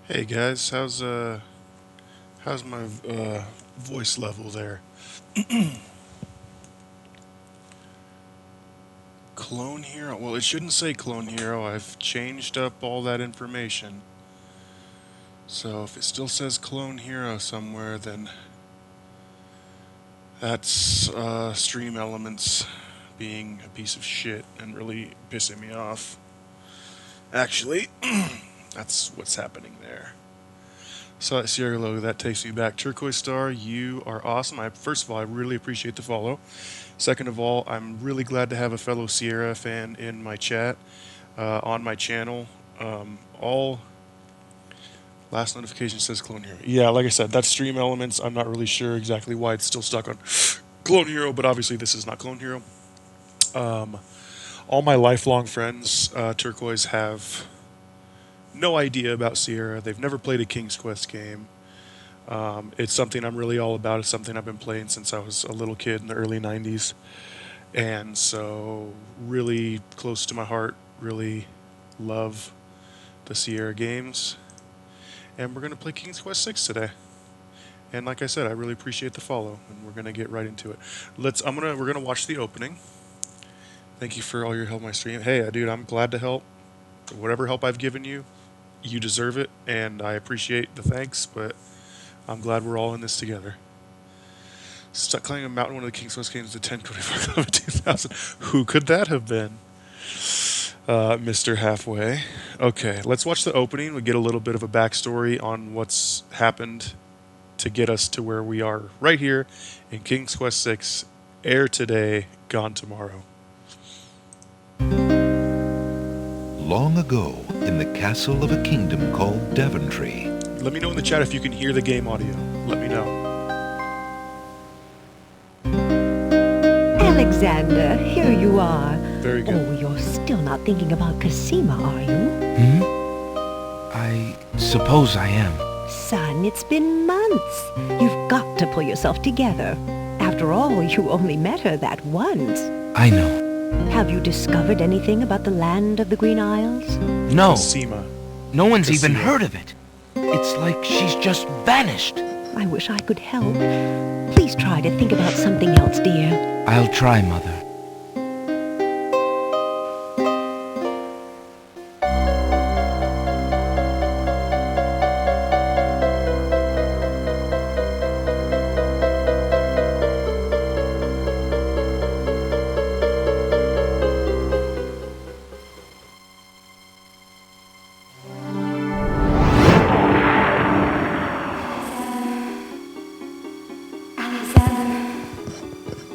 Hey guys, how's my voice level there? Clone Hero? Well, it shouldn't say Clone Hero. I've changed up all that information. So if it still says Clone Hero somewhere, then that's Stream Elements being a piece of shit and really pissing me off. Actually, that's what's happening there. So that Sierra logo, that takes me back. Turquoise Star, you are awesome. First of all, I really appreciate the follow. Second of all, I'm really glad to have a fellow Sierra fan in my chat, on my channel. All last notification says Clone Hero. Yeah, like I said, that's Stream Elements. I'm not really sure exactly why it's still stuck on Clone Hero, but obviously this is not Clone Hero. Um, all my lifelong friends, Turquoise, have no idea about Sierra. They've never played a King's Quest game. It's something I'm really all about. It's something I've been playing since I was a little kid in the early 90s. And so, really close to my heart, really love the Sierra games. And we're going to play King's Quest 6 today. And like I said, I really appreciate the follow, and we're going to get right into it. We're going to watch the opening. Thank you for all your help on my stream. Hey, dude, I'm glad to help. Whatever help I've given you, you deserve it, and I appreciate the thanks, but I'm glad we're all in this together. Stuck climbing a mountain, one of the King's Quest games, the 10 Code of 2000. Who could that have been? Mr. Halfway. Okay, let's watch the opening. We get a little bit of a backstory on what's happened to get us to where we are right here in King's Quest 6. Heir today, gone tomorrow. Long ago, in the castle of a kingdom called Daventry. Let me know in the chat if you can hear the game audio. Let me know. Alexander, here you are. Very good. Oh, you're still not thinking about Cosima, are you? I suppose I am. Son, it's been months. You've got to pull yourself together. After all, you only met her that once. I know. Have you discovered anything about the land of the Green Isles? No, Cosima. no one's even Cosima. heard of it. It's like she's just vanished. I wish I could help. Please try to think about something else, dear. I'll try, Mother.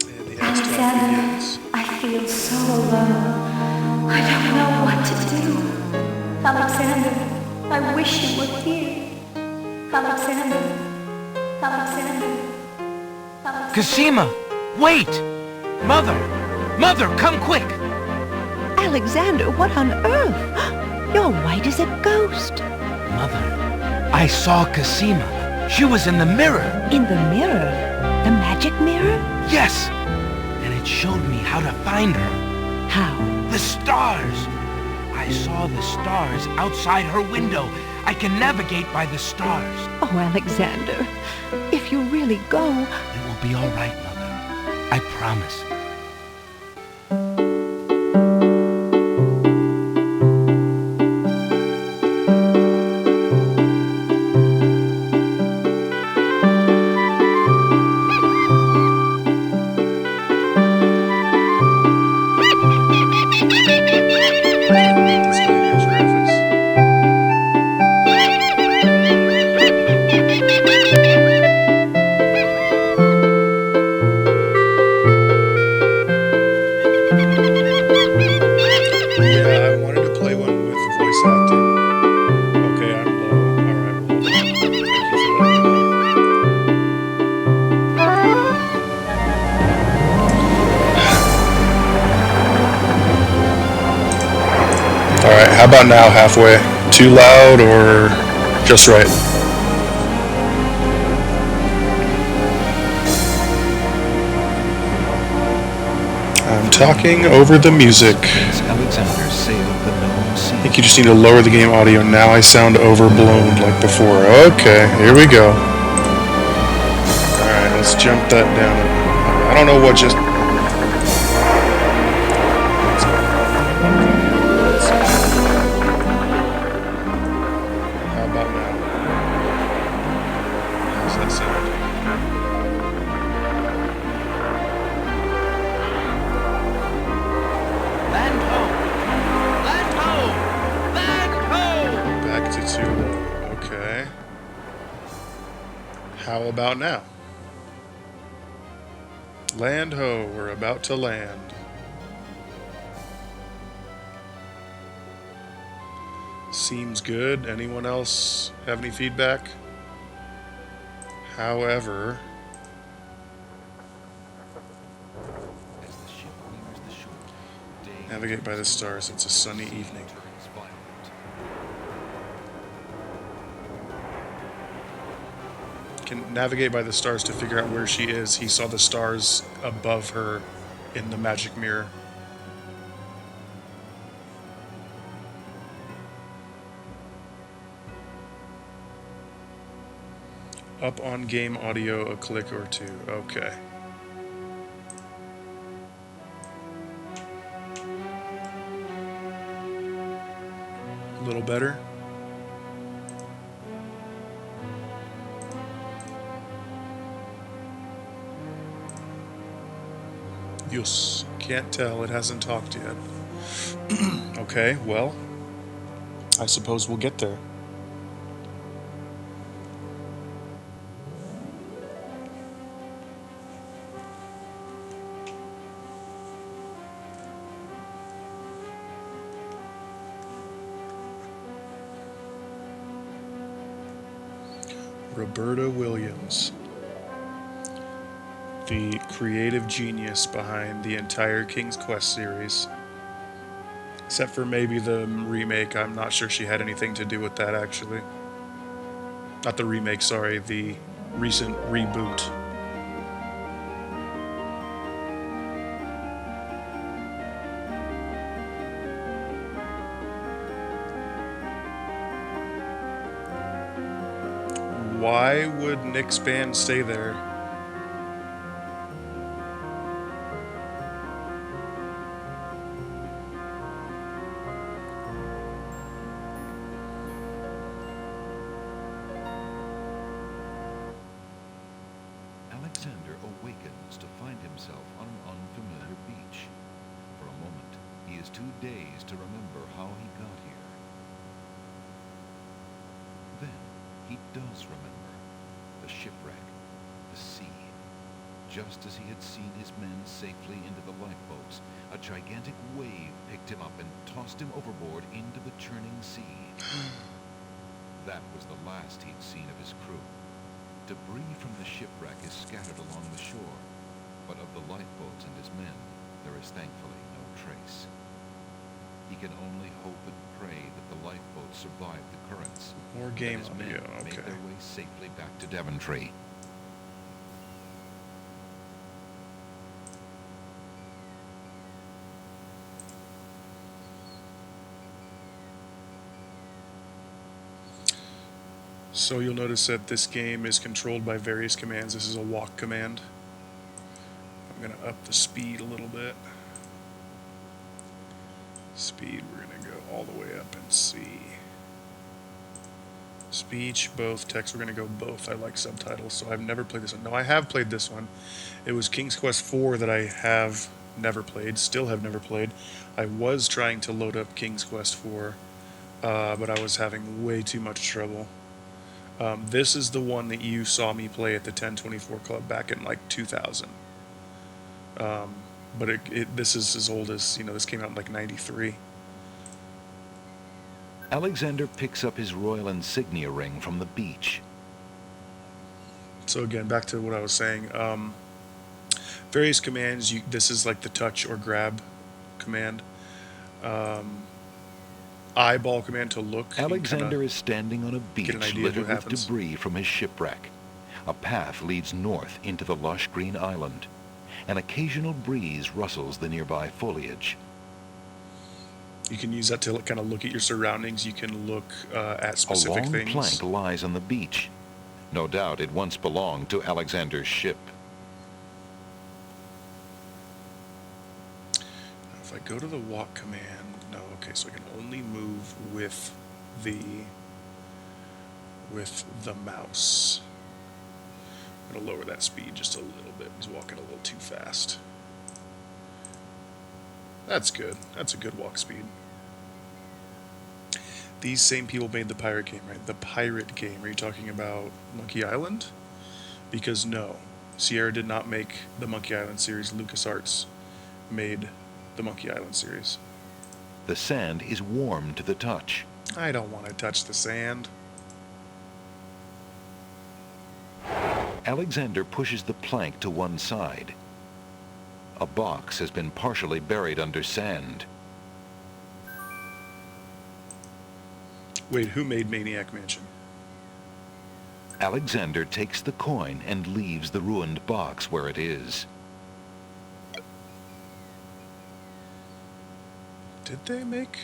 And the X talk begins. I feel so alone. I don't know what to do. Alexander, I wish you were here. Alexander, Alexander, Alexander. Cosima! Wait! Mother! Mother, come quick! Alexander, what on earth? You're white as a ghost. Mother, I saw Cosima. She was in the mirror. In the mirror? The magic mirror? Yes! And it showed me how to find her. How? The stars! I saw the stars outside her window. I can navigate by the stars. Oh, Alexander, if you really go... It will be all right, Mother. I promise. This video's graphics. Yeah, I wanted to play one with voice acting. Okay, I'm low. Alright, well, hold on. Thank you for letting me know. Alright, how about now, halfway? Too loud or just right? I'm talking over the music. Prince Alexander sailed the known I sea. think you just need to lower the game audio. Now I sound overblown like before. Okay, here we go. Alright, let's jump that down. I don't know what just... How about now? How's that sound? Land ho! Land ho! Land ho! Back to 2 low. Okay. How about now? Land ho, we're about to land. Seems good. Anyone else have any feedback? However, As the ship nears the shore, day navigate by the stars. It's a sunny evening. turns violent. Can navigate by the stars to figure out where she is. He saw the stars above her in the magic mirror. Up on game audio a click or two. Okay. A little better. Yes. Can't tell. It hasn't talked yet. Okay, well, I suppose we'll get there. Roberta Williams, the creative genius behind the entire King's Quest series. Except for maybe the remake, I'm not sure she had anything to do with that actually. Not the remake, sorry, the recent reboot. Why would Nick's band stay there? Alexander awakens to find himself on an unfamiliar beach. For a moment, he is too dazed to remember how he got here. Then, he does remember. The shipwreck, the sea. Just as he had seen his men safely into the lifeboats, a gigantic wave picked him up and tossed him overboard into the churning sea. That was the last he'd seen of his crew. Debris from the shipwreck is scattered along the shore, but of the lifeboats and his men, there is thankfully no trace. He can only hope and pray that the lifeboats survive the currents. More and game his men audio, make okay. their way safely back to Devontree. So you'll notice that this game is controlled by various commands. This is a walk command. I'm going to up the speed a little bit. Speed, we're going to go all the way up and see. Speech, both. Text, we're going to go both. I like subtitles, so I've never played this one. No, I have played this one. It was King's Quest 4 that I have never played, still have never played. I was trying to load up King's Quest 4, but I was having way too much trouble. This is the one that you saw me play at the 1024 Club back in like 2000. But this is as old as, this came out in like 93. Alexander picks up his royal insignia ring from the beach. So again, back to what I was saying. Various commands, this is like the touch or grab command. Eyeball command to look. Alexander is standing on a beach an idea of littered what with happens. debris from his shipwreck. A path leads north into the lush green island. An occasional breeze rustles the nearby foliage. You can use that to kind of look at your surroundings. You can look at A specific long things. plank lies on the beach. No doubt it once belonged to Alexander's ship. Now, if I go to the walk command, no, okay, so I can only move with the mouse. I'm going to lower that speed just a little bit. He's walking a little too fast. That's good. That's a good walk speed. These same people made the pirate game, right? The pirate game. Are you talking about Monkey Island? Because no, Sierra did not make the Monkey Island series. LucasArts made the Monkey Island series. The sand is warm to the touch. I don't want to touch the sand. Alexander pushes the plank to one side. A box has been partially buried under sand. Wait, who made Maniac Mansion? Alexander takes the coin and leaves the ruined box where it is. Did they make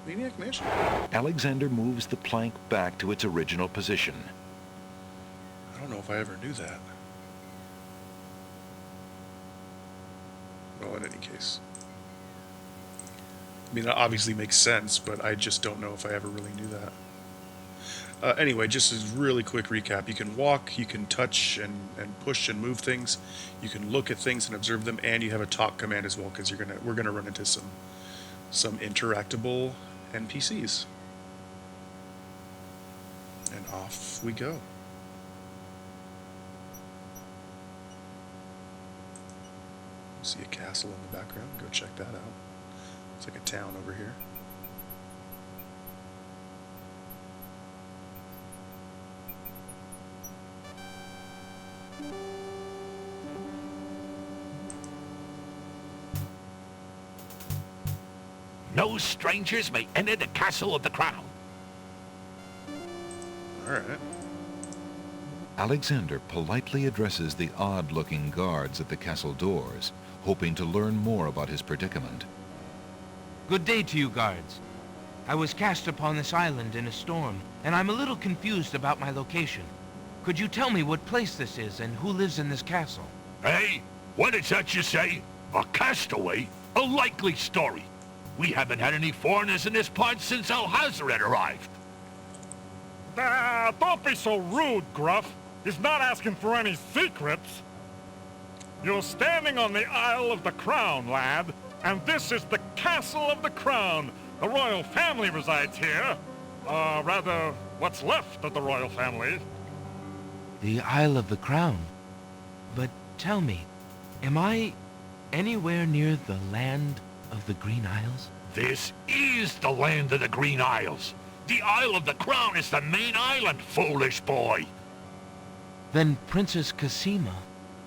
Maniac Mansion? Alexander moves the plank back to its original position. I don't know if I ever knew that. Well, in any case. I mean, that obviously makes sense, but I just don't know if I ever really knew that. Anyway, just as really quick recap, you can walk, you can touch and push and move things, you can look at things and observe them, and you have a talk command as well, because we're gonna run into some interactable NPCs. And off we go. See a castle in the background. Go check that out. It's like a town over here. No strangers may enter the castle of the crown. Alright. Alexander politely addresses the odd-looking guards at the castle doors, hoping to learn more about his predicament. Good day to you, guards. I was cast upon this island in a storm, and I'm a little confused about my location. Could you tell me what place this is and who lives in this castle? Hey, what is that you say? A castaway? A likely story. We haven't had any foreigners in this part since Alhazred arrived. Don't be so rude, Gruff. He's not asking for any secrets. You're standing on the Isle of the Crown, lad, and this is the Castle of the Crown. The royal family resides here. Rather, what's left of the royal family. The Isle of the Crown. But tell me, am I anywhere near the land of the Green Isles? This is the land of the Green Isles. The Isle of the Crown is the main island, foolish boy. Then Princess Cassima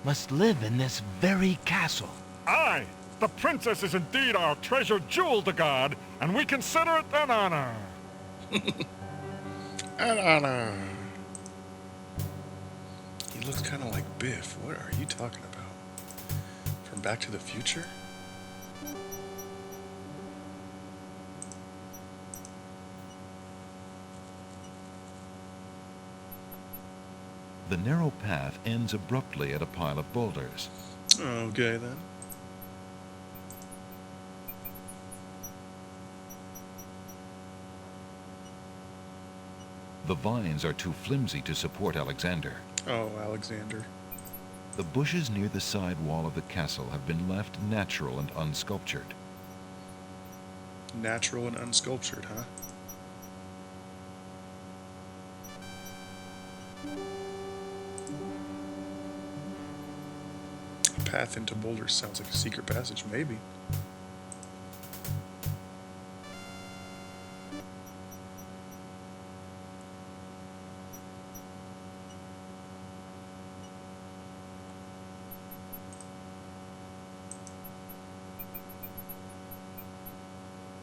must live in this very castle. Aye, the princess is indeed our treasured jewel to guard, and we consider it an honor. An honor. He looks kind of like Biff. What are you talking about? From Back to the Future? The narrow path ends abruptly at a pile of boulders. Okay, then. The vines are too flimsy to support Alexander. Oh, Alexander. The bushes near the side wall of the castle have been left natural and unsculptured. Natural and unsculptured, huh? Path into boulders sounds like a secret passage, maybe.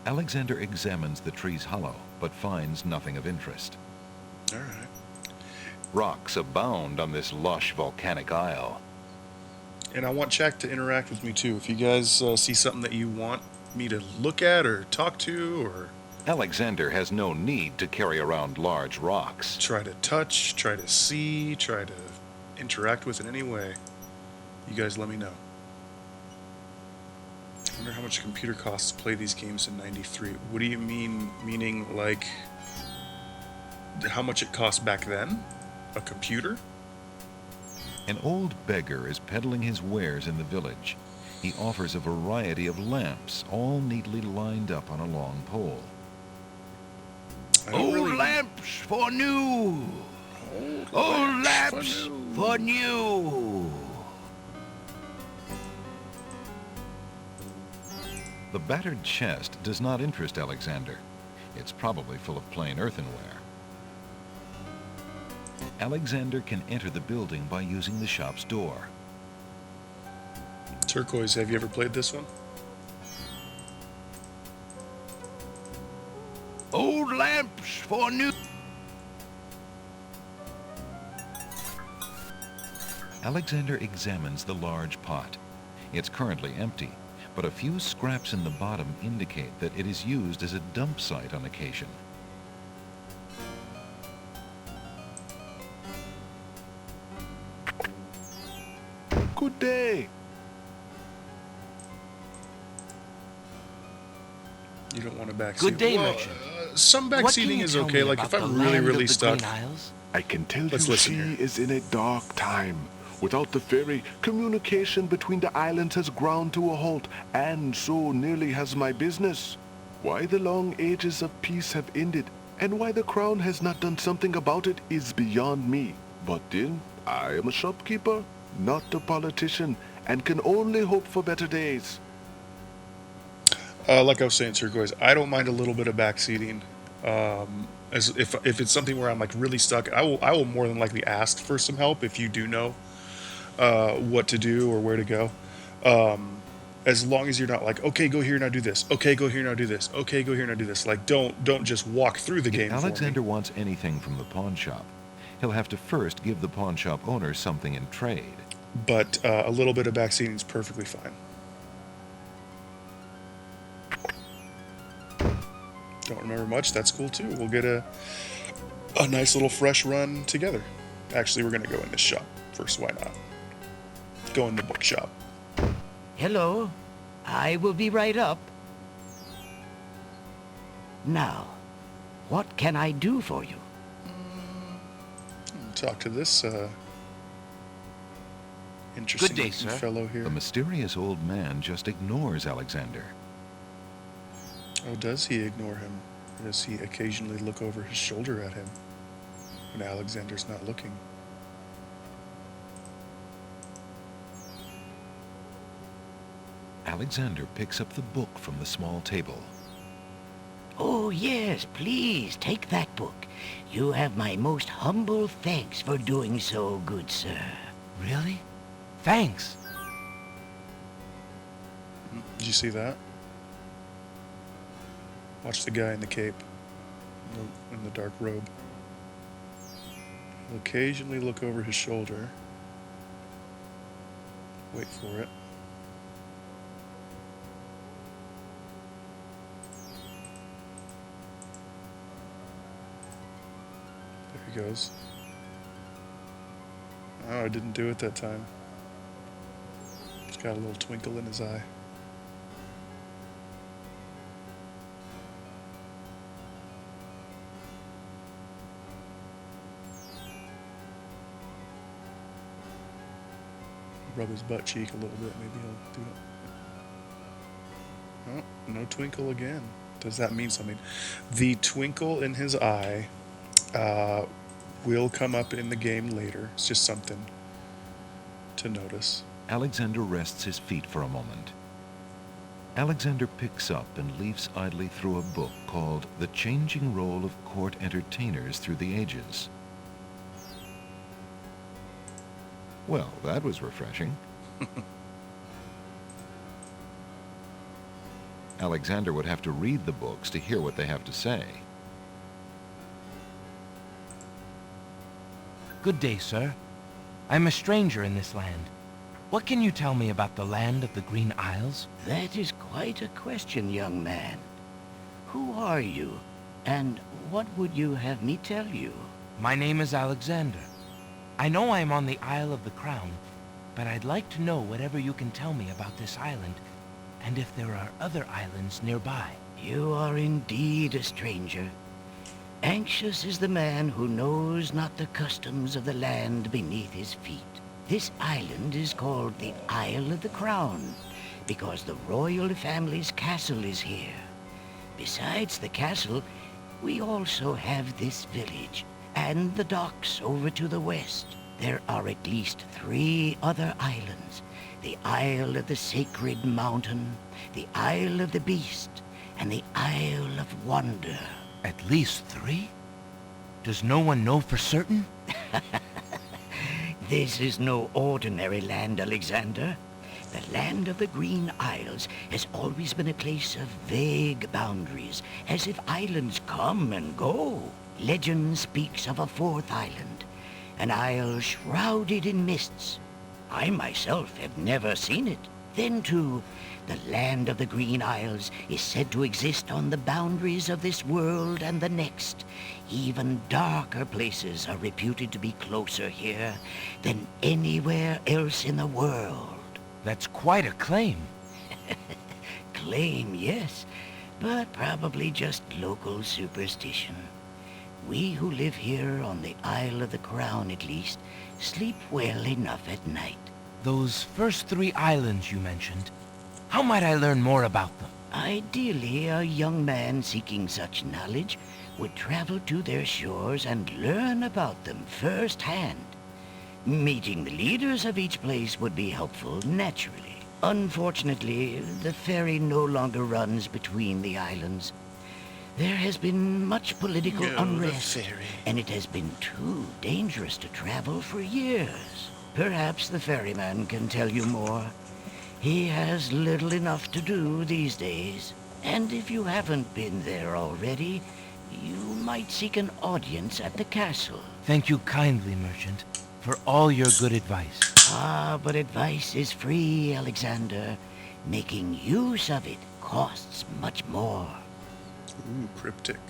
Alexander examines the tree's hollow, but finds nothing of interest. All right. Rocks abound on this lush volcanic isle. And I want chat to interact with me too. If you guys see something that you want me to look at or talk to or Alexander has no need to carry around large rocks. try to touch, try to see, try to interact with in any way, you guys let me know. I wonder how much a computer costs to play these games in '93. What do you mean, meaning like how much it cost back then? A computer? An old beggar is peddling his wares in the village. He offers a variety of lamps, all neatly lined up on a long pole. Old lamps for new! Old lamps for new! The battered chest does not interest Alexander. It's probably full of plain earthenware. Alexander can enter the building by using the shop's door. Turquoise, have you ever played this one? Old lamps for new! Alexander examines the large pot. It's currently empty, but a few scraps in the bottom indicate that it is used as a dump site on occasion. Good day. You don't want to backseat. Good day, well, merchant. Some What can backseating you is tell okay. me Like about if the I'm really, land really of the stuck. Green Isles? I can tell Let's you listen she here. is in a dark time. Without the ferry, communication between the islands has ground to a halt, and so nearly has my business. Why the long ages of peace have ended, and why the crown has not done something about it is beyond me. But then, I am a shopkeeper, not a politician, and can only hope for better days. Like I was saying, Turquoise, I don't mind a little bit of backseating. As if it's something where I'm like really stuck, I will more than likely ask for some help if you do know what to do or where to go. As long as you're not like, okay, go here now do this. Okay, go here now do this. Okay, go here now do this. Like don't just walk through the game. If Alexander wants anything from the pawn shop, he'll have to first give the pawn shop owner something in trade. But a little bit of backseating is perfectly fine. Don't remember much. That's cool too. We'll get a nice little fresh run together. Actually, we're gonna go in this shop first. Why not? Go in the bookshop. Hello. I will be right up. Now, what can I do for you? Talk to this interesting Good day, looking sir. fellow here. The mysterious old man just ignores Alexander. Oh, does he ignore him? Or does he occasionally look over his shoulder at him when Alexander's not looking? Alexander picks up the book from the small table. Oh, yes, please, take that book. You have my most humble thanks for doing so, good sir. Really? Thanks. Did you see that? Watch the guy in the cape, in the dark robe. He'll occasionally look over his shoulder. Wait for it. There he goes. Oh, I didn't do it that time. He's got a little twinkle in his eye. Rub his butt cheek a little bit, maybe he'll do it. Oh, no twinkle again. Does that mean something? The twinkle in his eye will come up in the game later. It's just something to notice. Alexander rests his feet for a moment. Alexander picks up and leafs idly through a book called The Changing Role of Court Entertainers Through the Ages. Well, that was refreshing. Alexander would have to read the books to hear what they have to say. Good day, sir. I'm a stranger in this land. What can you tell me about the land of the Green Isles? That is quite a question, young man. Who are you, and what would you have me tell you? My name is Alexander. I know I am on the Isle of the Crown, but I'd like to know whatever you can tell me about this island, and if there are other islands nearby. You are indeed a stranger. Anxious is the man who knows not the customs of the land beneath his feet. This island is called the Isle of the Crown, because the royal family's castle is here. Besides the castle, we also have this village, and the docks over to the west. There are at least 3 other islands. The Isle of the Sacred Mountain, the Isle of the Beast, and the Isle of Wonder. At least 3? Does no one know for certain? This is no ordinary land, Alexander. The land of the Green Isles has always been a place of vague boundaries, as if islands come and go. Legend speaks of a 4th island, an isle shrouded in mists. I myself have never seen it. Then, too, the land of the Green Isles is said to exist on the boundaries of this world and the next. Even darker places are reputed to be closer here than anywhere else in the world. That's quite a claim. Claim, yes, but probably just local superstition. We who live here on the Isle of the Crown, at least, sleep well enough at night. Those first 3 islands you mentioned, how might I learn more about them? Ideally, a young man seeking such knowledge would travel to their shores and learn about them firsthand. Meeting the leaders of each place would be helpful, naturally. Unfortunately, the ferry no longer runs between the islands. There has been much political unrest, and it has been too dangerous to travel for years. Perhaps the ferryman can tell you more. He has little enough to do these days. And if you haven't been there already, you might seek an audience at the castle. Thank you kindly, merchant, for all your good advice. Ah, but advice is free, Alexander. Making use of it costs much more. Ooh, cryptic.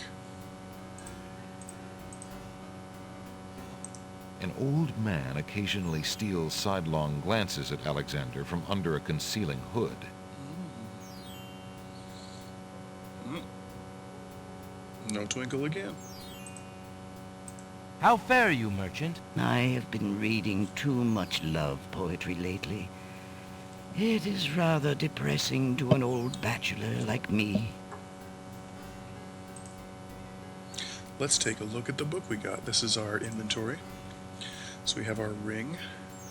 An old man occasionally steals sidelong glances at Alexander from under a concealing hood. No twinkle again. How fare you, merchant? I have been reading too much love poetry lately. It is rather depressing to an old bachelor like me. Let's take a look at the book we got. This is our inventory. So we have our ring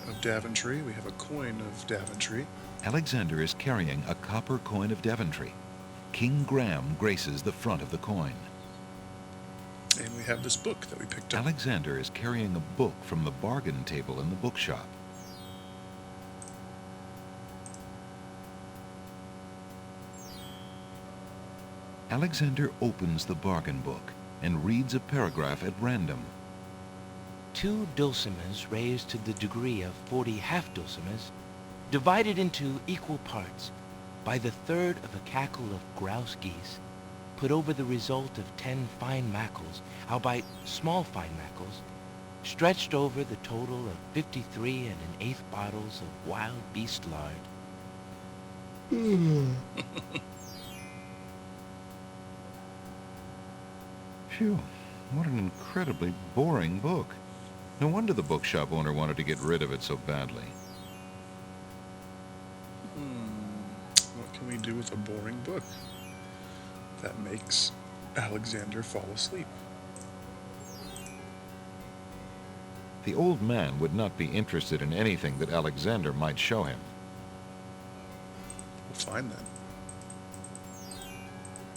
of Daventry. We have a coin of Daventry. Alexander is carrying a copper coin of Daventry. King Graham graces the front of the coin. And we have this book that we picked up. Alexander is carrying a book from the bargain table in the bookshop. Alexander opens the bargain book and reads a paragraph at random. 2 dulcimers raised to the degree of 40 half-dulcimers, divided into equal parts by the third of a cackle of grouse geese, put over the result of 10 fine mackles, albeit small fine mackles, stretched over the total of 53 1/8 bottles of wild beast lard. Phew, what an incredibly boring book. No wonder the bookshop owner wanted to get rid of it so badly. What can we do with a boring book that makes Alexander fall asleep? The old man would not be interested in anything that Alexander might show him. We'll find that.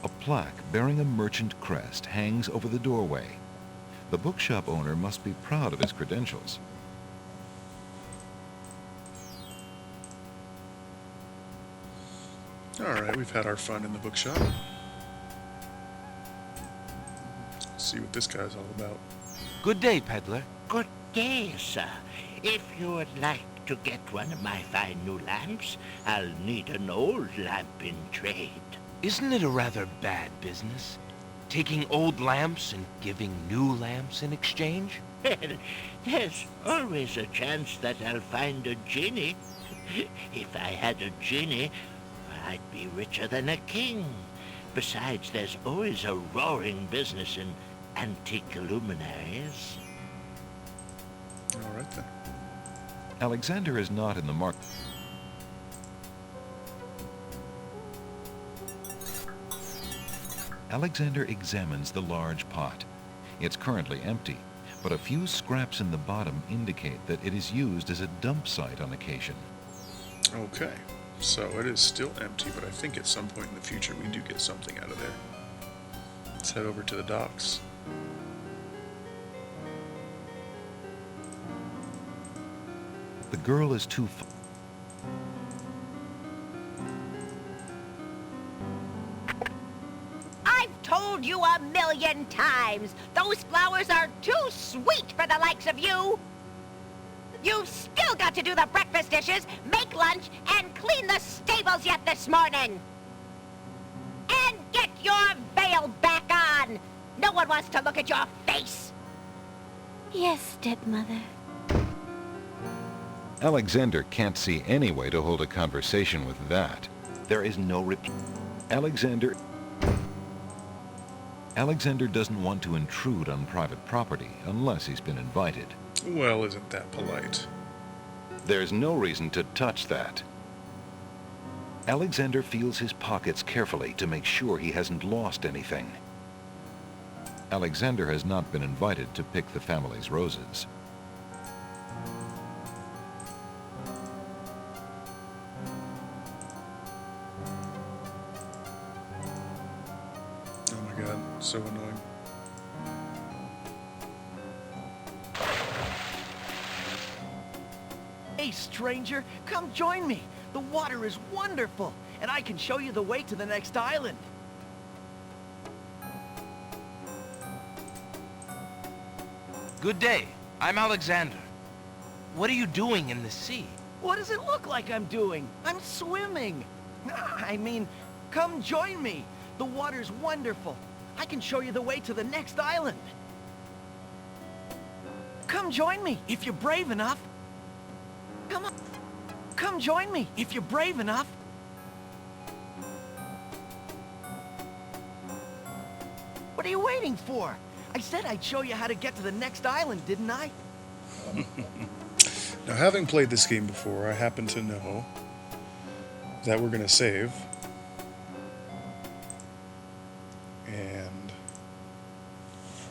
A plaque bearing a merchant crest hangs over the doorway. The bookshop owner must be proud of his credentials. Alright, we've had our fun in the bookshop. Let's see what this guy's all about. Good day, peddler. Good day, sir. If you would like To get one of my fine new lamps, I'll need an old lamp in trade. Isn't it a rather bad business? Taking old lamps and giving new lamps in exchange? Well, there's always a chance that I'll find a genie. If I had a genie, I'd be richer than a king. Besides, there's always a roaring business in antique luminaries. All right then. Alexander is not in the market. Alexander examines the large pot. It's currently empty, but a few scraps in the bottom indicate that it is used as a dump site on occasion. Okay, so it is still empty, but I think at some point in the future we do get something out of there. Let's head over to the docks. The girl is too I've told you 1,000,000 times, those flowers are too sweet for the likes of you. You've still got to do the breakfast dishes, make lunch, and clean the stables yet this morning. And get your veil back on. No one wants to look at your face. Yes, stepmother. Alexander can't see any way to hold a conversation with that. There is no reply. Alexander doesn't want to intrude on private property unless he's been invited. Well, isn't that polite? There's no reason to touch that. Alexander feels his pockets carefully to make sure he hasn't lost anything. Alexander has not been invited to pick the family's roses. Oh my god, so annoying. Hey, stranger, come join me. The water is wonderful, and I can show you the way to the next island. Good day. I'm Alexander. What are you doing in the sea? What does it look like I'm doing? I'm swimming. I mean, come join me. The water's wonderful. I can show you the way to the next island. Come join me if you're brave enough. Come on. Come join me if you're brave enough. What are you waiting for? I said I'd show you how to get to the next island, didn't I? Now, having played this game before, I happen to know that we're going to save. And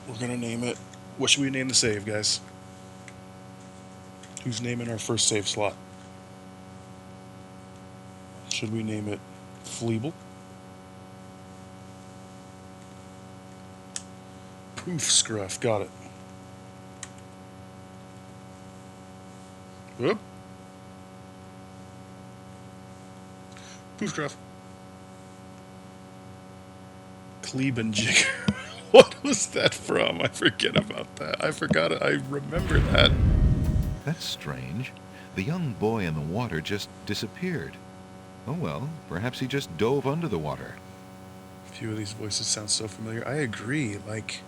we're going to name it... What should we name the save, guys? Who's naming our first save slot? Should we name it Fleeble? Poof Scruff, got it. Whoop. Poof Scruff. Klebenjigger. What was that from? I forget about that. I forgot it. I remember that. That's strange. The young boy in the water just disappeared. Oh well, perhaps he just dove under the water. A few of these voices sound so familiar. I agree, like,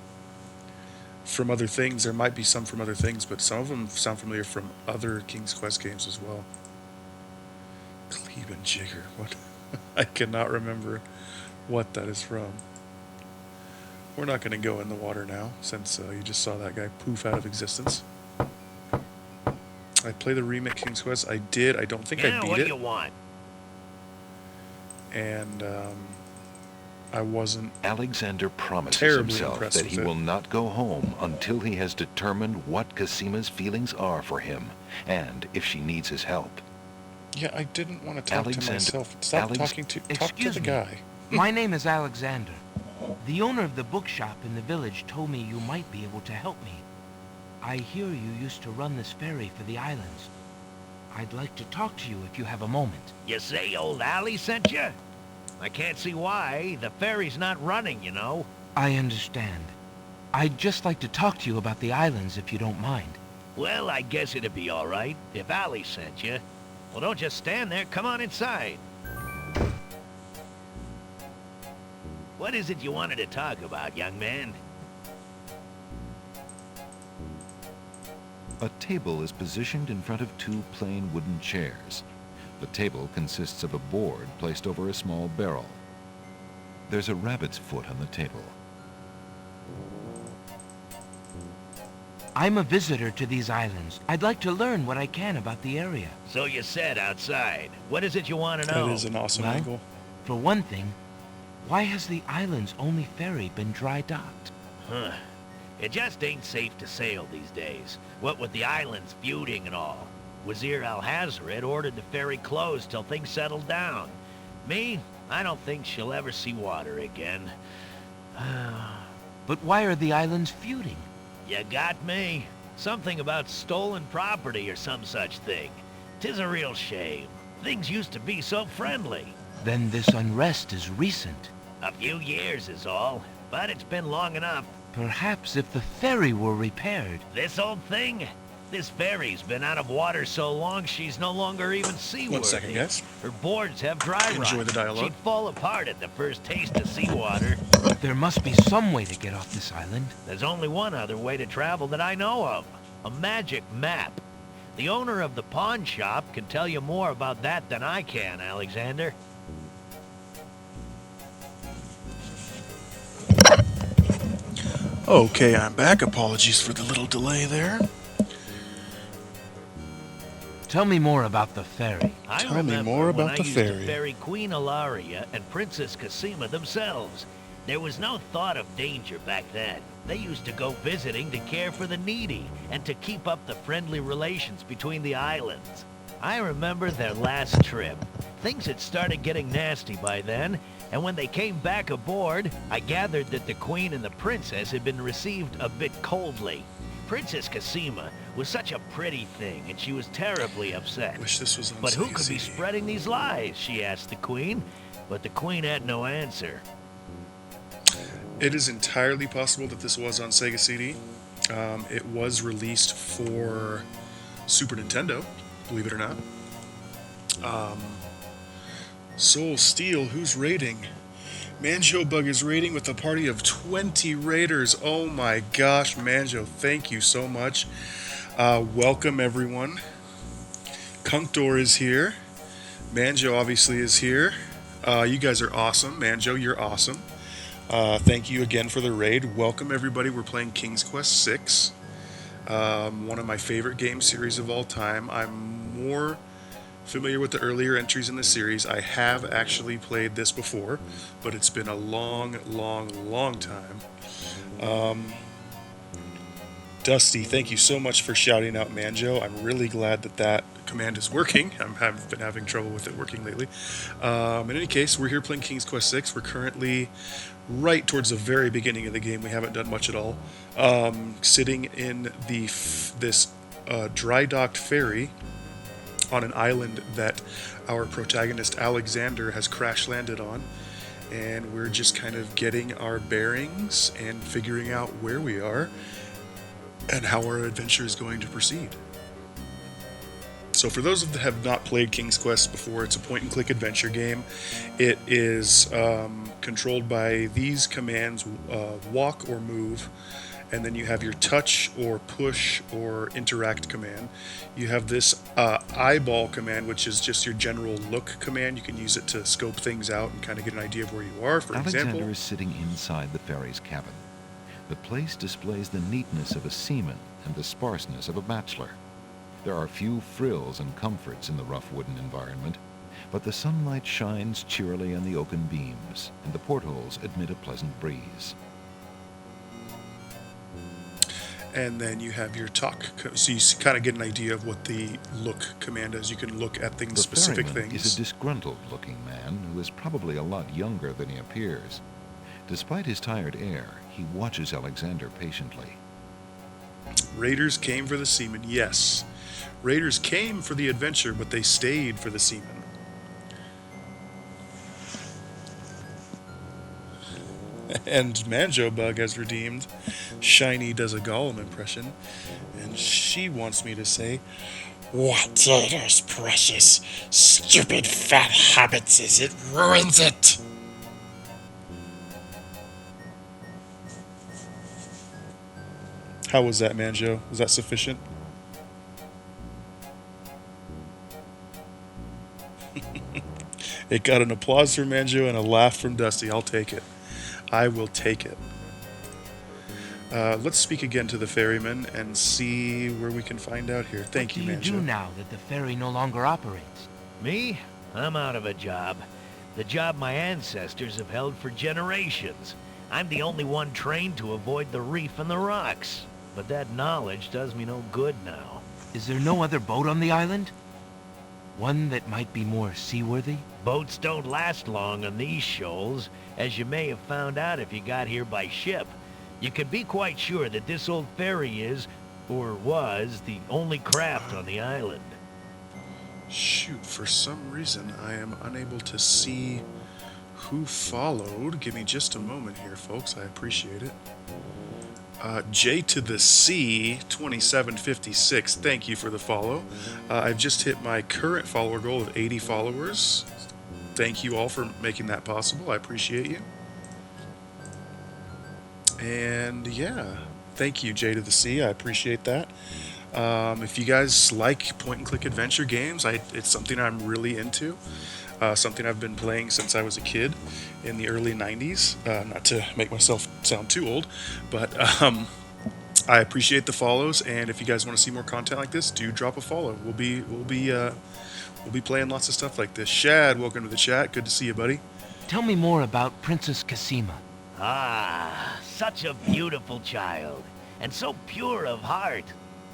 from other things. There might be some from other things, but some of them sound familiar from other King's Quest games as well. Klebenjigger. What? I cannot remember what that is from. We're not going to go in the water now, since you just saw that guy poof out of existence. I played the remake King's Quest. I did. I don't think I beat it. What do you want? And I wasn't Alexander promises terribly himself impressed that he with it. will not go home until he has determined what Casima's feelings are for him, and if she needs his help. Yeah, I didn't want to talk to Alexander- myself. Stop talking to... Talk to Excuse the me. guy. My name is Alexander. The owner of the bookshop in the village told me you might be able to help me. I hear you used to run this ferry for the islands. I'd like to talk to you if you have a moment. You say old Allie sent you? I can't see why. The ferry's not running, you know. I understand. I'd just like to talk to you about the islands if you don't mind. Well, I guess it'd be all right if Allie sent you. Well, don't just stand there. Come on inside. What is it you wanted to talk about, young man? A table is positioned in front of two plain wooden chairs. The table consists of a board placed over a small barrel. There's a rabbit's foot on the table. I'm a visitor to these islands. I'd like to learn what I can about the area. So you said outside. What is it you want to know? That is an awesome angle. For one thing, why has the island's only ferry been dry docked? Huh. It just ain't safe to sail these days. What with the islands feuding and all. Wazir Al-Hazred ordered the ferry closed till things settled down. Me, I don't think she'll ever see water again. But why are the islands feuding? You got me. Something about stolen property or some such thing. 'Tis a real shame. Things used to be so friendly. Then this unrest is recent. A few years is all, but it's been long enough. Perhaps if the ferry were repaired. This old thing? This ferry's been out of water so long she's no longer even seaworthy. 1 second, guys. Her boards have dry rot. Enjoy the dialogue. She'd fall apart at the first taste of seawater. There must be some way to get off this island. There's only one other way to travel that I know of. A magic map. The owner of the pawn shop can tell you more about that than I can, Alexander. Okay, I'm back. Apologies for the little delay there. Tell me more about the ferry. Tell me more about the I ferry. used to ferry Queen Ilaria and Princess Cassima themselves. There was no thought of danger back then. They used to go visiting to care for the needy and to keep up the friendly relations between the islands. I remember their last trip. Things had started getting nasty by then, and when they came back aboard, I gathered that the Queen and the Princess had been received a bit coldly. Princess Cassima was such a pretty thing, and she was terribly upset. Wish this was on But who Sega could be CD. spreading these lies, she asked the Queen. But the Queen had no answer. It is entirely possible that this was on Sega CD. It was released for Super Nintendo, believe it or not. Soul Steel, who's raiding? Manjo Bug is raiding with a party of 20 raiders. Oh my gosh, Manjo, thank you so much. Welcome, everyone. Kunkdor is here. Manjo obviously is here. You guys are awesome. Manjo, you're awesome. Thank you again for the raid. Welcome, everybody. We're playing King's Quest VI. One of my favorite game series of all time. I'm more familiar with the earlier entries in the series. I have actually played this before, but it's been a long time. Dusty, thank you so much for shouting out Manjo. I'm really glad that command is working. I've been having trouble with it working lately. In any case, we're here playing King's Quest VI. We're currently right towards the very beginning of the game. We haven't done much at all. Sitting in this dry docked ferry on an island that our protagonist Alexander has crash landed on, and we're just kind of getting our bearings and figuring out where we are and how our adventure is going to proceed. So for those that have not played King's Quest before, it's a point-and-click adventure game. It is controlled by these commands, walk or move, and then you have your touch or push or interact command. You have this eyeball command, which is just your general look command. You can use it to scope things out and kind of get an idea of where you are, for Alexander example. is sitting inside the ferry's cabin. The place displays the neatness of a seaman and the sparseness of a bachelor. There are few frills and comforts in the rough wooden environment, but the sunlight shines cheerily on the oaken beams, and the portholes admit a pleasant breeze. And then you have your talk, so you kind of get an idea of what the look command is. You can look at things, The specific ferryman things. is a disgruntled-looking man who is probably a lot younger than he appears. Despite his tired air, he watches Alexander patiently. Raiders came for the seamen, yes. Raiders came for the adventure, but they stayed for the seamen. And Manjo Bug has redeemed. Shiny does a Gollum impression, and she wants me to say, "What Tater's precious, stupid fat habits is it ruins it!" How was that, Manjo? Was that sufficient? It got an applause from Manjo and a laugh from Dusty. I'll take it. I will take it. Let's speak again to the ferryman and see where we can find out here. Thank you, Manjo. What do you do now that the ferry no longer operates? Me? I'm out of a job. The job my ancestors have held for generations. I'm the only one trained to avoid the reef and the rocks. But that knowledge does me no good now. Is there no other boat on the island? One that might be more seaworthy? Boats don't last long on these shoals, as you may have found out if you got here by ship. You can be quite sure that this old ferry is, or was, the only craft on the island. Shoot, for some reason I am unable to see who followed. Give me just a moment here, folks. I appreciate it. J to the C 2756, thank you for the follow. I've just hit my current follower goal of 80 followers. Thank you all for making that possible. I appreciate you. And yeah, thank you, J to the C. I appreciate that. If you guys like point-and-click adventure games, it's something I'm really into. Something I've been playing since I was a kid in the early 90s. Not to make myself sound too old, but I appreciate the follows. And if you guys want to see more content like this, do drop a follow. We'll be playing lots of stuff like this. Shad, welcome to the chat. Good to see you, buddy. Tell me more about Princess Cassima. Ah, such a beautiful child, and so pure of heart.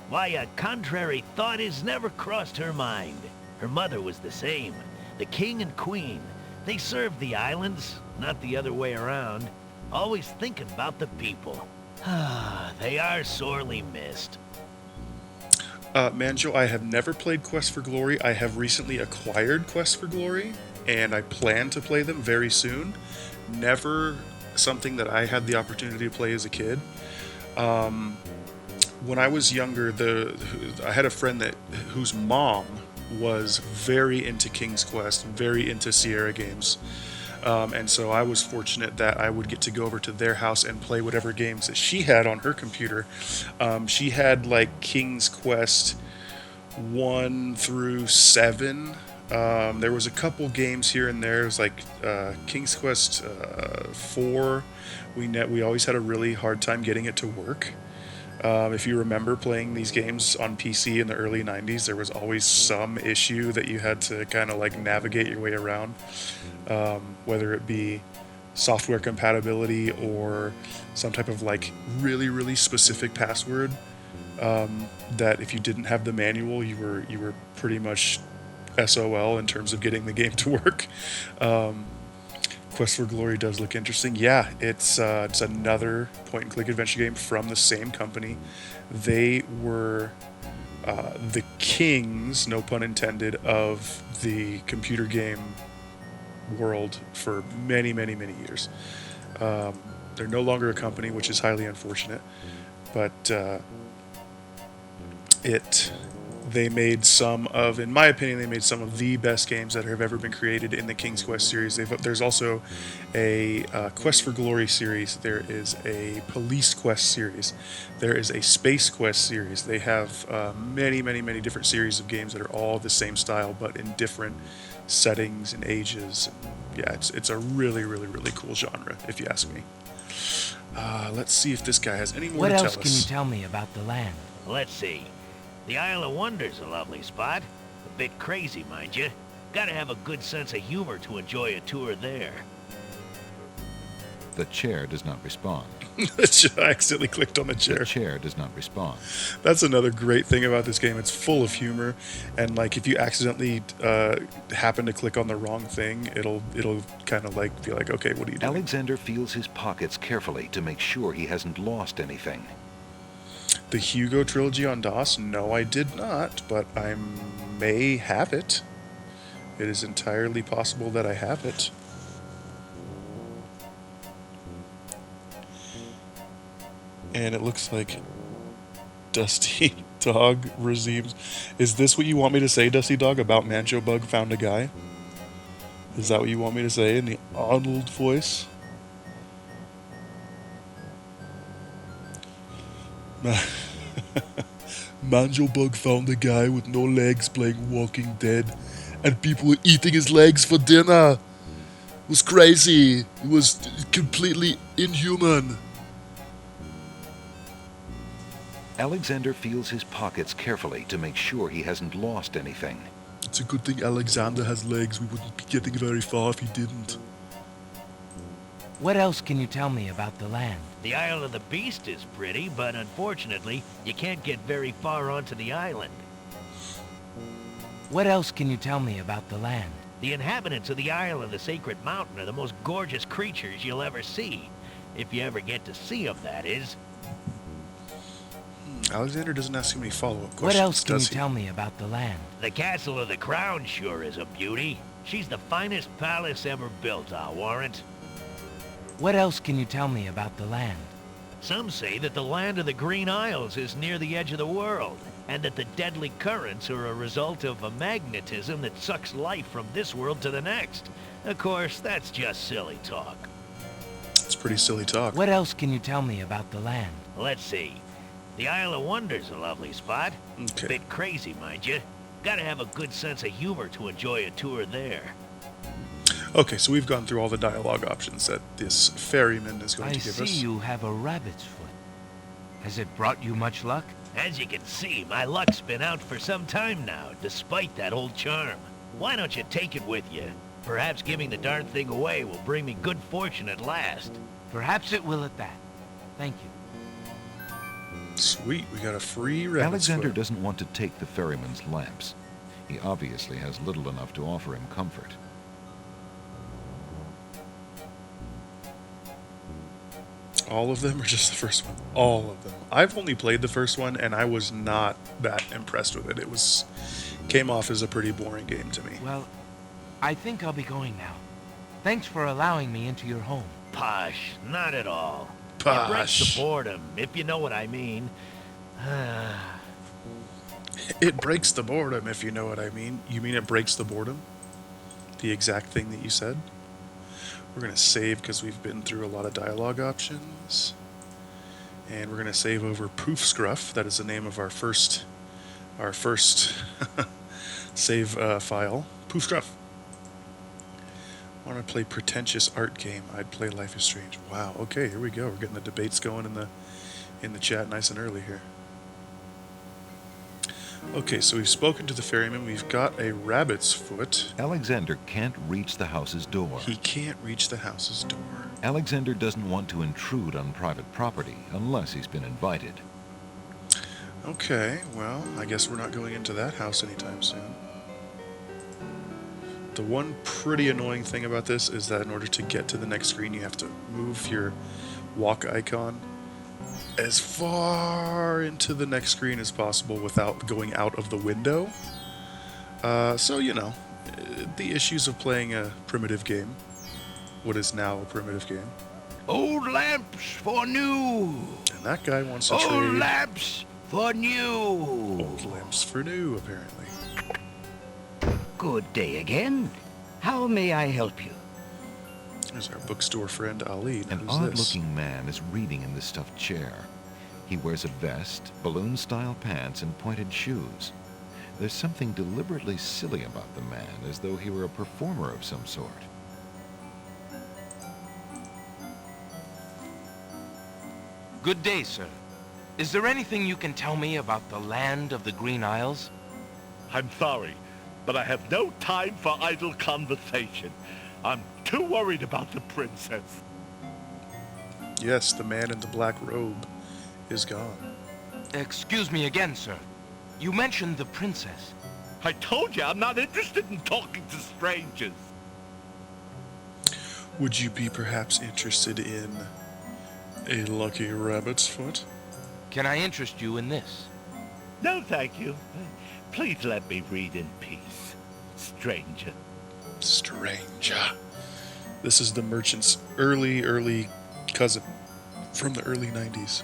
Why, a contrary thought has never crossed her mind. Her mother was the same. The king and queen, they served the islands, not the other way around. Always thinking about the people. Ah, they are sorely missed. Manjo, I have never played Quest for Glory. I have recently acquired Quest for Glory, and I plan to play them very soon. Never something that I had the opportunity to play as a kid. When I was younger, I had a friend whose mom was very into King's Quest, very into Sierra games. And so I was fortunate that I would get to go over to their house and play whatever games that she had on her computer. She had like King's Quest 1 through 7. There was a couple games here and there. It was like King's Quest 4. We always had a really hard time getting it to work. If you remember playing these games on PC in the early 90s, there was always some issue that you had to kind of like navigate your way around, whether it be software compatibility or some type of like really, really specific password that if you didn't have the manual, you were pretty much SOL in terms of getting the game to work. Quest for Glory does look interesting. Yeah, it's another point-and-click adventure game from the same company. They were the kings, no pun intended, of the computer game world for many, many, many years. They're no longer a company, which is highly unfortunate, but they made in my opinion, they made some of the best games that have ever been created in the King's Quest series. There's also a Quest for Glory series. There is a Police Quest series. There is a Space Quest series. They have many, many, many different series of games that are all the same style, but in different settings and ages. Yeah, it's a really, really, really cool genre, if you ask me. Let's see if this guy has any more to tell us. What else can you tell me about the land? Let's see. The Isle of Wonder's a lovely spot. A bit crazy, mind you. Gotta have a good sense of humor to enjoy a tour there. The chair does not respond. I accidentally clicked on the chair. The chair does not respond. That's another great thing about this game. It's full of humor, and like if you accidentally happen to click on the wrong thing, it'll kind of like be like, okay, what are you doing? Alexander feels his pockets carefully to make sure he hasn't lost anything. The Hugo trilogy on DOS? No, I did not, but I may have it. It is entirely possible that I have it. And it looks like Dusty Dog resumes. Is this what you want me to say, Dusty Dog, about Manjo Bug found a guy? Is that what you want me to say in the Arnold voice? Manjo Bug found a guy with no legs playing Walking Dead, and people were eating his legs for dinner. It was crazy. It was completely inhuman. Alexander feels his pockets carefully to make sure he hasn't lost anything. It's a good thing Alexander has legs. We wouldn't be getting very far if he didn't. What else can you tell me about the land? The Isle of the Beast is pretty, but unfortunately, you can't get very far onto the island. What else can you tell me about the land? The inhabitants of the Isle of the Sacred Mountain are the most gorgeous creatures you'll ever see. If you ever get to see them, that is. Alexander doesn't ask too many follow-up questions. What else can you does he? tell me about the land? The Castle of the Crown sure is a beauty. She's the finest palace ever built, I'll warrant. What else can you tell me about the land? Some say that the land of the Green Isles is near the edge of the world, and that the deadly currents are a result of a magnetism that sucks life from this world to the next. Of course, that's just silly talk. It's pretty silly talk. What else can you tell me about the land? Let's see. The Isle of Wonder's a lovely spot. Okay. Bit crazy, mind you. Gotta have a good sense of humor to enjoy a tour there. Okay, so we've gone through all the dialogue options that this ferryman is going to give us. I see you have a rabbit's foot. Has it brought you much luck? As you can see, my luck's been out for some time now, despite that old charm. Why don't you take it with you? Perhaps giving the darn thing away will bring me good fortune at last. Perhaps it will at that. Thank you. Sweet, we got a free rabbit's Alexander foot. doesn't want to take the ferryman's lamps. He obviously has little enough to offer him comfort. All of them or just the first one? All of them. I've only played the first one and I was not that impressed with it. It came off as a pretty boring game to me. Well, I think I'll be going now. Thanks for allowing me into your home. Posh, not at all. Posh. It breaks the boredom, if you know what I mean. It breaks the boredom, if you know what I mean. You mean it breaks the boredom? The exact thing that you said? We're going to save because we've been through a lot of dialogue options. And we're going to save over Poof Scruff. That is the name of our first save file. Poof Scruff. I want to play pretentious art game. I'd play Life is Strange. Wow. Okay, here we go. We're getting the debates going in the chat nice and early here. Okay, so we've spoken to the ferryman. We've got a rabbit's foot. Alexander can't reach the house's door. He can't reach the house's door. Alexander doesn't want to intrude on private property unless he's been invited. Okay, well, I guess we're not going into that house anytime soon. The one pretty annoying thing about this is that in order to get to the next screen, you have to move your walk icon as far into the next screen as possible without going out of the window. So, you know, the issues of playing a primitive game. What is now a primitive game. Old lamps for new. And that guy wants to Old trade lamps for new. old lamps for new, apparently. Good day again. How may I help you? There's our bookstore friend Ali. Now, An who's this? odd-looking man is reading in the stuffed chair. He wears a vest, balloon-style pants, and pointed shoes. There's something deliberately silly about the man, as though he were a performer of some sort. Good day, sir. Is there anything you can tell me about the land of the Green Isles? I'm sorry, but I have no time for idle conversation. I'm too worried about the princess. Yes, the man in the black robe is gone. Excuse me again, sir. You mentioned the princess. I told you I'm not interested in talking to strangers. Would you be perhaps interested in a lucky rabbit's foot? Can I interest you in this? No, thank you. Please let me read in peace, stranger. Stranger. This is the merchant's early cousin from the early 90s.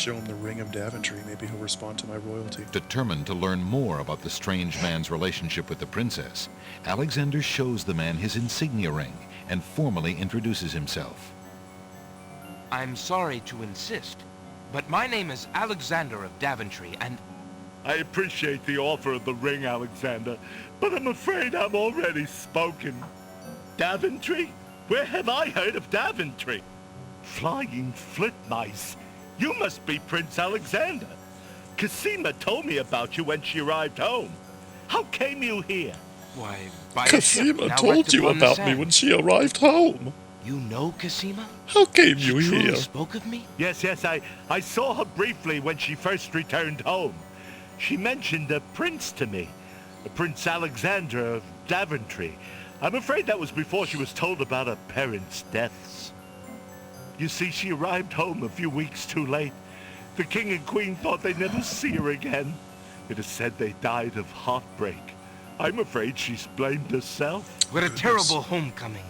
show him the Ring of Daventry. Maybe he'll respond to my royalty. Determined to learn more about the strange man's relationship with the princess, Alexander shows the man his insignia ring and formally introduces himself. I'm sorry to insist, but my name is Alexander of Daventry, and... I appreciate the offer of the ring, Alexander, but I'm afraid I'm already spoken. Daventry? Where have I heard of Daventry? Flying flit mice. You must be Prince Alexander. Cosima told me about you when she arrived home. How came you here? Why, by a ship Cosima now told wrecked you upon the about me sand. when she arrived home. You know Cosima? How came She you truly here? spoke of me? Yes, I saw her briefly when she first returned home. She mentioned a prince to me, Prince Alexander of Daventry. I'm afraid that was before she was told about her parents' deaths. You see, she arrived home a few weeks too late. The king and queen thought they'd never see her again. It is said they died of heartbreak. I'm afraid she's blamed herself. What a terrible homecoming.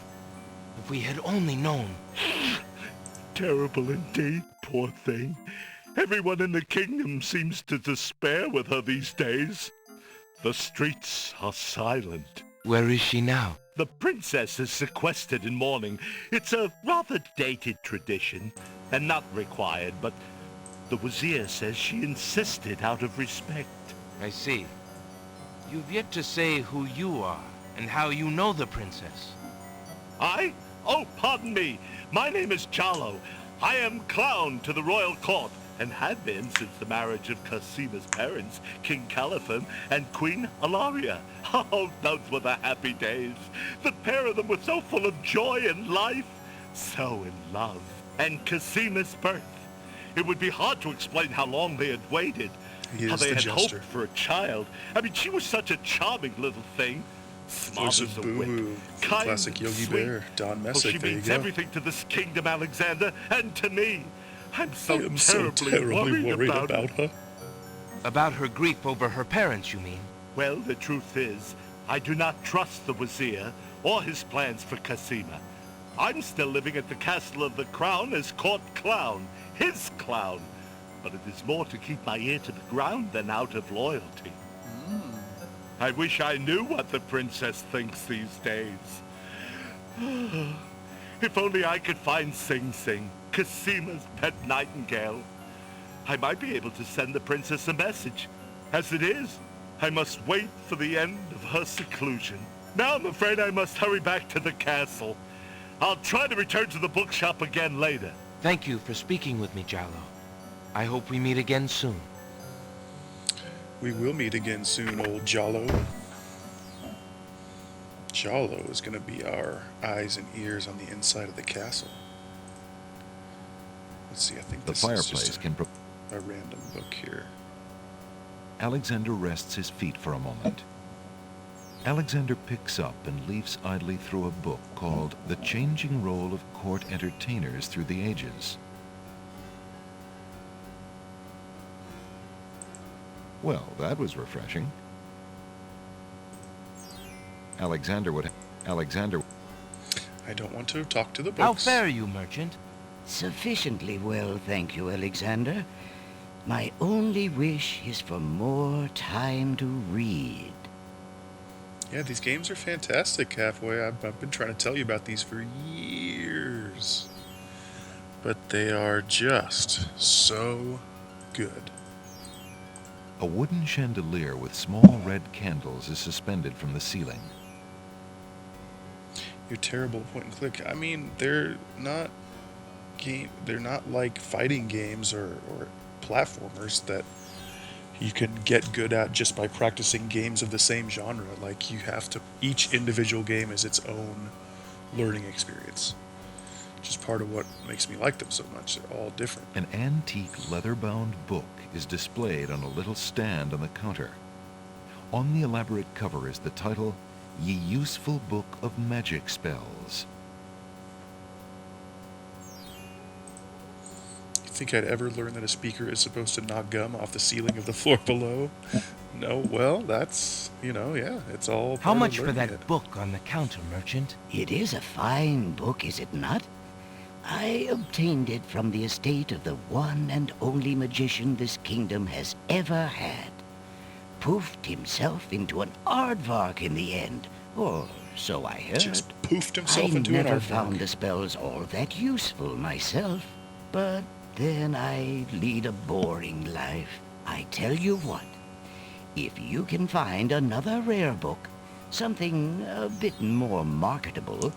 If we had only known. Terrible indeed, poor thing. Everyone in the kingdom seems to despair with her these days. The streets are silent. Where is she now? The princess is sequestered in mourning. It's a rather dated tradition, and not required, but the Wazir says she insisted out of respect. I see. You've yet to say who you are, and how you know the princess. I? Oh, pardon me. My name is Jalo. I am clown to the royal court, and have been since the marriage of Cosima's parents, King Calipham and Queen Alaria. Oh, those were the happy days. The pair of them were so full of joy and life, so in love. And Cosima's birth. It would be hard to explain how long they had waited, He how is they the had jester. hoped for a child. I mean, she was such a charming little thing. Smart Voice as of a whip, Boo-Hoo, kind classic and Yogi sweet. Bear, Don Well, Messick, she there you means go. everything to this kingdom, Alexander, and to me. I'm so I am so terribly worried about her. About her grief over her parents, you mean? Well, the truth is, I do not trust the Wazir or his plans for Cosima. I'm still living at the Castle of the Crown as court clown, his clown. But it is more to keep my ear to the ground than out of loyalty. I wish I knew what the princess thinks these days. If only I could find Sing Sing, Cosima's pet nightingale. I might be able to send the princess a message. As it is, I must wait for the end of her seclusion. Now I'm afraid I must hurry back to the castle. I'll try to return to the bookshop again later. Thank you for speaking with me, Jalo. I hope we meet again soon. We will meet again soon, old Jalo. Jalo is going to be our eyes and ears on the inside of the castle. Let's see, I think The this is fireplace just can... a random book here. Alexander rests his feet for a moment. Alexander picks up and leafs idly through a book called The Changing Role of Court Entertainers Through the Ages. Well, that was refreshing. Alexander... I don't want to talk to the books. How fare you, merchant? Sufficiently well, thank you, Alexander. My only wish is for more time to read. Yeah, these games are fantastic, Halfway. I've been trying to tell you about these for years. But they are just so good. A wooden chandelier with small red candles is suspended from the ceiling. Your terrible point and click. I mean, they're not like fighting games or platformers that you can get good at just by practicing games of the same genre. Like, you have to, each individual game is its own learning experience, which is part of what makes me like them so much. They're all different. An antique leather-bound book is displayed on a little stand on the counter. On the elaborate cover is the title, Ye Useful Book of Magic Spells. You think I'd ever learn that a speaker is supposed to knock gum off the ceiling of the floor below? No, well, that's, yeah, it's all part How of much for learning that it. book on the counter, merchant? It is a fine book, is it not? I obtained it from the estate of the one and only magician this kingdom has ever had. Poofed himself into an aardvark in the end, or so I heard. Just poofed himself into I an never aardvark. found the spells all that useful myself, but then I lead a boring life. I tell you what, if you can find another rare book, something a bit more marketable,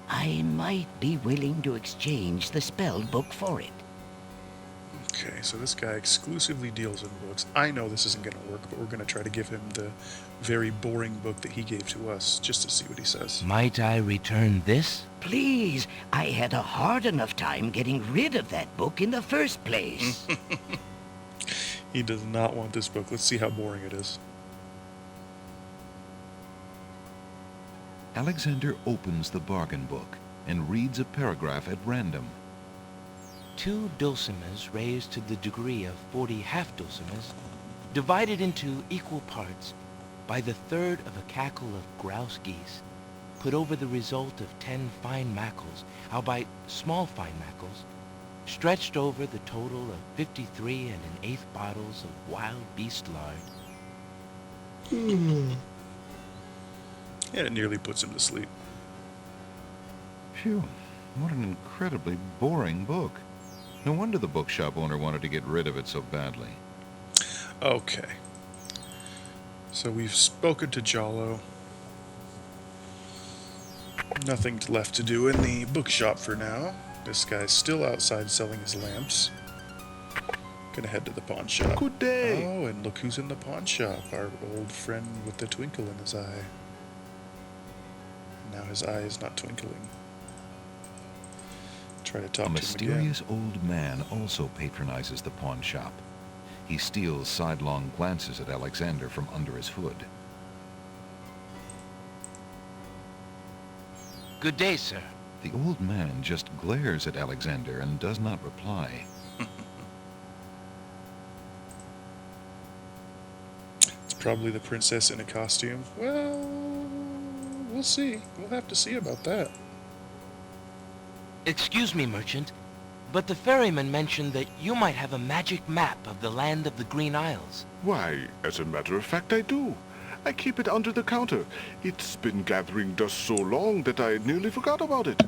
I might be willing to exchange the spell book for it. Okay, so this guy exclusively deals in books. I know this isn't going to work, but we're going to try to give him the very boring book that he gave to us, just to see what he says. Might I return this? Please, I had a hard enough time getting rid of that book in the first place. He does not want this book. Let's see how boring it is. Alexander opens the bargain book and reads a paragraph at random. 2 dulcimers raised to the degree of 40 half-dulcimers, divided into equal parts by the third of a cackle of grouse geese, put over the result of 10 fine mackles, albeit small fine mackles, stretched over the total of 53 1/8 bottles of wild beast lard. And it nearly puts him to sleep. Phew, what an incredibly boring book. No wonder the bookshop owner wanted to get rid of it so badly. Okay. So we've spoken to Jollo. Nothing left to do in the bookshop for now. This guy's still outside selling his lamps. Gonna head to the pawn shop. Good day. Oh, and look who's in the pawn shop. Our old friend with the twinkle in his eye. Now his eye is not twinkling. Try to talk A to him again. mysterious old man also patronizes the pawn shop. He steals sidelong glances at Alexander from under his hood. Good day, sir. The old man just glares at Alexander and does not reply. It's probably the princess in a costume. Well, we'll see. We'll have to see about that. Excuse me, merchant, but the ferryman mentioned that you might have a magic map of the land of the Green Isles. Why, as a matter of fact, I do. I keep it under the counter. It's been gathering dust so long that I nearly forgot about it.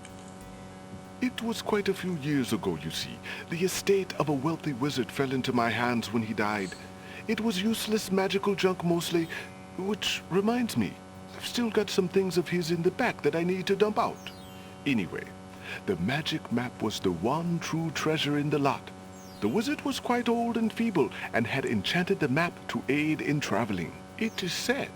It was quite a few years ago, you see. The estate of a wealthy wizard fell into my hands when he died. It was useless magical junk mostly, which reminds me, I've still got some things of his in the back that I need to dump out. Anyway, the magic map was the one true treasure in the lot. The wizard was quite old and feeble and had enchanted the map to aid in traveling. It is said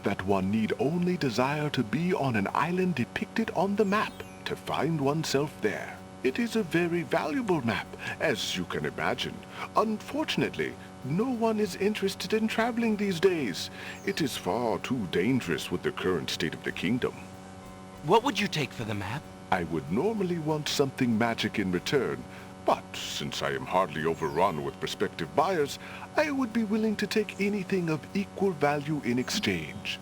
that one need only desire to be on an island depicted on the map to find oneself there. It is a very valuable map, as you can imagine. Unfortunately, no one is interested in traveling these days. It is far too dangerous with the current state of the kingdom. What would you take for the map? I would normally want something magic in return, but since I am hardly overrun with prospective buyers, I would be willing to take anything of equal value in exchange.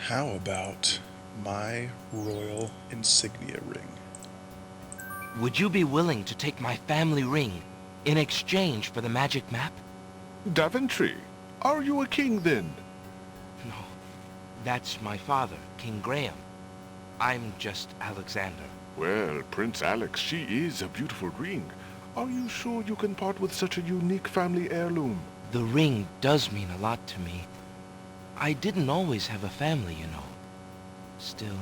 How about my royal insignia ring? Would you be willing to take my family ring in exchange for the magic map? Daventry, are you a king then? No, that's my father, King Graham. I'm just Alexander. Well, Prince Alex, she is a beautiful ring. Are you sure you can part with such a unique family heirloom? The ring does mean a lot to me. I didn't always have a family, you know. Still,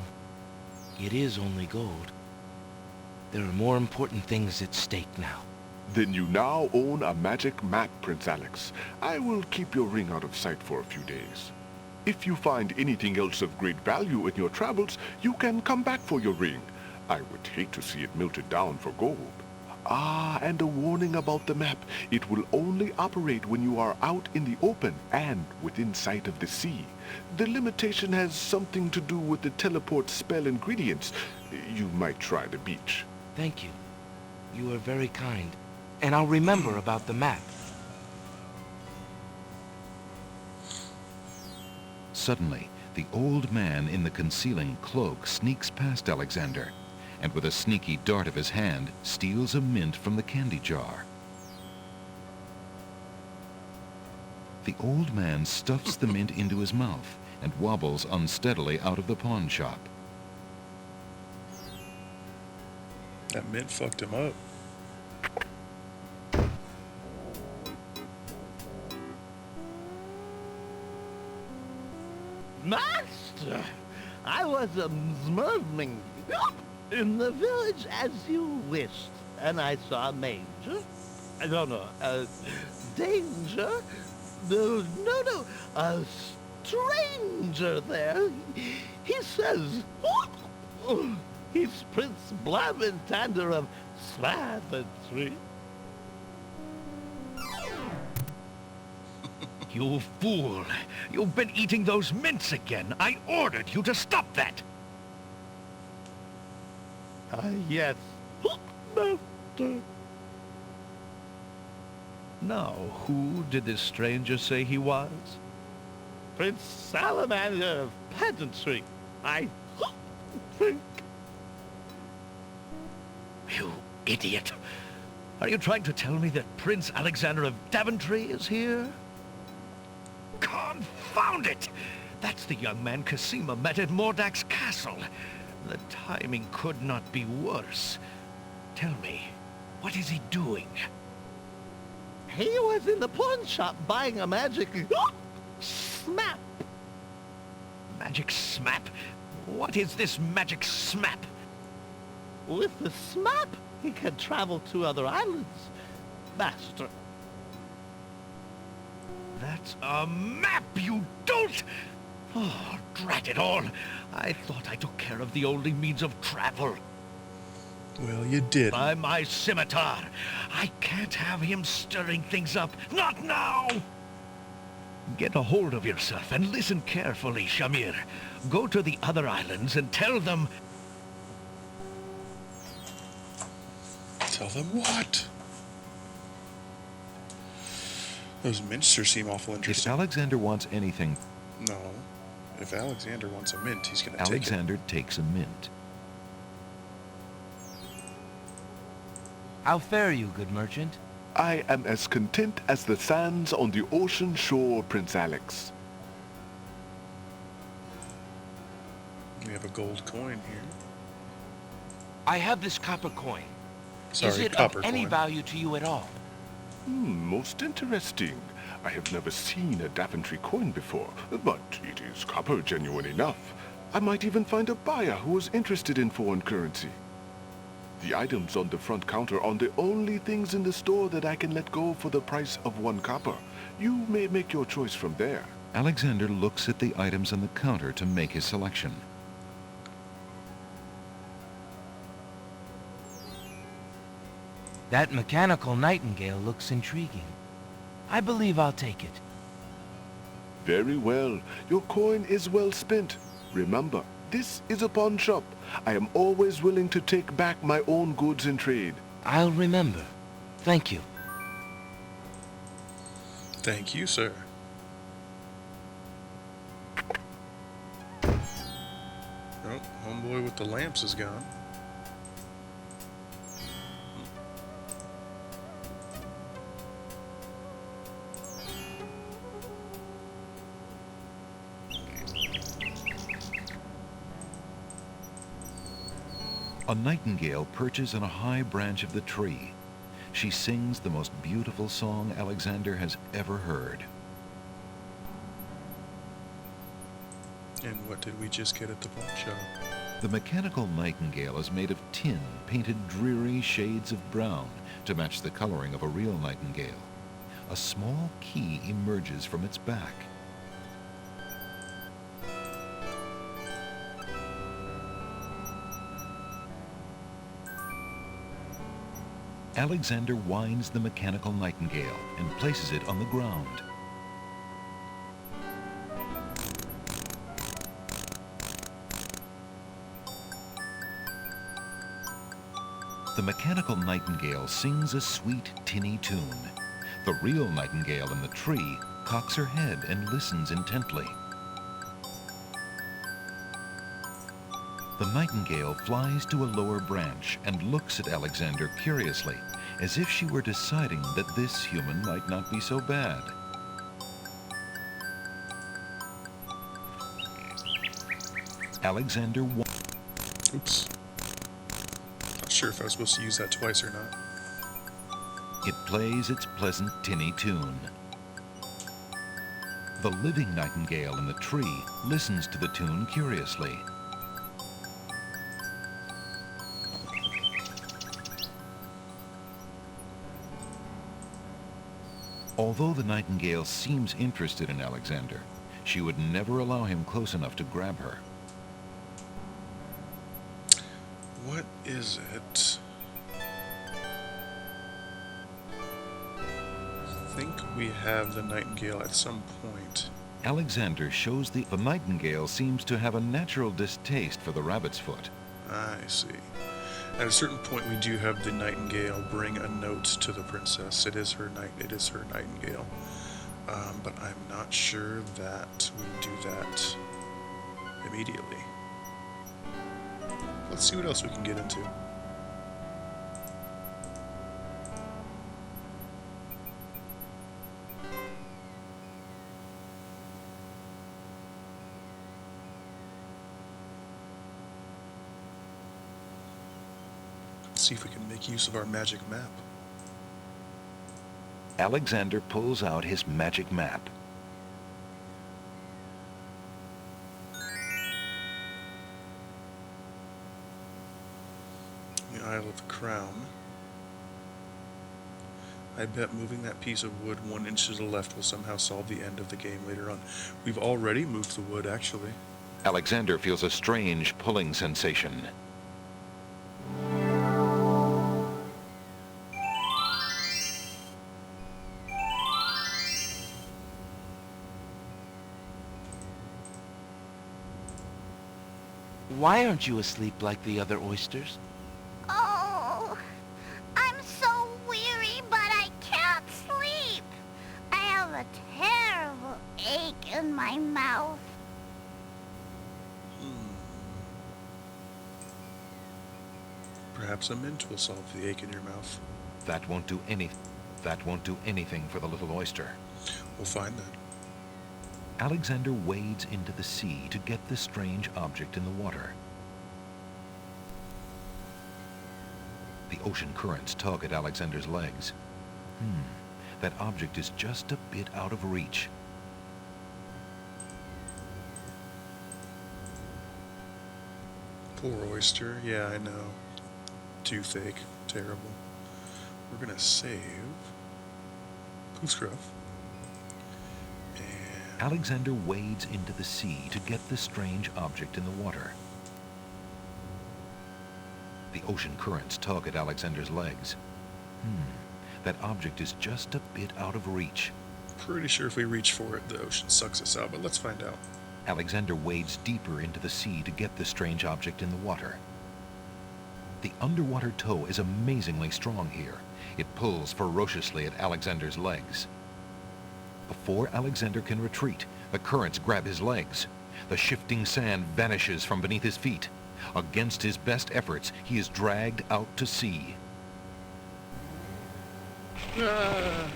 it is only gold. There are more important things at stake now. Then you now own a magic map, Prince Alex. I will keep your ring out of sight for a few days. If you find anything else of great value in your travels, you can come back for your ring. I would hate to see it melted down for gold. Ah, and a warning about the map. It will only operate when you are out in the open and within sight of the sea. The limitation has something to do with the teleport spell ingredients. You might try the beach. Thank you. You are very kind. And I'll remember about the map. Suddenly, the old man in the concealing cloak sneaks past Alexander and with a sneaky dart of his hand, steals a mint from the candy jar. The old man stuffs the mint into his mouth and wobbles unsteadily out of the pawn shop. That mint fucked him up. Master, I was observing in the village as you wished, and I saw a manger. I don't know, danger? No, a stranger there. He says, he's Prince Blaventander of Slaventry. You fool! You've been eating those mints again! I ordered you to stop that! Yes, Master. Now, who did this stranger say he was? Prince Salamander of Pageantry, I think. You idiot! Are you trying to tell me that Prince Alexander of Daventry is here? Confound it! That's the young man Cosima met at Mordak's castle. The timing could not be worse. Tell me, what is he doing? He was in the pawn shop buying a magic smap. Magic smap? What is this magic smap? With the smap, he can travel to other islands, Master. That's a map, you dolt! Oh, drat it all! I thought I took care of the only means of travel. Well, you did. By my scimitar! I can't have him stirring things up. Not now! Get a hold of yourself and listen carefully, Shamir. Go to the other islands and tell them... Tell them what? Those minsters seem awful If interesting. Alexander wants anything... No. If Alexander wants a mint, he's gonna take it. Alexander takes a mint. How fare you, good merchant? I am as content as the sands on the ocean shore, Prince Alex. We have a gold coin here. I have this copper coin. Sorry, Is it copper of any coin. value to you at all? Most interesting. I have never seen a Daventry coin before, but it is copper genuine enough. I might even find a buyer who is interested in foreign currency. The items on the front counter are the only things in the store that I can let go for the price of 1 copper. You may make your choice from there. Alexander looks at the items on the counter to make his selection. That mechanical nightingale looks intriguing. I believe I'll take it. Very well. Your coin is well spent. Remember, this is a pawn shop. I am always willing to take back my own goods in trade. I'll remember. Thank you. Thank you, sir. Oh, homeboy with the lamps is gone. A nightingale perches on a high branch of the tree. She sings the most beautiful song Alexander has ever heard. And what did we just get at the pawn shop? The mechanical nightingale is made of tin, painted dreary shades of brown to match the coloring of a real nightingale. A small key emerges from its back. Alexander winds the mechanical nightingale and places it on the ground. The mechanical nightingale sings a sweet, tinny tune. The real nightingale in the tree cocks her head and listens intently. The nightingale flies to a lower branch and looks at Alexander curiously, as if she were deciding that this human might not be so bad. Alexander Oops. Not sure if I was supposed to use that twice or not. It plays its pleasant tinny tune. The living nightingale in the tree listens to the tune curiously. Although the nightingale seems interested in Alexander, she would never allow him close enough to grab her. What is it? I think we have the nightingale at some point. Alexander shows the nightingale seems to have a natural distaste for the rabbit's foot. I see. At a certain point, we do have the nightingale bring a note to the princess. It is her nightingale. But I'm not sure that we do that immediately. Let's see what else we can get into. See if we can make use of our magic map. Alexander pulls out his magic map. The Isle of the Crown. I bet moving that piece of wood 1 inch to the left will somehow solve the end of the game later on. We've already moved the wood, actually. Alexander feels a strange pulling sensation. Why aren't you asleep like the other oysters? Oh, I'm so weary, but I can't sleep. I have a terrible ache in my mouth. Perhaps a mint will solve the ache in your mouth. That won't do anything for the little oyster. We'll find that. Alexander wades into the sea to get the strange object in the water. The ocean currents tug at Alexander's legs. That object is just a bit out of reach. Poor oyster. Yeah, I know. Toothache. Terrible. We're gonna save Poofscruff. Alexander wades into the sea to get the strange object in the water. The ocean currents tug at Alexander's legs. That object is just a bit out of reach. Pretty sure if we reach for it, the ocean sucks us out, but let's find out. Alexander wades deeper into the sea to get the strange object in the water. The underwater tow is amazingly strong here. It pulls ferociously at Alexander's legs. Before Alexander can retreat, the currents grab his legs. The shifting sand vanishes from beneath his feet. Against his best efforts, he is dragged out to sea. The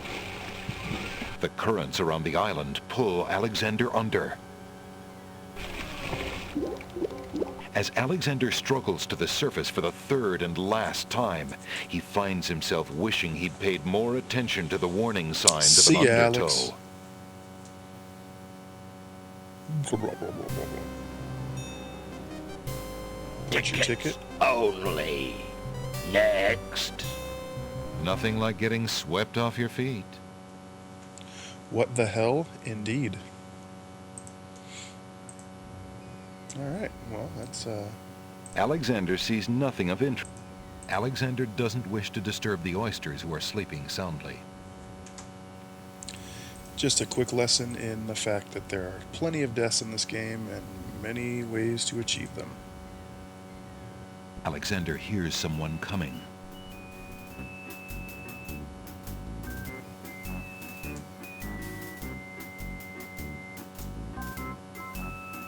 currents around the island pull Alexander under. As Alexander struggles to the surface for the third and last time, he finds himself wishing he'd paid more attention to the warning signs of an undertow. What's your ticket? Only. Next. Nothing like getting swept off your feet. What the hell? Indeed. Alright, well, that's, Alexander sees nothing of interest. Alexander doesn't wish to disturb the oysters who are sleeping soundly. just a quick lesson in the fact that there are plenty of deaths in this game and many ways to achieve them. Alexander hears someone coming.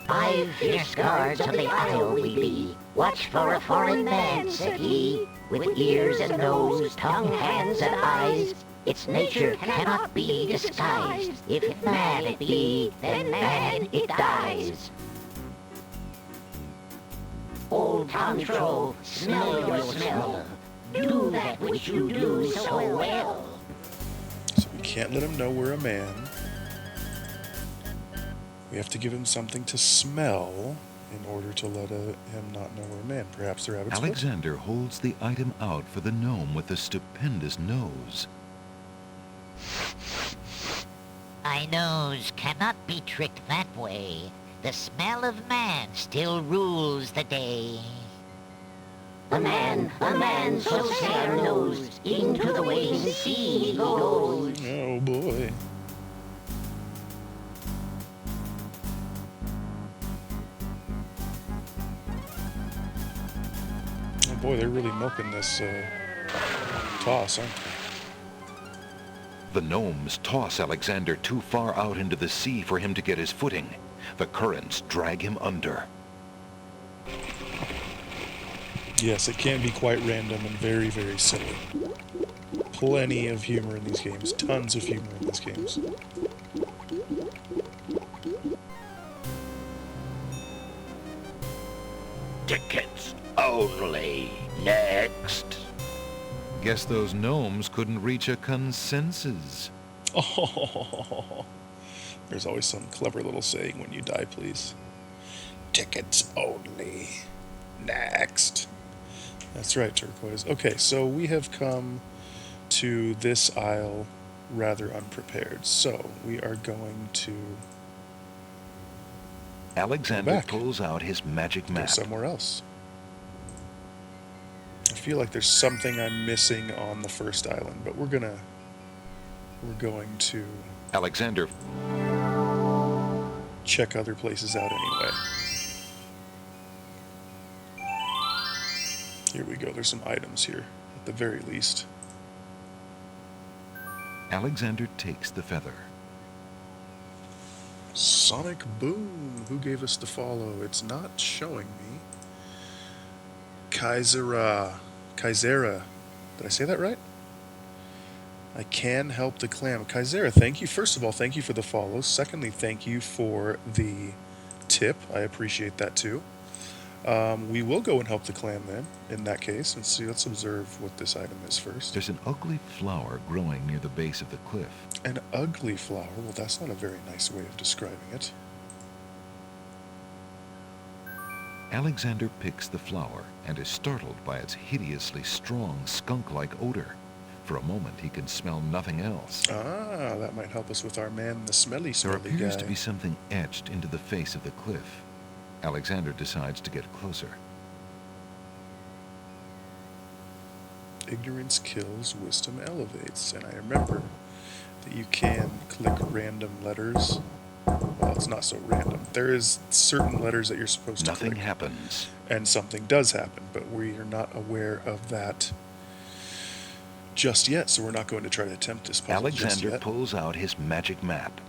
I 5 fierce guards of the isle we be. Watch for a foreign man, said he, with ears and nose, tongue, hands, and eyes. Its nature cannot be disguised. If man it be, then man it dies. Old Tom Troll, smell your smell. Do that which you do so well. So we can't let him know we're a man. We have to give him something to smell in order to let him not know we're a man. Perhaps the rabbit's foot? Alexander holds the item out for the gnome with the stupendous nose. My nose cannot be tricked that way. The smell of man still rules the day. A man so fair knows, into the waiting sea he goes. Oh boy. Oh boy, they're really milking this toss, aren't they? The gnomes toss Alexander too far out into the sea for him to get his footing. The currents drag him under. Yes, it can be quite random and very, very silly. Plenty of humor in these games. Tons of humor in these games. Tickets only. Next. Guess those gnomes couldn't reach a consensus. Oh, there's always some clever little saying when you die, please. Tickets only. Next. That's right, Turquoise. Okay, so we have come to this aisle rather unprepared. So we are going to Alexander pulls out his magic go map. somewhere else. I feel like there's something I'm missing on the first island, but we're going to Alexander check other places out anyway. Here we go. There's some items here, at the very least. Alexander takes the feather. Sonic Boom. Who gave us the follow? It's not showing me. Kaisera. Did I say that right? I can help the clam. Kaisera, thank you. First of all, thank you for the follow. Secondly, thank you for the tip. I appreciate that too. We will go and help the clam then, in that case. Let's observe what this item is first. There's an ugly flower growing near the base of the cliff. An ugly flower? Well, that's not a very nice way of describing it. Alexander picks the flower and is startled by its hideously strong skunk-like odor. For a moment, he can smell nothing else. Ah, that might help us with our man, the smelly There appears guy. to be something etched into the face of the cliff. Alexander decides to get closer. Ignorance kills, wisdom elevates. And I remember that you can click random letters. Well, it's not so random. There is certain letters that you're supposed to click. Nothing happens. And something does happen, but we are not aware of that just yet, so we're not going to try to attempt this puzzle just Alexander yet. pulls out his magic map.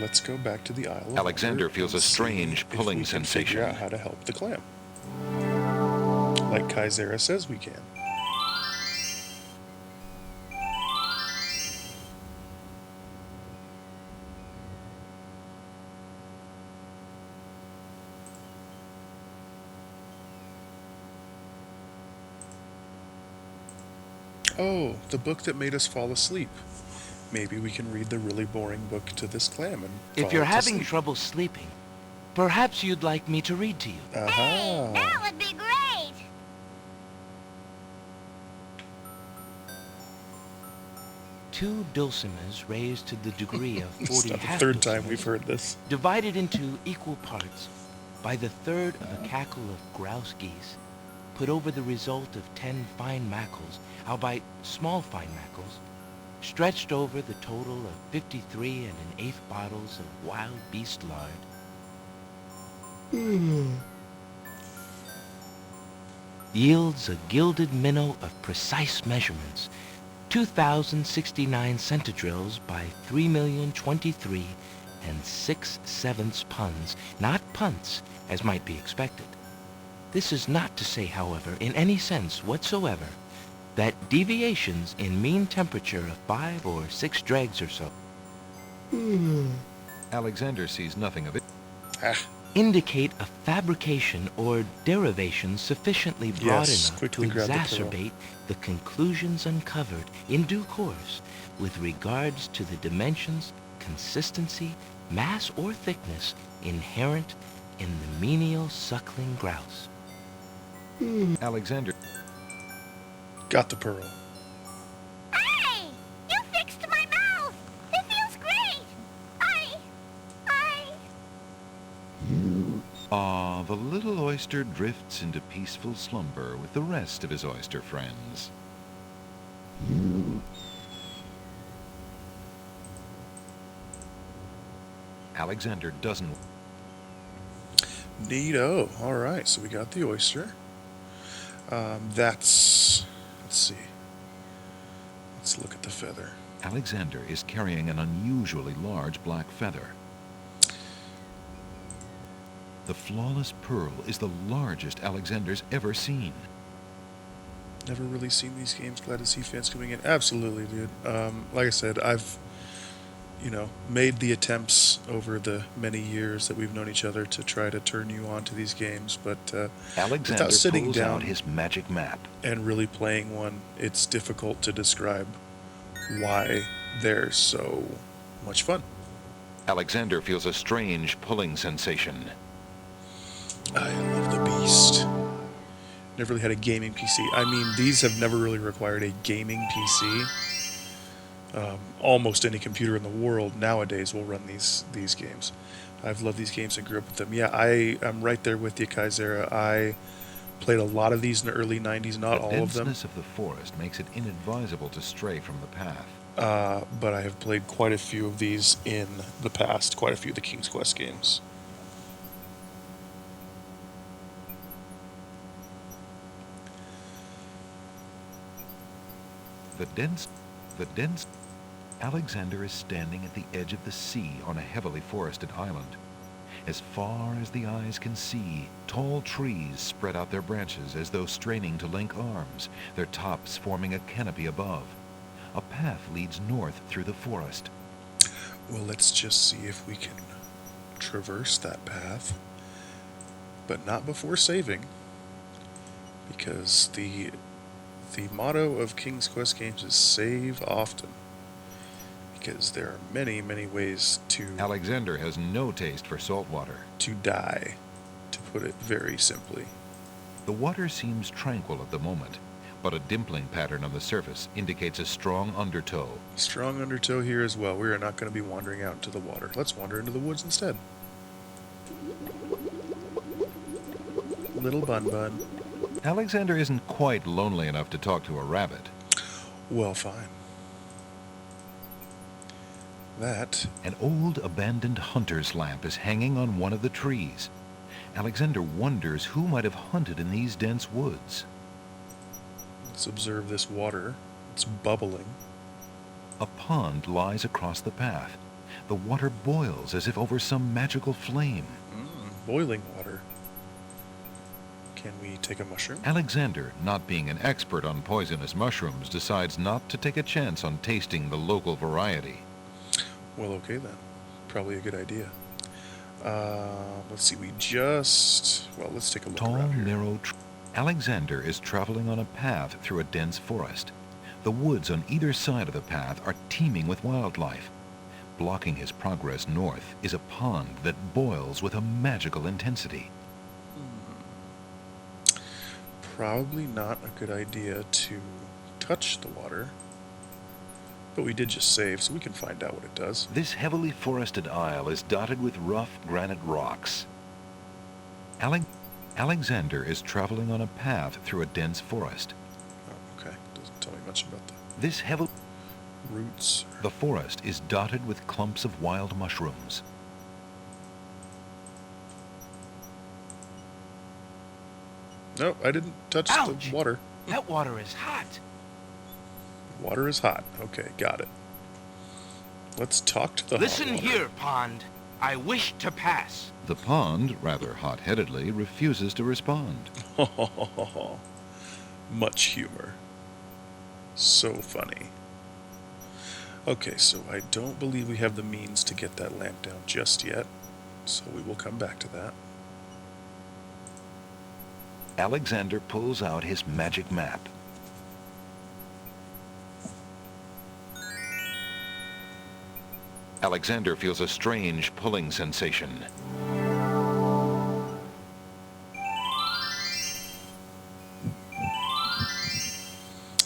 Let's go back to the Isle of Alexander Wonder feels a and see strange if we pulling can sensation. figure out how to help the clam. Like Kaisera says we can. Oh, the book that made us fall asleep. Maybe we can read the really boring book to this clam and If fall you're to having sleep. trouble sleeping, perhaps you'd like me to read to you. Aha. That would be great! Two dulcimers raised to the degree of It's 40 not the half third time dulcimers, we've heard this. divided into equal parts by the third of a cackle of grouse geese, put over the result of 10 fine mackles, albeit small fine mackles, stretched over the total of 53 and an eighth bottles of wild beast lard. Yields a gilded minnow of precise measurements, 2,069 centidrills by 3,023 and 6/7 puns, not punts, as might be expected. This is not to say, however, in any sense whatsoever, that deviations in mean temperature of 5 or 6 dregs or so Alexander sees nothing of it. indicate a fabrication or derivation sufficiently broad Yes, enough to quickly grab the pearl. exacerbate the conclusions uncovered in due course with regards to the dimensions, consistency, mass, or thickness inherent in the menial suckling grouse. Alexander. Got the pearl. Hey! You fixed my mouth! It feels great! The little oyster drifts into peaceful slumber with the rest of his oyster friends. Alexander doesn't... Neato. All right, so we got the oyster. Let's see. Let's look at the feather. Alexander is carrying an unusually large black feather. The flawless pearl is the largest Alexander's ever seen. Never really seen these games. Glad to see fans coming in. Absolutely, dude. Like I said, I've, made the attempts over the many years that we've known each other to try to turn you on to these games, but Alexander without sitting pulls down out his magic map. and really playing one, it's difficult to describe why they're so much fun. Alexander feels a strange pulling sensation. I love the beast. Never really had a gaming PC. I mean, these have never really required a gaming PC. Almost any computer in the world nowadays will run these games. I've loved these games and grew up with them. Yeah, I'm right there with you, Kaisera. I played a lot of these in the early 90s, not all of them. The denseness of the forest makes it inadvisable to stray from the path. But I have played quite a few of these in the past, quite a few of the King's Quest games. The dense... Alexander is standing at the edge of the sea on a heavily forested island. As far as the eyes can see, tall trees spread out their branches as though straining to link arms, their tops forming a canopy above. A path leads north through the forest. Well, let's just see if we can traverse that path, but not before saving, because the motto of King's Quest games is save often, because there are many, many ways to... Alexander has no taste for salt water. ...to die, to put it very simply. The water seems tranquil at the moment, but a dimpling pattern on the surface indicates a strong undertow. Strong undertow here as well. We are not going to be wandering out into the water. Let's wander into the woods instead. Little Bun Bun. Alexander isn't quite lonely enough to talk to a rabbit. Well, fine. That... An old abandoned hunter's lamp is hanging on one of the trees. Alexander wonders who might have hunted in these dense woods. Let's observe this water. It's bubbling. A pond lies across the path. The water boils as if over some magical flame. Boiling water. Can we take a mushroom? Alexander, not being an expert on poisonous mushrooms, decides not to take a chance on tasting the local variety. Well, okay then. Probably a good idea. Let's see, let's take a look around here. Narrow Alexander is traveling on a path through a dense forest. The woods on either side of the path are teeming with wildlife. Blocking his progress north is a pond that boils with a magical intensity. Probably not a good idea to touch the water. But we did just save, so we can find out what it does. This heavily forested isle is dotted with rough granite rocks. Alexander is traveling on a path through a dense forest. Oh, okay. Doesn't tell me much about This heavy roots. The forest is dotted with clumps of wild mushrooms. No, I didn't touch Ouch! the water. That water is hot. Water is hot. Okay, got it. Let's talk to the Listen hot water. here, pond. I wish to pass. The pond, rather hot-headedly, refuses to respond. Much humor. So funny. Okay, so I don't believe we have the means to get that lamp down just yet, so we will come back to that. Alexander pulls out his magic map. Alexander feels a strange pulling sensation.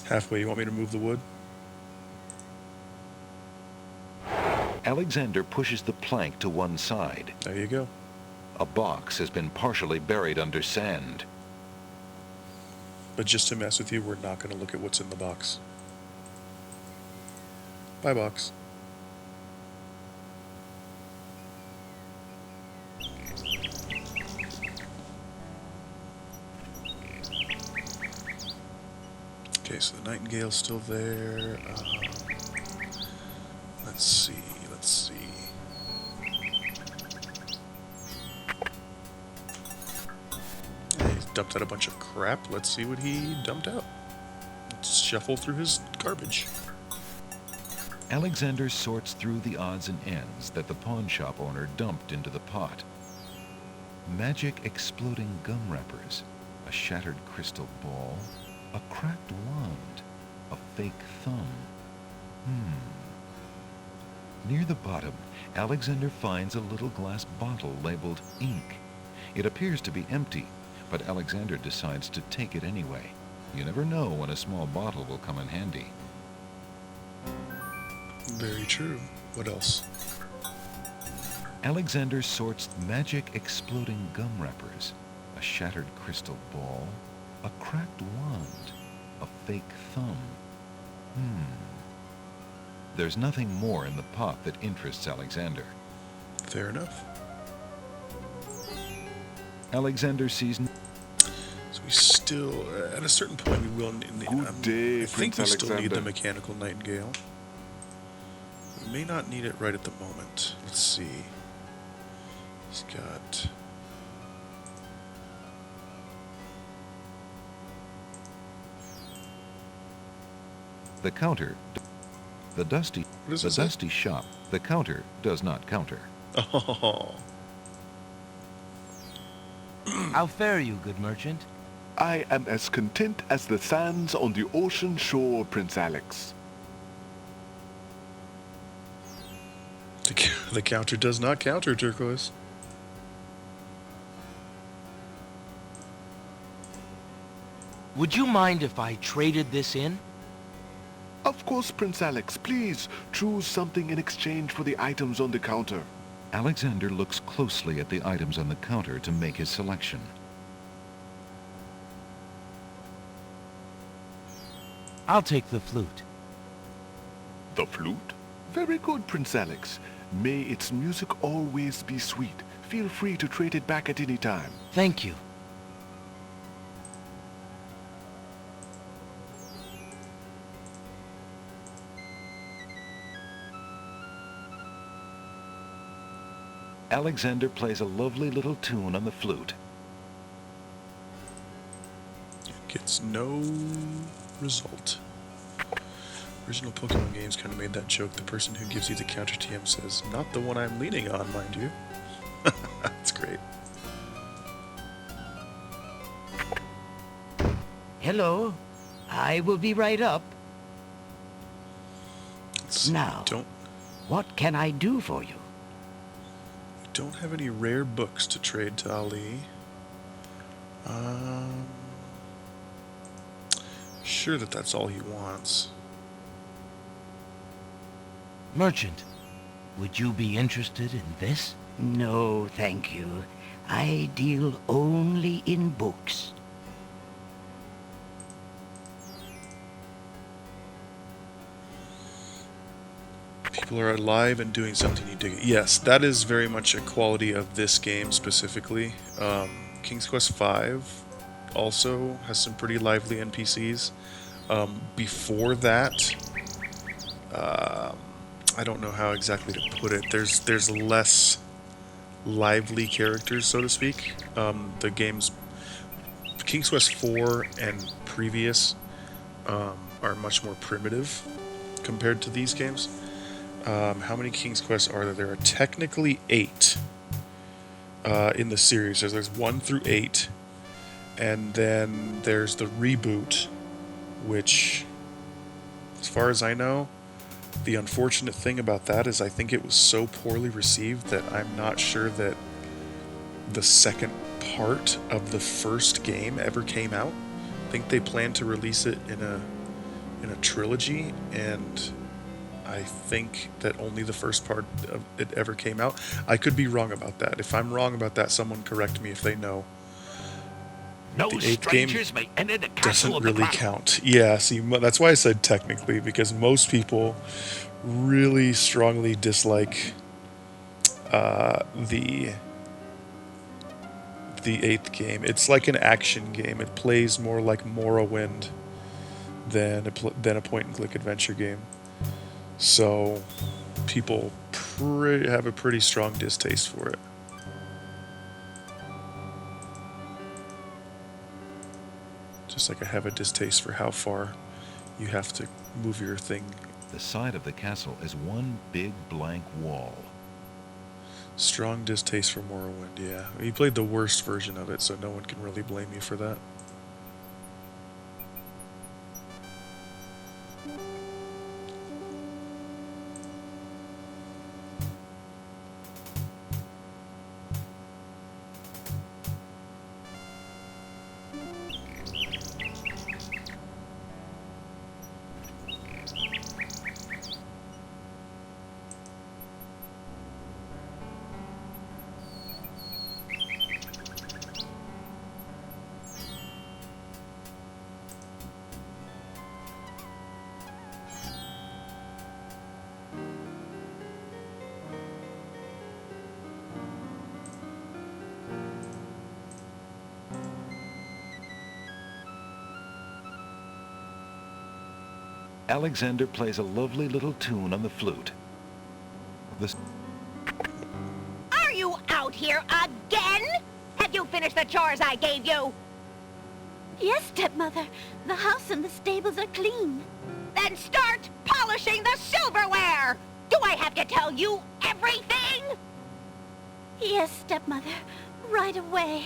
Halfway, you want me to move the wood? Alexander pushes the plank to one side. There you go. A box has been partially buried under sand. But just to mess with you, we're not going to look at what's in the box. Bye, box. Okay, so the Nightingale's still there. Let's see. He dumped out a bunch of crap. Let's see what he dumped out. Let's shuffle through his garbage. Alexander sorts through the odds and ends that the pawn shop owner dumped into the pot. Magic exploding gum wrappers, a shattered crystal ball, a cracked wand, a fake thumb. Near the bottom, Alexander finds a little glass bottle labeled ink. It appears to be empty, but Alexander decides to take it anyway. You never know when a small bottle will come in handy. Very true. What else? Alexander sorts magic exploding gum wrappers, a shattered crystal ball, a cracked wand, a fake thumb. There's nothing more in the pot that interests Alexander. Fair enough. Alexander sees... So we still, at a certain point, we will need... Good day, I think Prince we still need the Alexander. mechanical Nightingale. We may not need it right at the moment. Let's see. He's got... The counter... The dusty... What does The it say? dusty shop. The counter does not counter. Oh. How fare you, good merchant? I am as content as the sands on the ocean shore, Prince Alex. The counter does not counter, Turquoise. Would you mind if I traded this in? Of course, Prince Alex. Please choose something in exchange for the items on the counter. Alexander looks closely at the items on the counter to make his selection. I'll take the flute. The flute? Very good, Prince Alex. May its music always be sweet. Feel free to trade it back at any time. Thank you. Alexander plays a lovely little tune on the flute. Gets no result. Original Pokemon games kind of made that joke. The person who gives you the counter TM says, "Not the one I'm leaning on, mind you." That's great. Hello. I will be right up. Now, Don't what can I do for you? don't have any rare books to trade to Ali. Sure that's all he wants. Merchant, would you be interested in this? No, thank you. I deal only in books. People are alive and doing something you dig. Yes, that is very much a quality of this game specifically. King's Quest V also has some pretty lively NPCs. Before that, I don't know how exactly to put it. There's less lively characters, so to speak. The games King's Quest 4 and previous are much more primitive compared to these games. How many King's Quests are there? There are technically 8 in the series. So there's 1 through 8, and then there's the reboot, which, as far as I know, the unfortunate thing about that is I think it was so poorly received that I'm not sure that the second part of the first game ever came out. I think they planned to release it in a trilogy, and I think that only the first part of it ever came out. I could be wrong about that. If I'm wrong about that, someone correct me if they know. No The 8th game strangers may enter the castle doesn't of the really crown. count. Yeah, see, that's why I said technically, because most people really strongly dislike the 8th game. It's like an action game. It plays more like Morrowind than a point-and-click adventure game. So people have a pretty strong distaste for it. Just like I have a distaste for how far you have to move your thing. The side of the castle is one big blank wall. Strong distaste for Morrowind, yeah. You played the worst version of it, so no one can really blame you for that. Alexander plays a lovely little tune on the flute. Are you out here again? Have you finished the chores I gave you? Yes, stepmother. The house and the stables are clean. Then start polishing the silverware! Do I have to tell you everything? Yes, stepmother. Right away.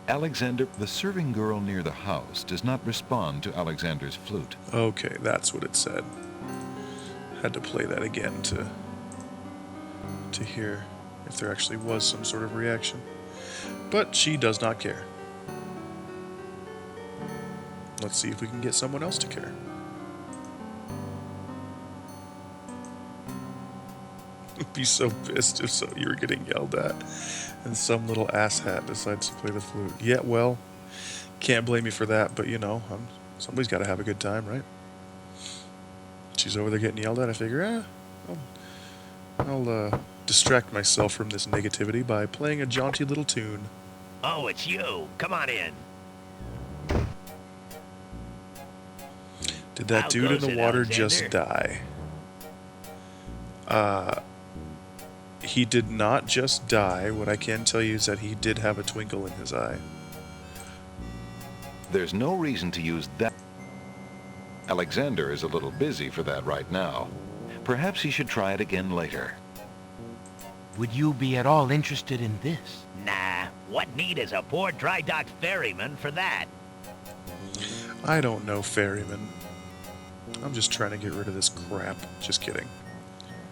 Alexander, the serving girl near the house, does not respond to Alexander's flute. Okay, that's what it said. Had to play that again to hear if there actually was some sort of reaction. But she does not care. Let's see if we can get someone else to care. Be so pissed if so you were getting yelled at and some little asshat decides to play the flute. Yeah, well, can't blame you for that, but you know, somebody's got to have a good time, right? She's over there getting yelled at. I figure, I'll distract myself from this negativity by playing a jaunty little tune. Oh, it's you. Come on in. Did that How dude in goes the it, water Alexander? just die? He did not just die. What I can tell you is that he did have a twinkle in his eye. There's no reason to use that. Alexander is a little busy for that right now. Perhaps he should try it again later. Would you be at all interested in this? Nah, what need is a poor dry-docked ferryman for that? I don't know, ferryman. I'm just trying to get rid of this crap. Just kidding.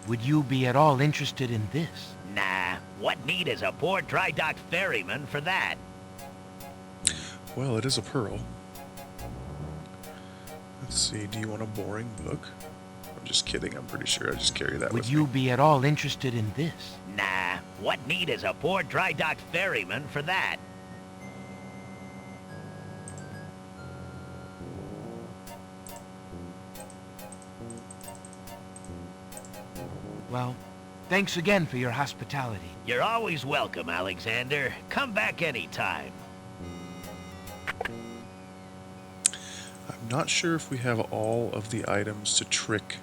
Would you be at all interested in this? Nah, what need is a poor dry-docked ferryman for that? Well, it is a pearl. Let's see, do you want a boring book? I'm just kidding, I'm pretty sure I just carry that Would with you me. be at all interested in this? Nah, what need is a poor dry-docked ferryman for that? Well, Thanks again for your hospitality. You're always welcome, Alexander. Come back anytime. I'm not sure if we have all of the items to trick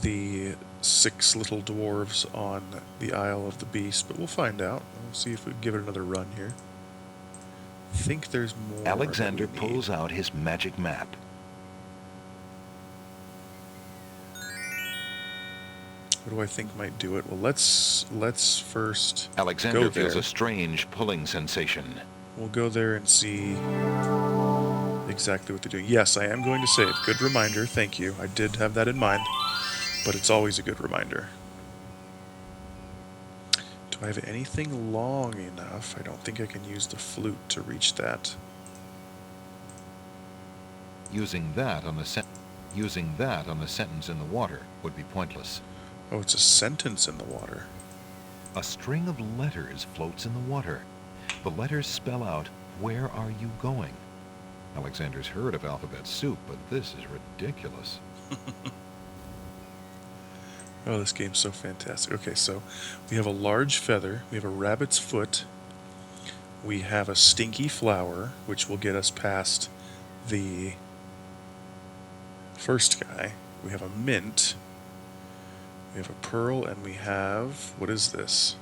the 6 little dwarves on the Isle of the Beast, but we'll find out. We'll see if we can give it another run here. I think there's more. Alexander pulls out his magic map. What do I think might do it? Well, let's first Alexander go there. feels a strange pulling sensation. We'll go there and see exactly what they're doing. Yes, I am going to save. Good reminder. Thank you. I did have that in mind, but it's always a good reminder. Do I have anything long enough? I don't think I can use the flute to reach that. Using that on the sentence in the water would be pointless. Oh, it's a sentence in the water. A string of letters floats in the water. The letters spell out, "Where are you going?" Alexander's heard of alphabet soup, but this is ridiculous. Oh, this game's so fantastic. Okay, so we have a large feather, we have a rabbit's foot, we have a stinky flower, which will get us past the first guy. We have a mint, we have a pearl, and we have... what is this?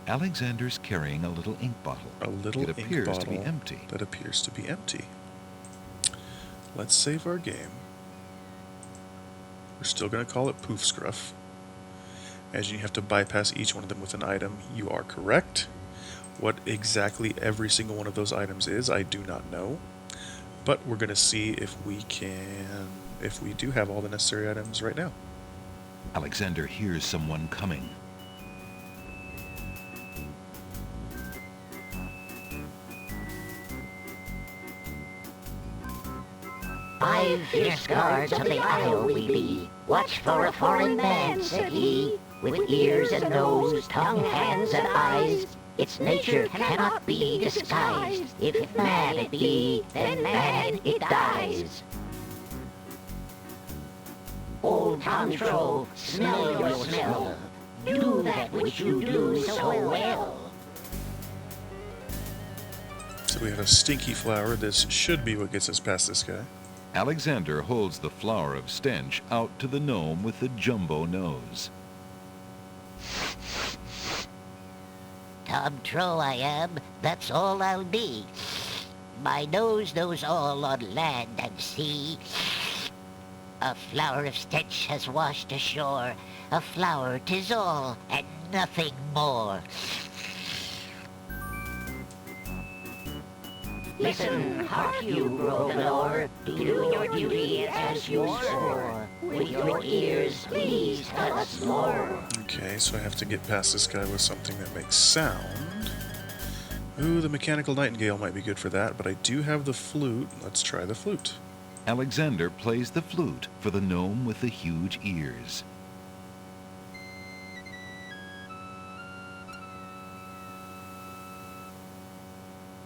Alexander's carrying a little ink bottle. A little it ink appears bottle to be empty. that appears to be empty. Let's save our game. We're still going to call it Poof Scruff. As you have to bypass each one of them with an item. You are correct. What exactly every single one of those items is, I do not know. But we're going to see if we do have all the necessary items right now. Alexander hears someone coming. "5 fierce guards of the isle we be. Watch for a foreign man," said he, "with ears and nose, tongue, hands, and eyes. Its nature cannot be disguised. If man it be, then man it dies. Old Tantro, smell your smell. Do that which you do so well." So we have a stinky flower. This should be what gets us past this guy. Alexander holds the flower of stench out to the gnome with the jumbo nose. Tantro I am, that's all I'll be. My nose knows all on land and sea. A flower of stench has washed ashore. A flower 'tis all, and nothing more. Listen, hark you, Grovelor, do your duty as you swore. With your ears, please tell us more. Okay, so I have to get past this guy with something that makes sound. Ooh, the mechanical nightingale might be good for that, but I do have the flute. Let's try the flute. Alexander plays the flute for the gnome with the huge ears.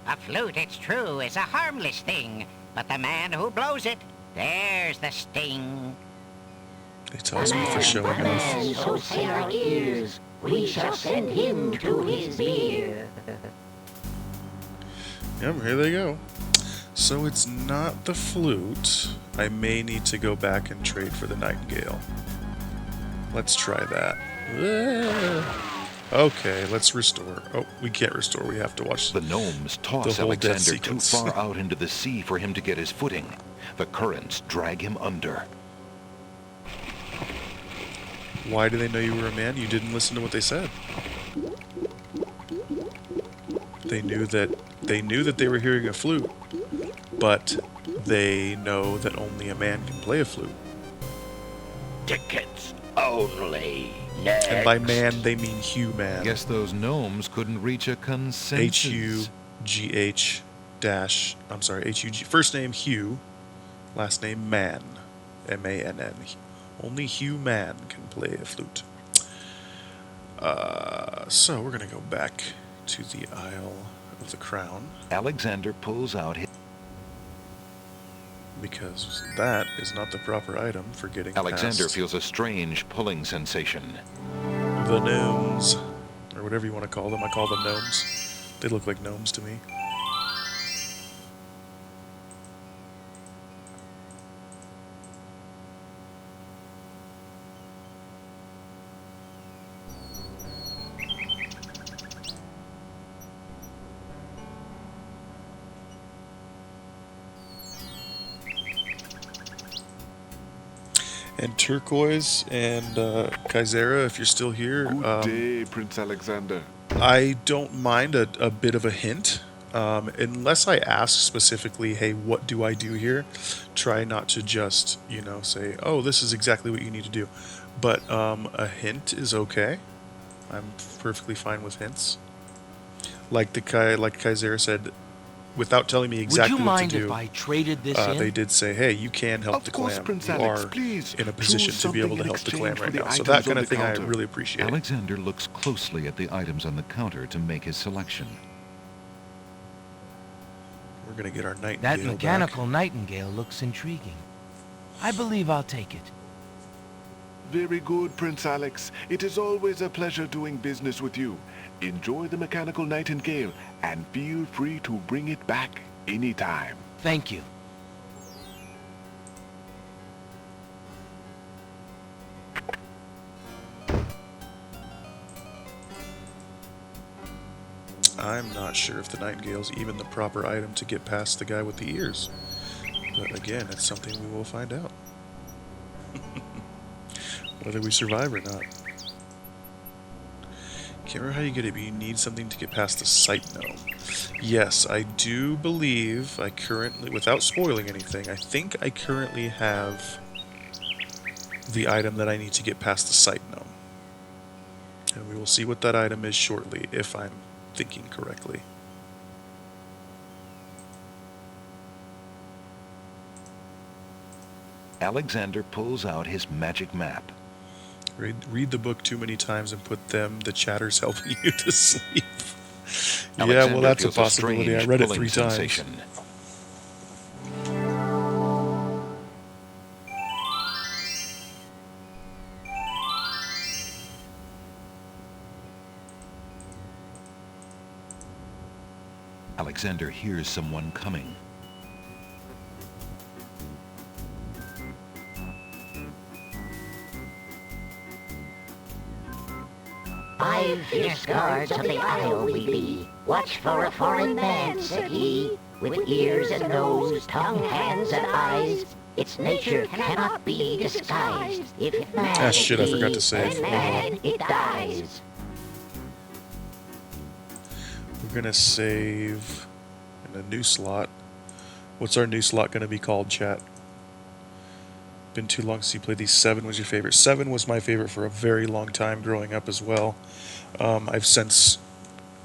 A flute, it's true, is a harmless thing, but the man who blows it, there's the sting. He tells me for showing off. So say our ears, we shall send him to his beer. Yep, here they go. So it's not the flute. I may need to go back and trade for the nightingale. Let's try that. Okay, let's restore. Oh, we can't restore. We have to watch the gnomes toss the whole death Alexander too sequence. far out into the sea for him to get his footing. The currents drag him under. Why do they know you were a man? You didn't listen to what they said. They knew that they were hearing a flute, but they know that only a man can play a flute. Tickets only. And by man, they mean human. Guess those gnomes couldn't reach a consensus. H-U-G-H dash, I'm sorry, H-U-G, first name Hugh, last name Man, M-A-N-N. Only Hugh Man can play a flute. So we're going to go back to the Isle of the Crown. Alexander pulls out his... Because that is not the proper item for getting Alexander past. feels a strange pulling sensation. The gnomes, or whatever you want to call them. I call them gnomes. They look like gnomes to me. And Turquoise and Kaisera, if you're still here. Good day, Prince Alexander. I don't mind a bit of a hint. Unless I ask specifically, hey, what do I do here? Try not to just, say, oh, this is exactly what you need to do. But a hint is okay. I'm perfectly fine with hints. Like Kaisera said, without telling me exactly Would you what mind to do, if I traded this in? they did say, hey, you can help the course, clan. Prince You Alex, are please, in a position choose to be able to something in help the clan exchange for right the now. So items that kind on of the thing I counter. really appreciate. Alexander looks closely at the items on the counter to make his selection. We're going to get our nightingale That back. mechanical nightingale looks intriguing. I believe I'll take it. Very good, Prince Alex. It is always a pleasure doing business with you. Enjoy the mechanical nightingale, and feel free to bring it back anytime. Thank you. I'm not sure if the nightingale's even the proper item to get past the guy with the ears. But again, it's something we will find out. Whether we survive or not. Can't remember how you get it, but you need something to get past the sight gnome. Yes, I do believe I currently, without spoiling anything, I think I currently have the item that I need to get past the sight gnome. And we will see what that item is shortly, if I'm thinking correctly. Alexander pulls out his magic map. Read the book too many times and put the chatters helping you to sleep. Yeah, Alexander well, that's a feels possibility. I strange read it pulling 3 times. sensation. Alexander hears someone coming. "5 fierce guards of the isle we be. Watch for a foreign man," said he, "with ears and nose, tongue, hands, and eyes. Its nature cannot be disguised. If man Ah, shit, I forgot to save. then man it dies." We're going to save in a new slot. What's our new slot going to be called, chat? Been too long since you played these. 7 was your favorite. 7 was my favorite for a very long time growing up as well. I've since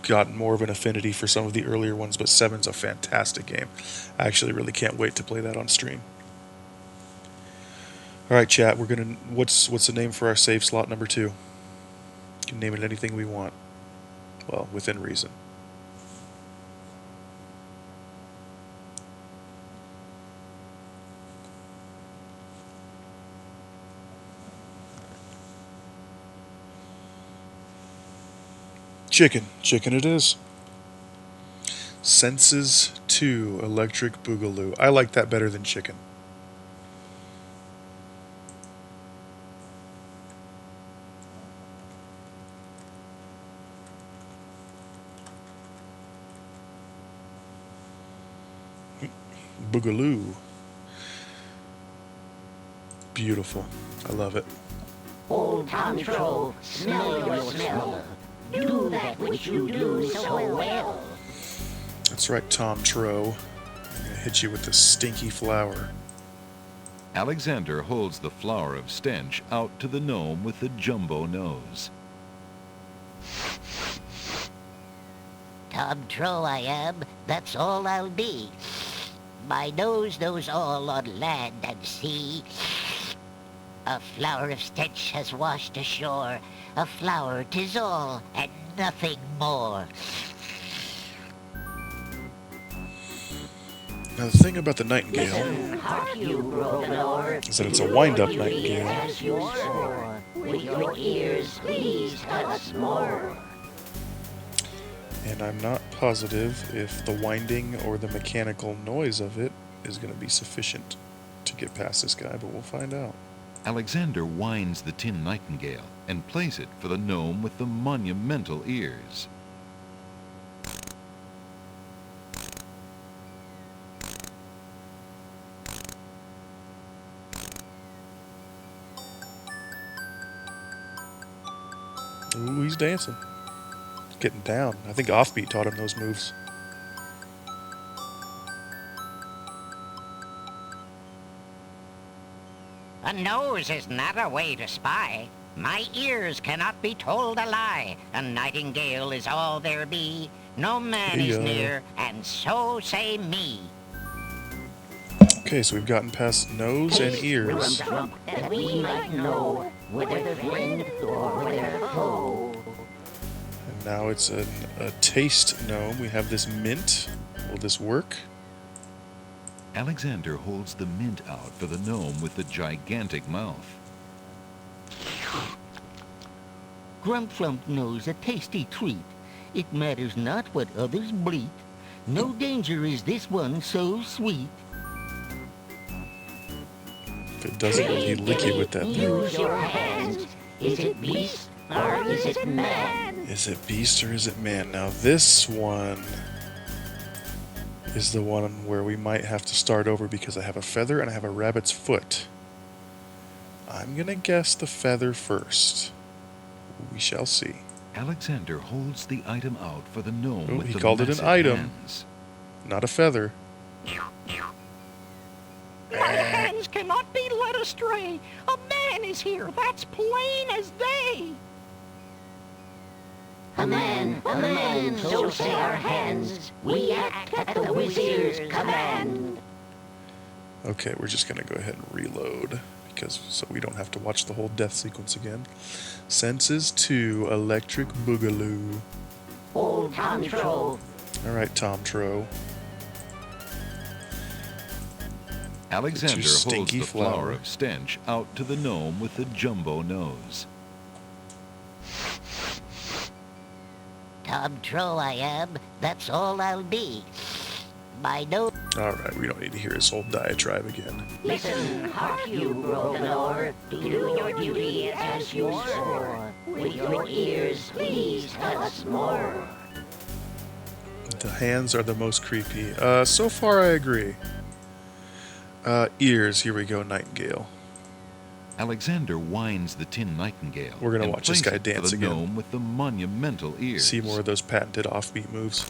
gotten more of an affinity for some of the earlier ones, but 7's a fantastic game. I actually really can't wait to play that on stream. Alright, chat, we're gonna what's the name for our save slot number 2? You can name it anything we want. Well, within reason. Chicken it is. Senses 2 Electric Boogaloo. I like that better than chicken. Boogaloo. Beautiful. I love it. "Old Tom Troll, smell your smell. Do that which you do so well." That's right, Tom Tro. I'm gonna hit you with the stinky flower. Alexander holds the flower of stench out to the gnome with the jumbo nose. "Tom Troll I am, that's all I'll be. My nose knows all on land and sea. A flower of stench has washed ashore. A flower 'tis all, and nothing more." Now the thing about the nightingale Listen, hark you, broken oar. is that it's a wind-up nightingale. As you swore, with your ears, please tell us more. And I'm not positive if the winding or the mechanical noise of it is going to be sufficient to get past this guy, but we'll find out. Alexander winds the tin nightingale and plays it for the gnome with the monumental ears. Ooh, he's dancing. He's getting down. I think Offbeat taught him those moves. A nose is not a way to spy. My ears cannot be told a lie. A nightingale is all there be. No man is near, and so say me. Okay, so we've gotten past nose and ears. That we might know whether friend or whether foe. And now it's a taste gnome. We have this mint. Will this work? Alexander holds the mint out for the gnome with the gigantic mouth. Grumflump knows a tasty treat. It matters not what others bleat. No danger is this one so sweet. If it doesn't, will he lick you with that thing? Use your hands. Is it beast or is it man? Is it beast or is it man? Now this one is the one where we might have to start over because I have a feather and I have a rabbit's foot. I'm gonna guess the feather first. We shall see. Alexander holds the item out for the gnome with he the called it an massive item, hands. not a feather. My hands cannot be led astray. A man is here, that's plain as day. A man, so say our hands. We act at the wizard's command. Okay, we're just gonna go ahead and reload because so we don't have to watch the whole death sequence again. Senses 2, Electric Boogaloo. Old Tom Troll. Alright, Tom Tro. Alexander holds stinky the flower flower. of stench out to the gnome with the jumbo nose. Tom Tro I am, that's all I'll be. My nose... Alright, we don't need to hear his whole diatribe again. Listen, hark you, broken oar. Do your duty as you swore. With your ears, please tell us more. The hands are the most creepy. So far I agree. Ears, here we go, Nightingale. Alexander winds the tin nightingale. We're gonna and watch this plays guy it dance for the again. gnome with the monumental ears. See more of those patented offbeat moves.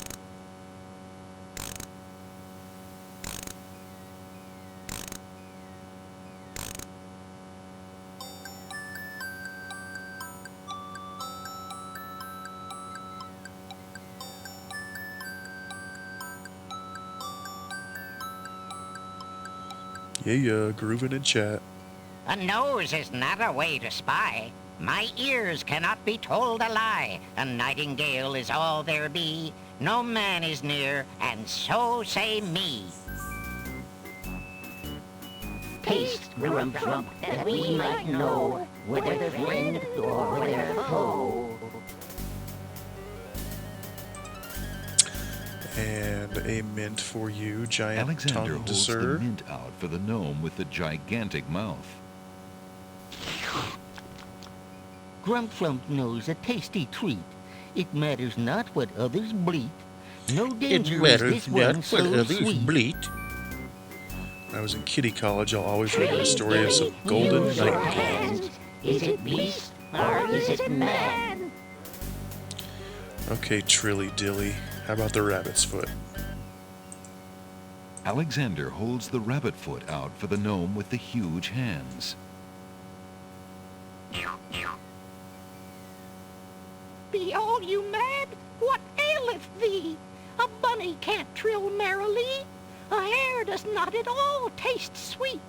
Yeah, grooving in chat. A nose is not a way to spy. My ears cannot be told a lie. A nightingale is all there be. No man is near, and so say me. Taste, Grump, that we might know whether friend or whether foe. And a mint for you, giant Alexander tongue holds the dessert. mint out for the gnome with the gigantic mouth. Grumflump knows a tasty treat. It matters not what others bleat. No danger is this one so sweet. When I was in kitty college, I'll always read the story of some golden nightingale. Is it beast or is it man? Okay, Trilly Dilly. How about the rabbit's foot? Alexander holds the rabbit foot out for the gnome with the huge hands. Be all you mad? What aileth thee? A bunny can't trill merrily. A hare does not at all taste sweet.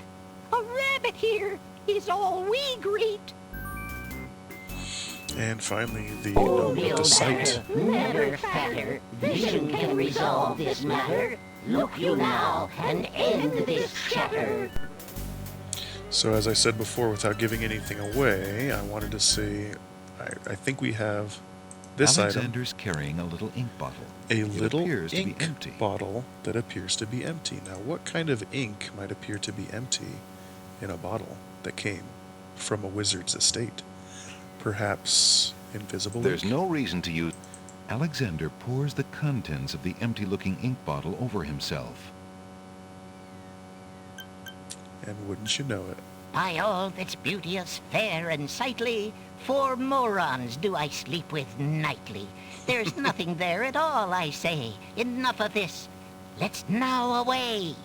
A rabbit here is all we greet. And finally, the gnome with the sight. Never fatter. Vision can resolve this matter. Look you now, and end this chatter. So as I said before, without giving anything away, I wanted to see, I think we have this Alexander's carrying a little ink bottle. item. A It little appears to be ink empty. bottle that appears to be empty. Now, what kind of ink might appear to be empty in a bottle that came from a wizard's estate? Perhaps invisible There's ink? no reason to use... Alexander pours the contents of the empty-looking ink bottle over himself. And wouldn't you know it? By all that's beauteous, fair, and sightly, 4 morons do I sleep with nightly. There's nothing there at all, I say. Enough of this. Let's now away.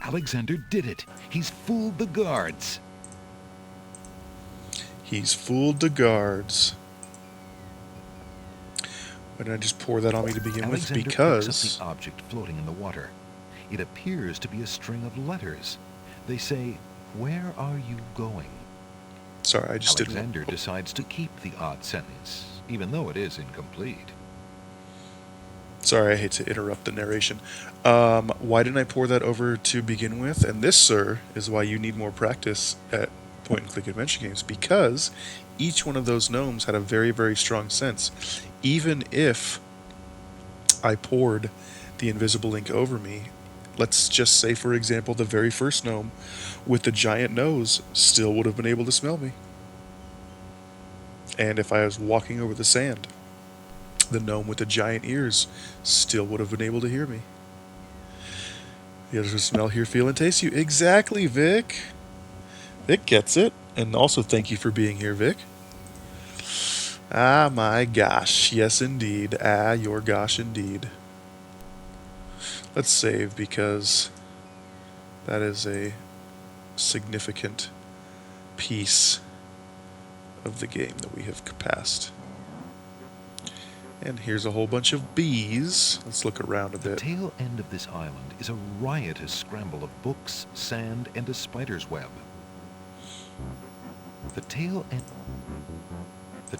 Alexander did it. He's fooled the guards. He's fooled the guards. Why did I just pour that on me to begin Alexander with? Because... picks up the object floating in the water. It appears to be a string of letters. They say, "Where are you going?" Sorry, I just Alexander decides to keep the odd sentence, even though it is incomplete. Sorry, I hate to interrupt the narration. Why didn't I pour that over to begin with? And this, sir, is why you need more practice at point-and-click adventure games, because each one of those gnomes had a very, very strong sense. Even if I poured the invisible ink over me, let's just say, for example, the very first gnome with the giant nose still would have been able to smell me. And if I was walking over the sand, the gnome with the giant ears still would have been able to hear me. The others would smell, hear, feel, and taste you. Exactly, Vic. Vic gets it. And also thank you for being here, Vic. Ah, my gosh. Yes, indeed. Ah, your gosh, indeed. Let's save, because that is a significant piece of the game that we have passed. And here's a whole bunch of bees. Let's look around a bit. The tail end of this island is a riotous scramble of books, sand, and a spider's web. The tail end... I'm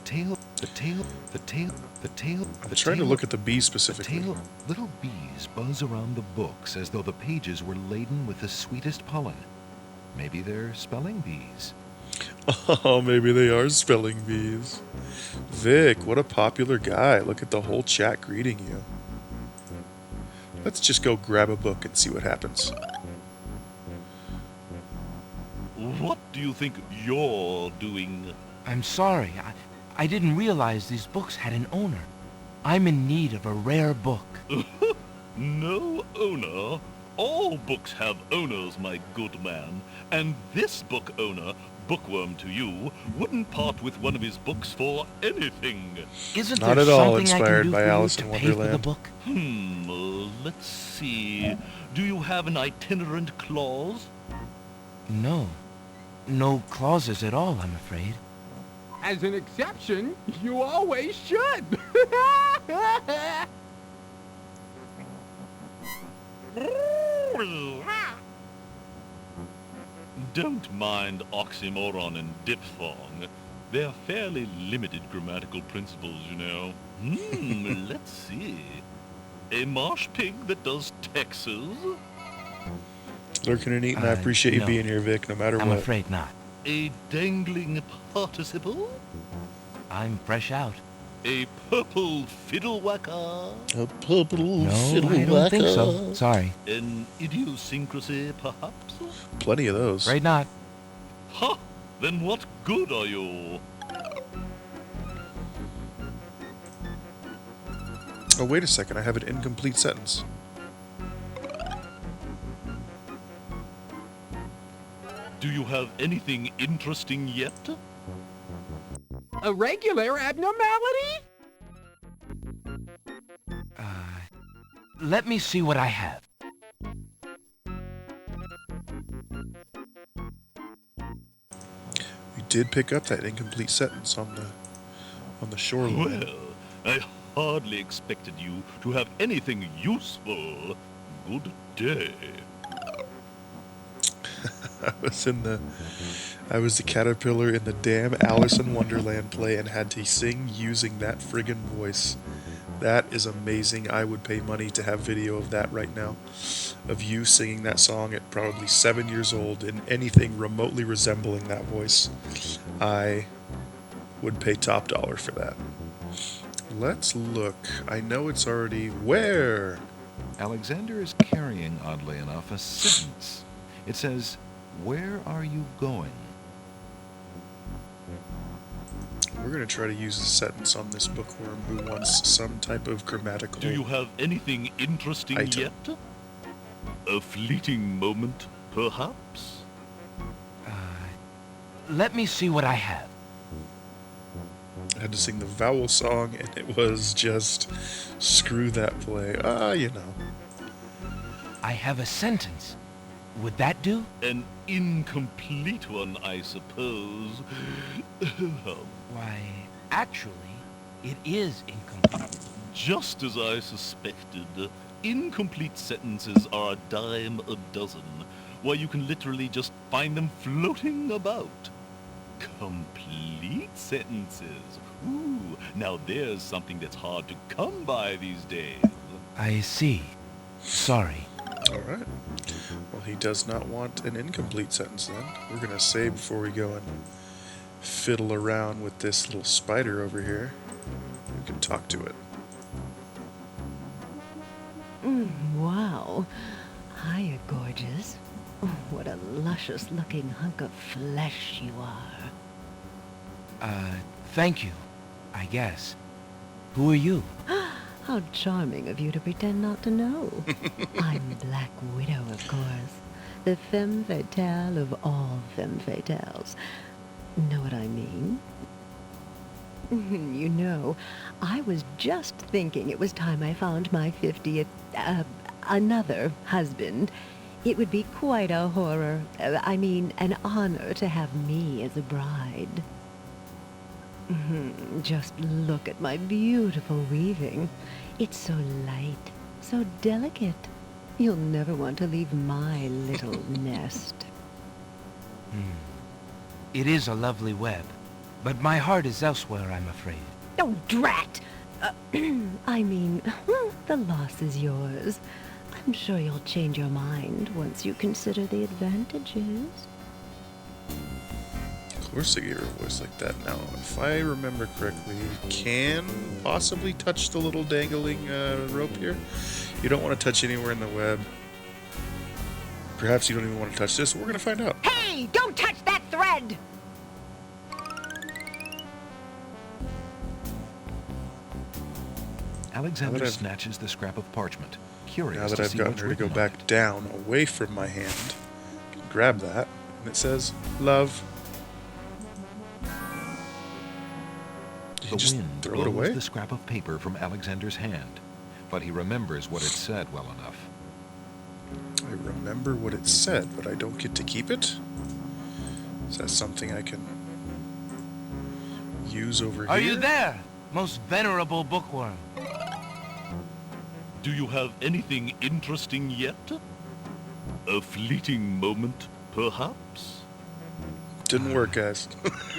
trying to look at the bees specifically. Little bees buzz around the books as though the pages were laden with the sweetest pollen. Maybe they're spelling bees. Oh, maybe they are spelling bees. Vic, what a popular guy. Look at the whole chat greeting you. Let's just go grab a book and see what happens. What do you think you're doing? I'm sorry. I didn't realize these books had an owner. I'm in need of a rare book. No owner? All books have owners, my good man. And this book owner, bookworm to you, wouldn't part with one of his books for anything. Isn't Not there at all something I inspired can do by for Alice you in to pay for the Wonderland. book? Let's see. Do you have an itinerant clause? No. No clauses at all, I'm afraid. As an exception, you always should. Don't mind oxymoron and diphthong. They're fairly limited grammatical principles, you know. Let's see. A marsh pig that does Texas? Lurking and eating, I appreciate you no. being here, Vic, no matter I'm what. afraid not. A dangling participle? I'm fresh out. A purple fiddle-whacker? A purple No, I don't think so. Sorry. An idiosyncrasy, perhaps? Plenty of those. Afraid not. Ha! Then what good are you? Oh, wait a second. I have an incomplete sentence. Do you have anything interesting yet? A regular abnormality? Let me see what I have. We did pick up that incomplete sentence on the shoreline. Well, I hardly expected you to have anything useful. Good day. I was the caterpillar in the damn Alice in Wonderland play and had to sing using that friggin' voice. That is amazing. I would pay money to have video of that right now. Of you singing that song at probably 7 years old in anything remotely resembling that voice. I would pay top dollar for that. Let's look. I know it's already... Where? Alexander is carrying, oddly enough, a sentence. It says, "Where are you going?" We're going to try to use a sentence on this bookworm who wants some type of grammatical... Do you have anything interesting item. yet? A fleeting moment, perhaps? Let me see what I have. I had to sing the vowel song, and it was just... Screw that play. You know. I have a sentence. Would that do? An incomplete one, I suppose. Why, actually, it is incomplete. Just as I suspected, incomplete sentences are a dime a dozen. Why, you can literally just find them floating about. Complete sentences. Ooh, now there's something that's hard to come by these days. I see. Sorry. Alright. Well, he does not want an incomplete sentence then. We're going to save before we go and fiddle around with this little spider over here. We can talk to it. Wow. Hiya, gorgeous. Oh, what a luscious-looking hunk of flesh you are. Thank you, I guess. Who are you? How charming of you to pretend not to know. I'm Black Widow, of course. The femme fatale of all femme fatales. Know what I mean? You know, I was just thinking it was time I found my 50th, another husband. It would be quite a horror, an honor to have me as a bride. Just look at my beautiful weaving. It's so light, so delicate. You'll never want to leave my little nest. It is a lovely web, but my heart is elsewhere, I'm afraid. Oh, drat! The loss is yours. I'm sure you'll change your mind once you consider the advantages. Of course I gave her a voice like that. Now, if I remember correctly, you can possibly touch the little dangling rope here. You don't want to touch anywhere in the web. Perhaps you don't even want to touch this. We're going to find out. Hey, don't touch that thread! Alexander snatches the scrap of parchment, curious Now that to I've see gotten what's her to go written on back it. down, away from my hand, I can grab that, and it says, love. The just wind throw it blows away? the scrap of paper from Alexander's hand, but he remembers what it said well enough. I remember what it said, but I don't get to keep it? Is that something I can use over here? Are you there, most venerable bookworm? Do you have anything interesting yet? A fleeting moment, perhaps? Didn't work, guys.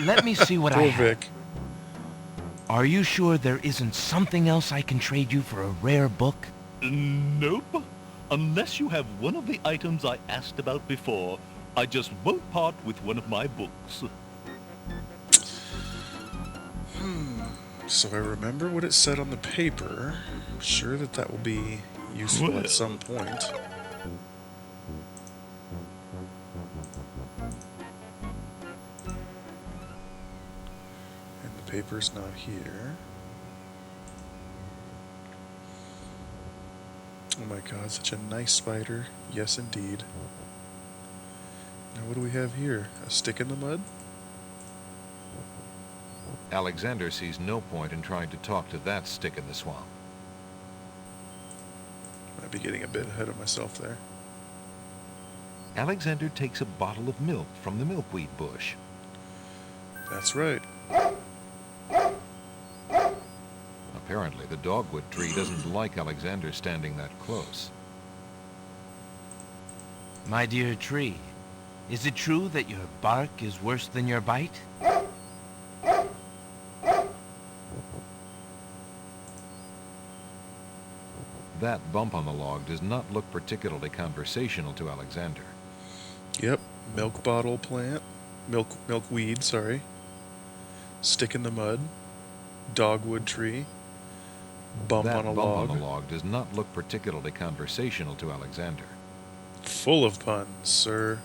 Let me see what I Poor have. Vic. Are you sure there isn't something else I can trade you for a rare book? Nope. Unless you have one of the items I asked about before, I just won't part with one of my books. So I remember what it said on the paper. I'm sure that will be useful Well. at some point. And the paper's not here. Oh my god, such a nice spider. Yes, indeed. Now what do we have here? A stick in the mud? Alexander sees no point in trying to talk to that stick in the swamp. Might be getting a bit ahead of myself there. Alexander takes a bottle of milk from the milkweed bush. That's right. Apparently, the dogwood tree doesn't like Alexander standing that close. My dear tree, Is it true that your bark is worse than your bite? That bump on the log does not look particularly conversational to Alexander. Yep, milk bottle plant, milkweed, sorry. Stick in the mud, dogwood tree, bump That on a bump log. on the log does not look particularly conversational to Alexander. Full of puns, sir.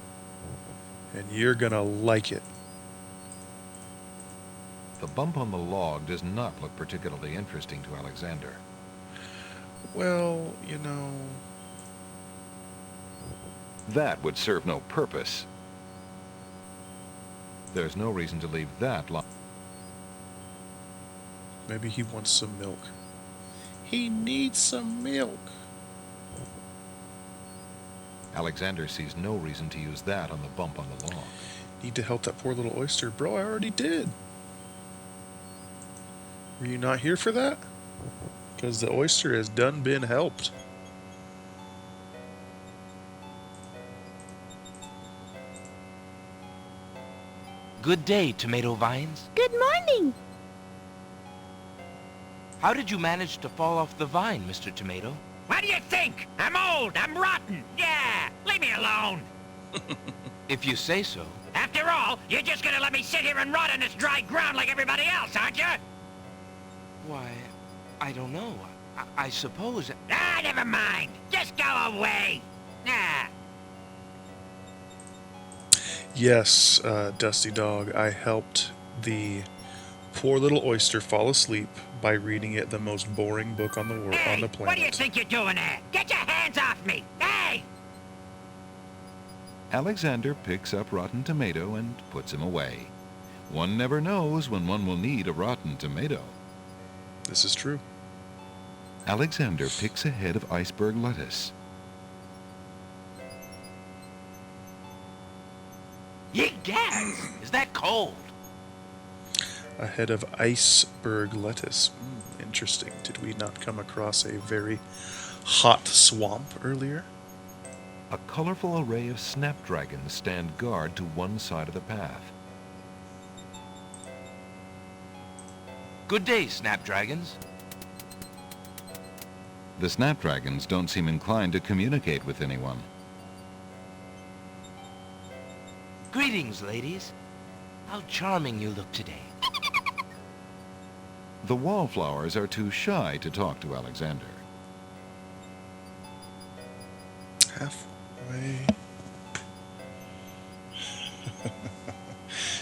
And you're gonna like it. The bump on the log does not look particularly interesting to Alexander. Well, you know... That would serve no purpose. There's no reason to leave that line. Maybe he wants some milk. He needs some milk. Alexander sees no reason to use that on the bump on the log. Need to help that poor little oyster. Bro, I already did. Were you not here for that? Because the oyster has done been helped. Good day, tomato vines. Good morning. How did you manage to fall off the vine, Mr. Tomato? What do you think? I'm old. I'm rotten. Yeah, leave me alone. If you say so. After all, you're just gonna let me sit here and rot on this dry ground like everybody else, aren't you? Why, I don't know. I suppose... Ah, never mind. Just go away. Ah. Yes, Dusty Dog, I helped the poor little oyster fall asleep by reading it the most boring book on the world, Hey, on the planet. what do you think you're doing there? Get your hands off me. Hey! Alexander picks up Rotten Tomato and puts him away. One never knows when one will need a rotten tomato. This is true. Alexander picks a head of iceberg lettuce. Ye gas! Is that cold? A head of iceberg lettuce. Interesting. Did we not come across a very hot swamp earlier? A colorful array of snapdragons stand guard to one side of the path. Good day, snapdragons. The snapdragons don't seem inclined to communicate with anyone. Greetings, ladies. How charming you look today. The wallflowers are too shy to talk to Alexander. Halfway.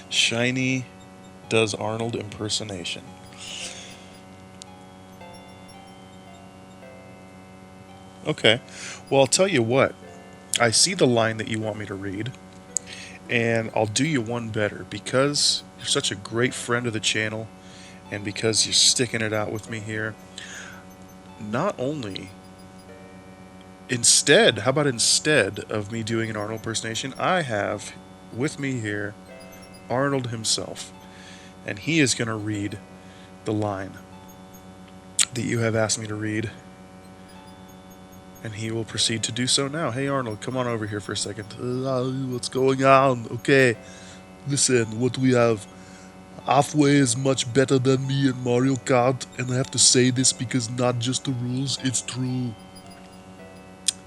Shiny does Arnold impersonation. Okay. Well, I'll tell you what. I see the line that you want me to read. And I'll do you one better. Because you're such a great friend of the channel, and because you're sticking it out with me here, not only... how about instead of me doing an Arnold impersonation, I have with me here Arnold himself. And he is going to read the line that you have asked me to read. And he will proceed to do so now. Hey Arnold, come on over here for a second. What's going on? Okay, listen, what we have. Halfway is much better than me in Mario Kart, and I have to say this because not just the rules, it's true.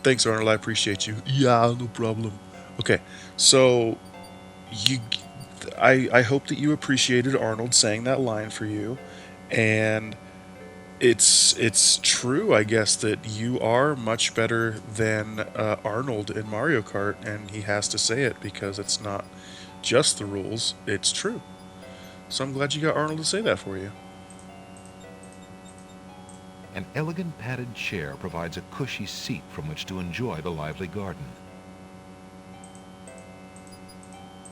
Thanks Arnold, I appreciate you. Yeah, no problem. Okay, so I hope that you appreciated Arnold saying that line for you, and it's true, I guess, that you are much better than Arnold in Mario Kart, and he has to say it because it's not just the rules, it's true. So I'm glad you got Arnold to say that for you. An elegant padded chair provides a cushy seat from which to enjoy the lively garden.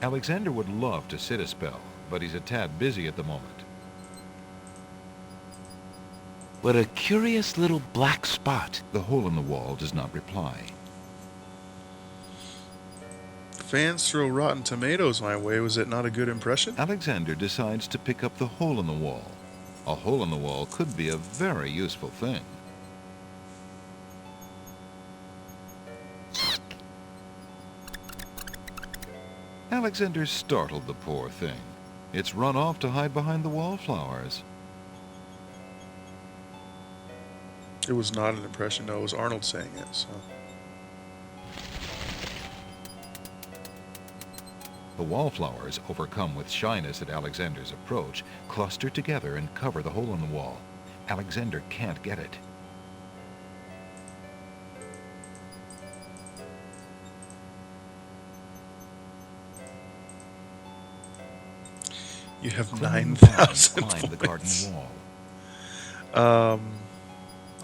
Alexander would love to sit a spell, but he's a tad busy at the moment. What a curious little black spot. The hole in the wall does not reply. Fans throw Rotten Tomatoes my way. Was it not a good impression? Alexander decides to pick up the hole in the wall. A hole in the wall could be a very useful thing. Alexander startled the poor thing. It's run off to hide behind the wallflowers. It was not an impression, no, it was Arnold saying it, so. The wallflowers, overcome with shyness at Alexander's approach, cluster together and cover the hole in the wall. Alexander can't get it. You have Climb 9,000 climb the garden points. wall.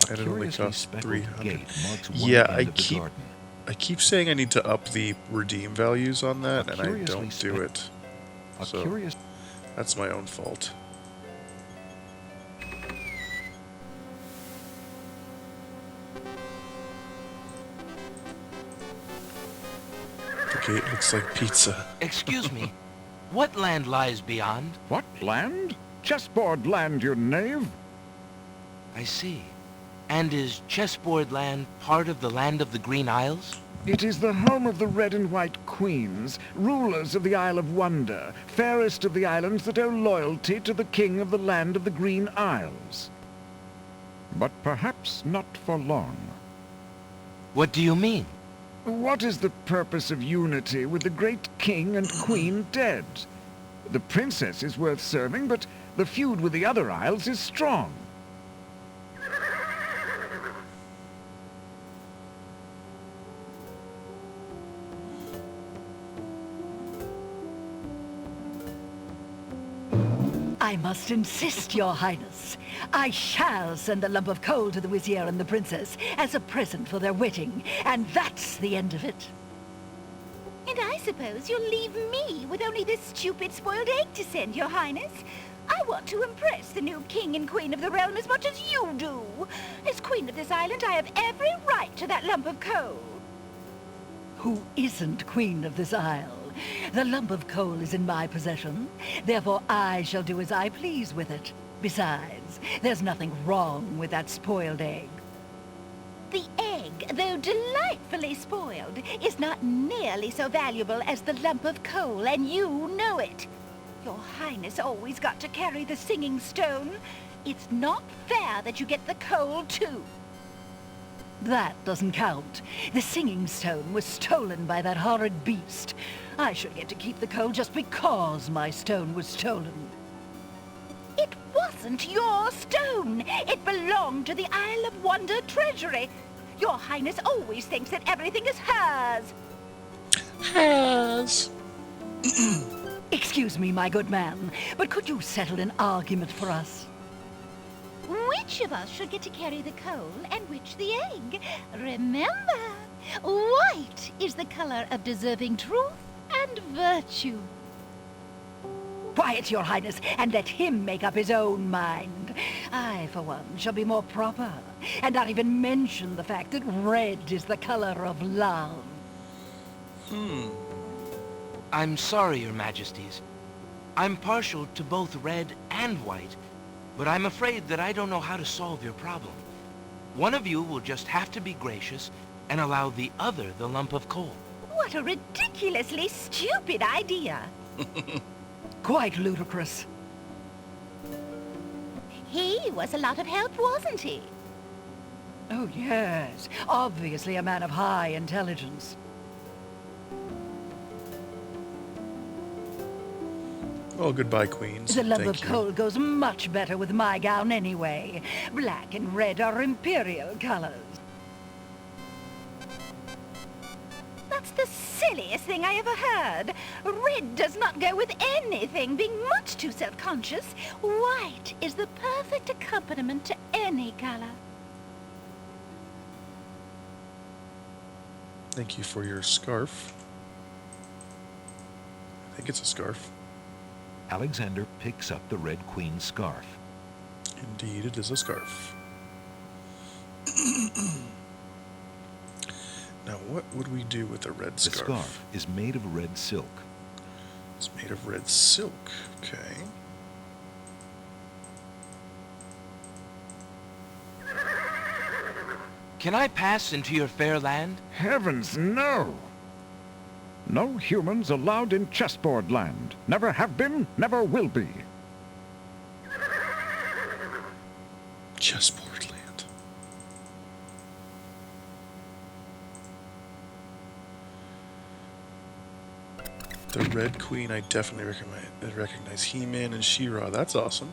And it only curiously costs speckled 300. gate marks one Yeah, end of the garden. I keep saying I need to up the redeem values on that, A and I curiously don't do it. A So curious... that's my own fault. The gate looks like pizza. Excuse me. What land lies beyond? What land? Chessboard land, you knave. I see. And is Chessboard Land part of the land of the Green Isles? It is the home of the red and white queens, rulers of the Isle of Wonder, fairest of the islands that owe loyalty to the king of the land of the Green Isles. But perhaps not for long. What do you mean? What is the purpose of unity with the great king and queen dead? The princess is worth serving, but the feud with the other isles is strong. I must insist, Your Highness. I shall send the lump of coal to the Vizier and the Princess as a present for their wedding, and that's the end of it. And I suppose you'll leave me with only this stupid spoiled egg to send, Your Highness. I want to impress the new king and queen of the realm as much as you do. As queen of this island, I have every right to that lump of coal. Who isn't queen of this isle? The lump of coal is in my possession. Therefore, I shall do as I please with it. Besides, there's nothing wrong with that spoiled egg. The egg, though delightfully spoiled, is not nearly so valuable as the lump of coal, and you know it. Your Highness always got to carry the singing stone. It's not fair that you get the coal, too. That doesn't count. The singing stone was stolen by that horrid beast. I should get to keep the coal just because my stone was stolen. It wasn't your stone. It belonged to the Isle of Wonder treasury. Your Highness always thinks that everything is hers. Hers. Excuse me, my good man, but could you settle an argument for us? Which of us should get to carry the coal and which the egg? Remember, white is the color of deserving truth and virtue. Quiet, Your Highness, and let him make up his own mind. I, for one, shall be more proper, and not even mention the fact that red is the color of love. I'm sorry, Your Majesties. I'm partial to both red and white, but I'm afraid that I don't know how to solve your problem. One of you will just have to be gracious and allow the other the lump of coal. What a ridiculously stupid idea. Quite ludicrous. He was a lot of help, wasn't he? Oh, yes. Obviously a man of high intelligence. Oh, goodbye, queens. The lump Thank of you. coal goes much better with my gown anyway. Black and red are imperial colors. That's the silliest thing I ever heard. Red does not go with anything, being much too self-conscious. White is the perfect accompaniment to any color. Thank you for your scarf. I think it's a scarf. Alexander picks up the Red Queen's scarf. Indeed, it is a scarf. Now, what would we do with a red The scarf? scarf is made of red silk. It's made of red silk. Okay. Can I pass into your fair land? Heavens, no! No humans allowed in chessboard land. Never have been, never will be. Chessboard land. The Red Queen, I definitely recognize He-Man and She-Ra. That's awesome.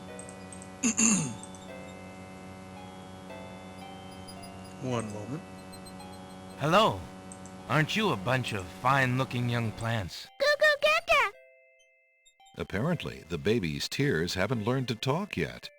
One moment. Hello. Aren't you a bunch of fine-looking young plants? Apparently, the baby's tears haven't learned to talk yet.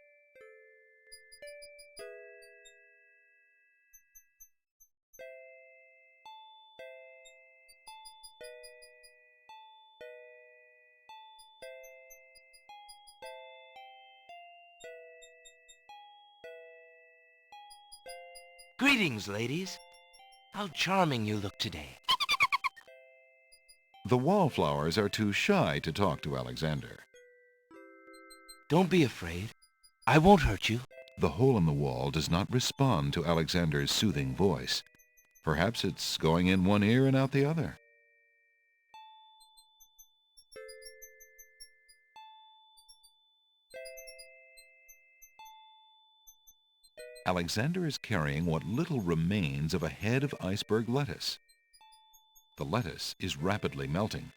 Greetings, ladies. How charming you look today. The wallflowers are too shy to talk to Alexander. Don't be afraid. I won't hurt you. The hole in the wall does not respond to Alexander's soothing voice. Perhaps it's going in one ear and out the other. Alexander is carrying what little remains of a head of iceberg lettuce. The lettuce is rapidly melting.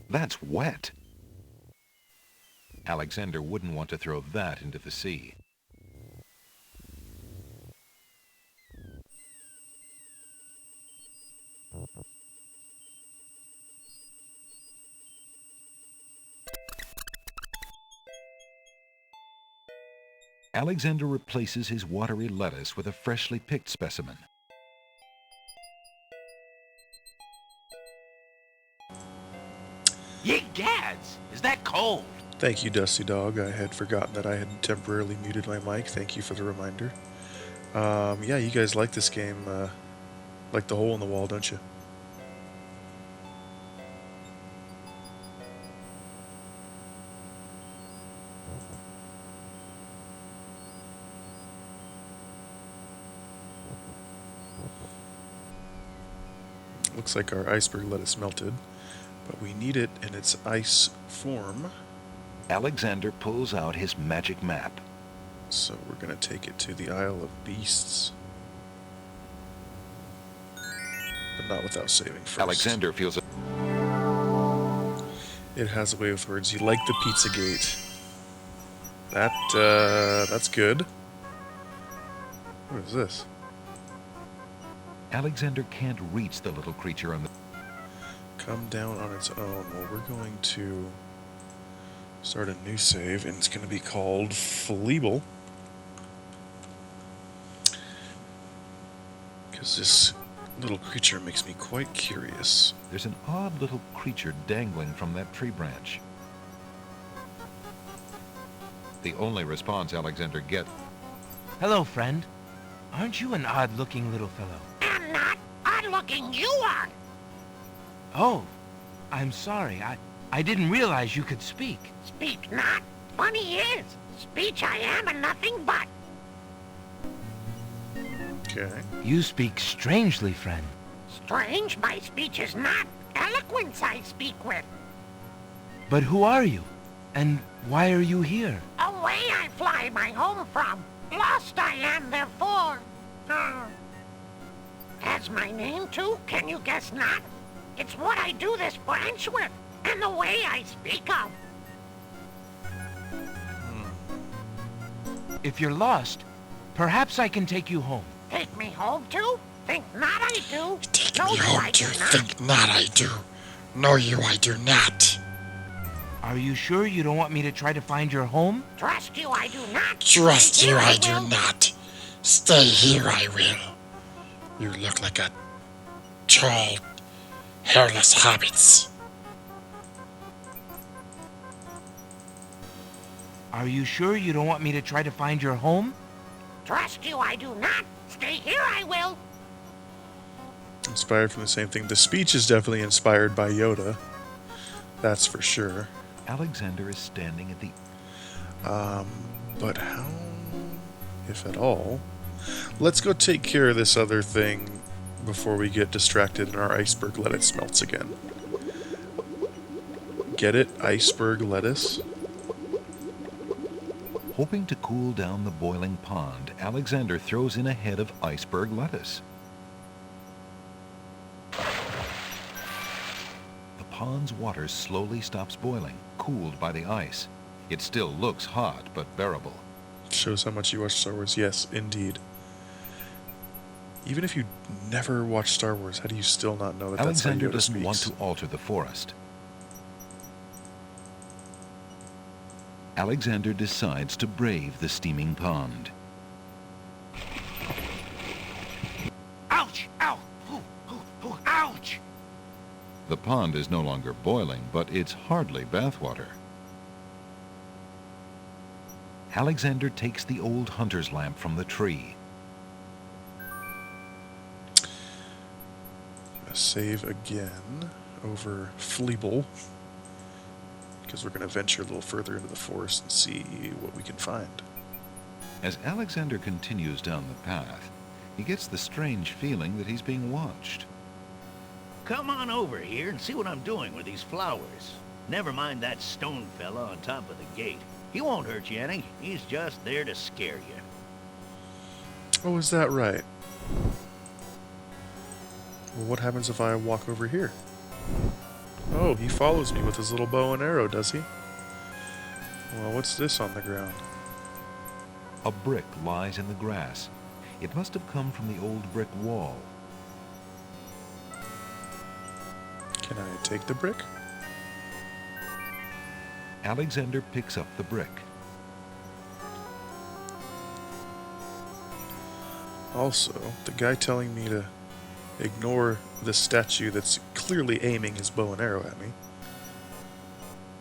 That's wet. Alexander wouldn't want to throw that into the sea. Alexander replaces his watery lettuce with a freshly picked specimen. Ye gads! Is that cold? Thank you, Dusty Dog. I had forgotten that I had temporarily muted my mic. Thank you for the reminder. Yeah, you guys like this game, like the hole in the wall, don't you? Looks like our iceberg lettuce melted, but we need it in its ice form. Alexander pulls out his magic map. So we're going to take it to the Isle of Beasts. But not without saving first. Alexander feels It has a way with words. You like the Pizzagate. That's good. What is this? Alexander can't reach the little creature on the... Come down on its own. Well, we're going to start a new save, and it's going to be called Fleeble. Because this little creature makes me quite curious. There's an odd little creature dangling from that tree branch. The only response Alexander gets... Hello, friend. Aren't you an odd-looking little fellow? I'm not odd-looking, you are. Oh, I'm sorry. I didn't realize you could speak. Speak not. Funny is, speech I am and nothing but. Okay. You speak strangely, friend. Strange, my speech is not. Eloquence I speak with. But who are you? And why are you here? Away I fly my home from. Lost I am, therefore. Has my name too? Can you guess not? It's what I do this branch with, and the way I speak of. If you're lost, perhaps I can take you home. Take me home too? Think not I do. Take no, me home I to do not. think not I do. No, you I do not. Are you sure you don't want me to try to find your home? Trust you I do not. Trust Stay you here I will. do not. Stay here I will. You look like a tall, hairless hobbits. Are you sure you don't want me to try to find your home? Trust you, I do not. Stay here, I will. Inspired from the same thing. The speech is definitely inspired by Yoda. That's for sure. Alexander is standing at the... But how, if at all? Let's go take care of this other thing before we get distracted and our iceberg lettuce melts again. Get it? Iceberg lettuce? Hoping to cool down the boiling pond, Alexander throws in a head of iceberg lettuce. The pond's water slowly stops boiling, cooled by the ice. It still looks hot, but bearable. Shows how much you watch Star Wars. Yes, indeed. Even if you never watch Star Wars, how do you still not know that Alexander that's how Yoda doesn't want speaks? to alter the forest. Alexander decides to brave the steaming pond. Ouch! Ow! Ooh, ooh, ooh, ouch! The pond is no longer boiling, but it's hardly bathwater. Alexander takes the old hunter's lamp from the tree. Save again over Fleeble, because we're going to venture a little further into the forest and see what we can find. As Alexander continues down the path, he gets the strange feeling that he's being watched. Come on over here and see what I'm doing with these flowers. Never mind that stone fella on top of the gate. He won't hurt you any. He's just there to scare you. Oh, is that right? Well, what happens if I walk over here? Oh, he follows me with his little bow and arrow, does he? Well, what's this on the ground? A brick lies in the grass. It must have come from the old brick wall. Can I take the brick? Alexander picks up the brick. Also, the guy telling me to ignore the statue that's clearly aiming his bow and arrow at me.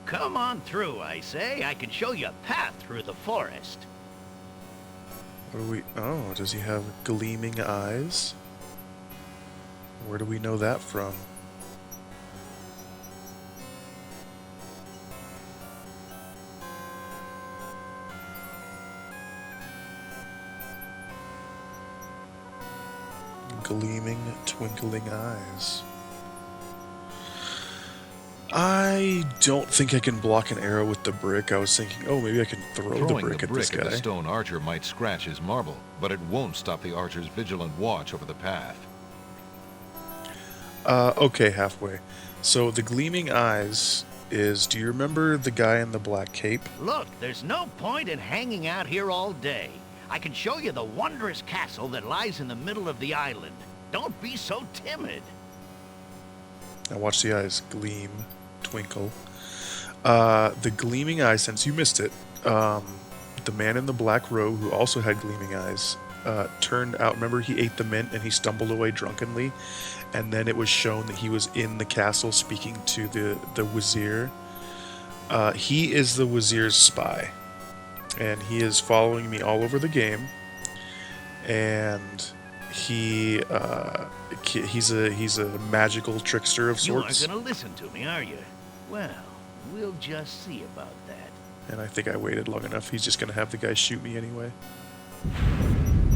Come on through, I say. I can show you a path through the forest. What do we... Oh, does he have gleaming eyes? Where do we know that from? Gleaming, twinkling eyes. I don't think I can block an arrow with the brick. I was thinking, oh, maybe I can throw the brick at this guy. The stone archer might scratch his marble, but it won't stop the archer's vigilant watch over the path. Okay, halfway. So the gleaming eyes is, do you remember the guy in the black cape? Look, there's no point in hanging out here all day. I can show you the wondrous castle that lies in the middle of the island. Don't be so timid. Now watch the eyes gleam, twinkle. The gleaming eyes, since you missed it, the man in the black robe who also had gleaming eyes turned out, remember he ate the mint and he stumbled away drunkenly, and then it was shown that he was in the castle speaking to the Wazir. He is the Wazir's spy, and he is following me all over the game, and he's a magical trickster of sorts. You aren't gonna listen to me, are you? Well, we'll just see about that. And I think I waited long enough. He's just gonna have the guy shoot me anyway.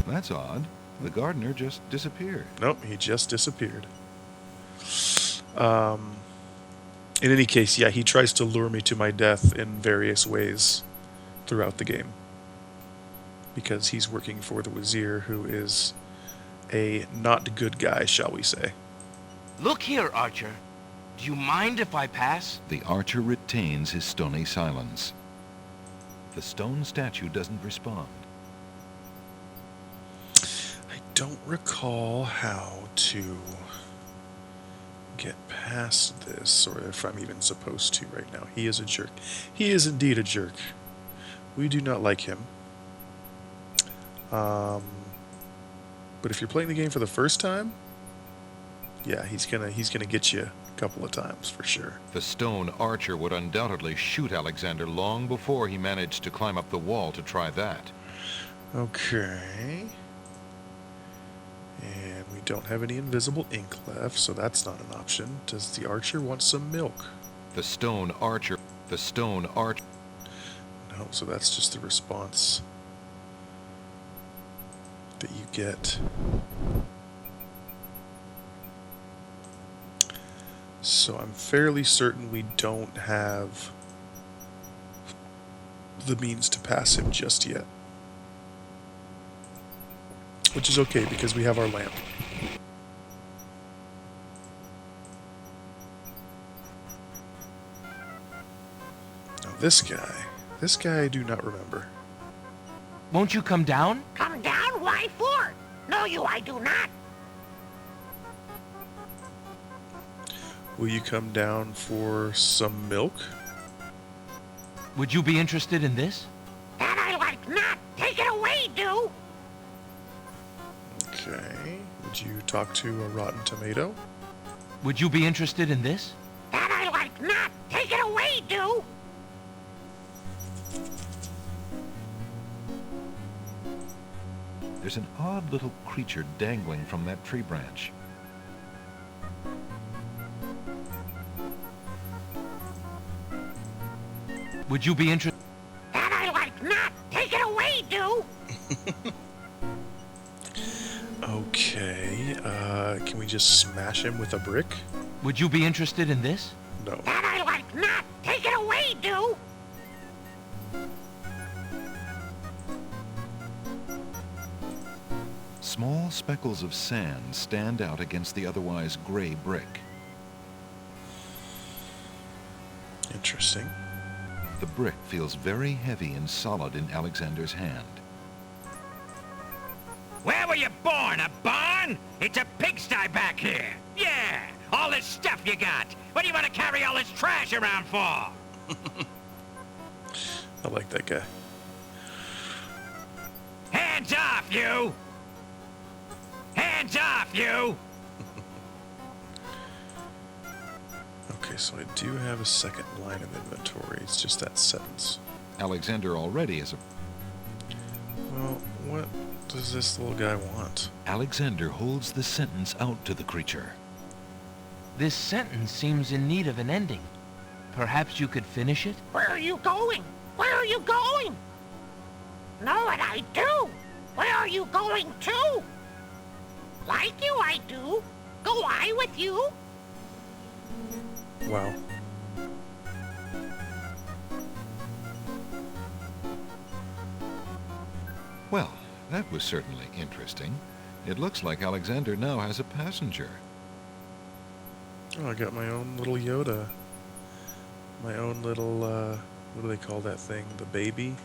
That's odd. The gardener just disappeared. Nope, he just disappeared. In any case, yeah, he tries to lure me to my death in various ways throughout the game, because he's working for the Wazir, who is a not good guy, shall we say. Look here, Archer. Do you mind if I pass? The archer retains his stony silence. The stone statue doesn't respond. I don't recall how to get past this, or if I'm even supposed to right now. He is a jerk. He is indeed a jerk. We do not like him. But if you're playing the game for the first time, Yeah, he's gonna get you a couple of times for sure. The stone archer would undoubtedly shoot Alexander long before he managed to climb up the wall to try that. Okay. And we don't have any invisible ink left, so that's not an option. Does the archer want some milk? The stone archer. No, so that's just the response that you get. So I'm fairly certain we don't have the means to pass him just yet. Which is okay, because we have our lamp. Now this guy I do not remember. Won't you come down? Come down? Why for? No, I do not. Will you come down for some milk? Would you be interested in this? That I like not. Take it away, do. Okay. Would you talk to a rotten tomato? Would you be interested in this? That I like not. Take it away, do. There's an odd little creature dangling from that tree branch. Would you be interested? That I like not. Take it away, do. Okay, can we just smash him with a brick? Would you be interested in this? No. That I like not. Take it away, do. Small speckles of sand stand out against the otherwise gray brick. Interesting. The brick feels very heavy and solid in Alexander's hand. Where were you born? A barn? It's a pigsty back here. Yeah, all this stuff you got. What do you want to carry all this trash around for? I like that guy. Hands off, you! Hands off, you! Okay, so I do have a second line of inventory. It's just that sentence. Alexander already has a... Well, what does this little guy want? Alexander holds the sentence out to the creature. This sentence seems in need of an ending. Perhaps you could finish it? Where are you going? Where are you going? Know what I do? Where are you going to? Like you, I do. Go I with you? Wow. Well, that was certainly interesting. It looks like Alexander now has a passenger. Oh, I got my own little Yoda. My own little, what do they call that thing? The baby?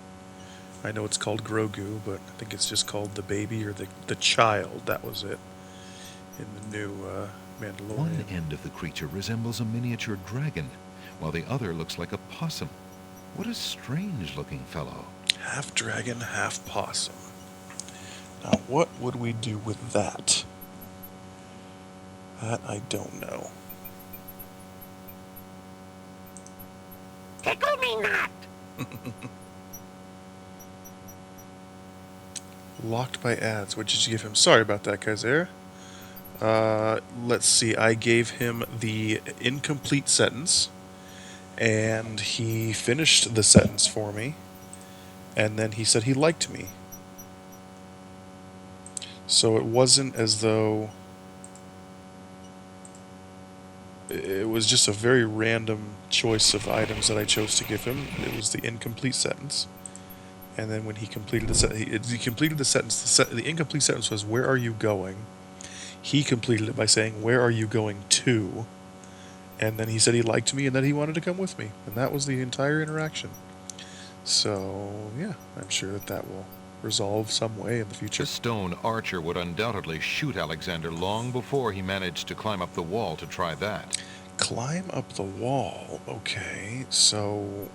I know it's called Grogu, but I think it's just called the baby or the child. That was it. In the new Mandalorian. One end of the creature resembles a miniature dragon, while the other looks like a possum. What a strange-looking fellow. Half dragon, half possum. Now, what would we do with that? That I don't know. Tickle me not. Locked by ads. What did you give him? Sorry about that, Kaiser. Let's see. I gave him the incomplete sentence, and he finished the sentence for me, and then he said he liked me. So it wasn't as though it was just a very random choice of items that I chose to give him. It was the incomplete sentence. And then when he completed the sentence, he completed the sentence. The incomplete sentence was, "Where are you going?" He completed it by saying, "Where are you going to?" And then he said he liked me and that he wanted to come with me. And that was the entire interaction. So, yeah, I'm sure that will resolve some way in the future. The stone archer would undoubtedly shoot Alexander long before he managed to climb up the wall to try that. Climb up the wall. Okay, so...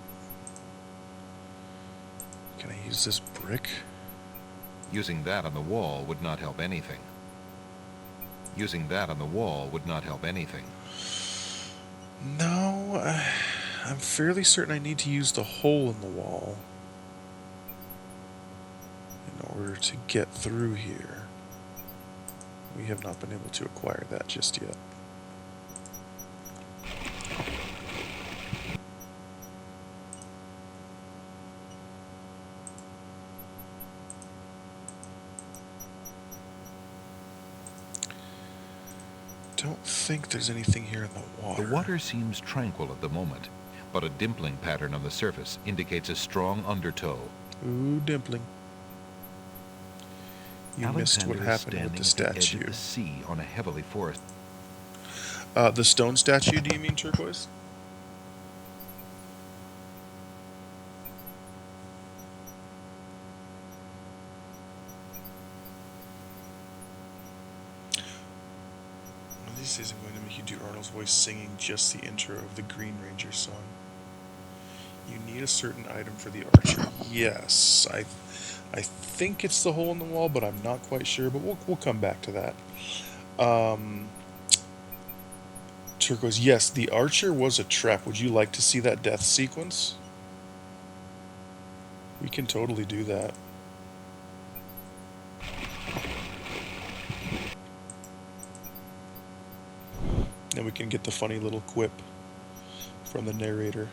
Can I use this brick? Using that on the wall would not help anything. Using that on the wall would not help anything. No, I'm fairly certain I need to use the hole in the wall in order to get through here. We have not been able to acquire that just yet. Don't think there's anything here in the water. The water seems tranquil at the moment, but a dimpling pattern on the surface indicates a strong undertow. Ooh, dimpling. You missed what happened with the statue. At the sea on a heavily forested. The stone statue, do you mean, Turquoise? This isn't going to make you do Arnold's voice singing just the intro of the Green Ranger song. You need a certain item for the archer. Yes, I think it's the hole in the wall, but I'm not quite sure. But we'll come back to that. Turquoise, yes, the archer was a trap. Would you like to see that death sequence? We can totally do that. And we can get the funny little quip from the narrator.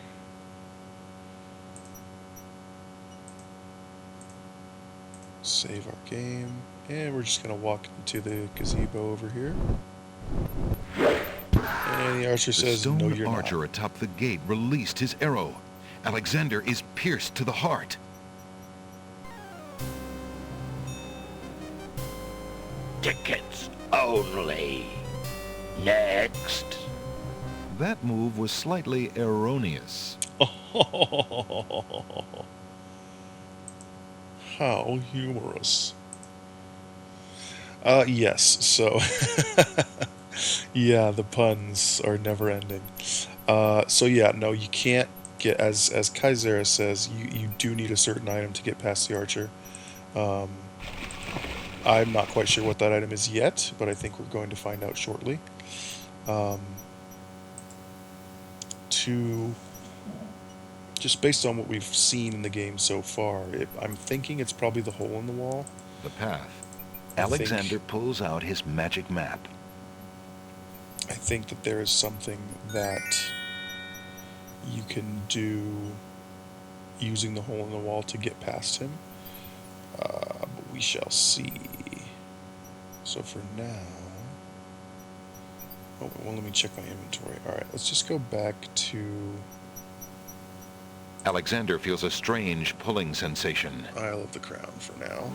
Save our game. And we're just going to walk into the gazebo over here. And the archer says, "The no, stone you're archer not." atop the gate released his arrow. Alexander is pierced to the heart. Tickets only. Next. That move was slightly erroneous. How humorous. Yes, so yeah, the puns are never ending. So yeah, no, you can't get, as Kaisera says, you do need a certain item to get past the archer. I'm not quite sure what that item is yet, but I think we're going to find out shortly. Just based on what we've seen in the game so far, I'm thinking it's probably the hole in the wall. The path. Alexander pulls out his magic map. I think that there is something that you can do using the hole in the wall to get past him. But we shall see. So for now... Oh, well, let me check my inventory. Alright, let's just go back to... Alexander feels a strange pulling sensation. Isle of the Crown for now.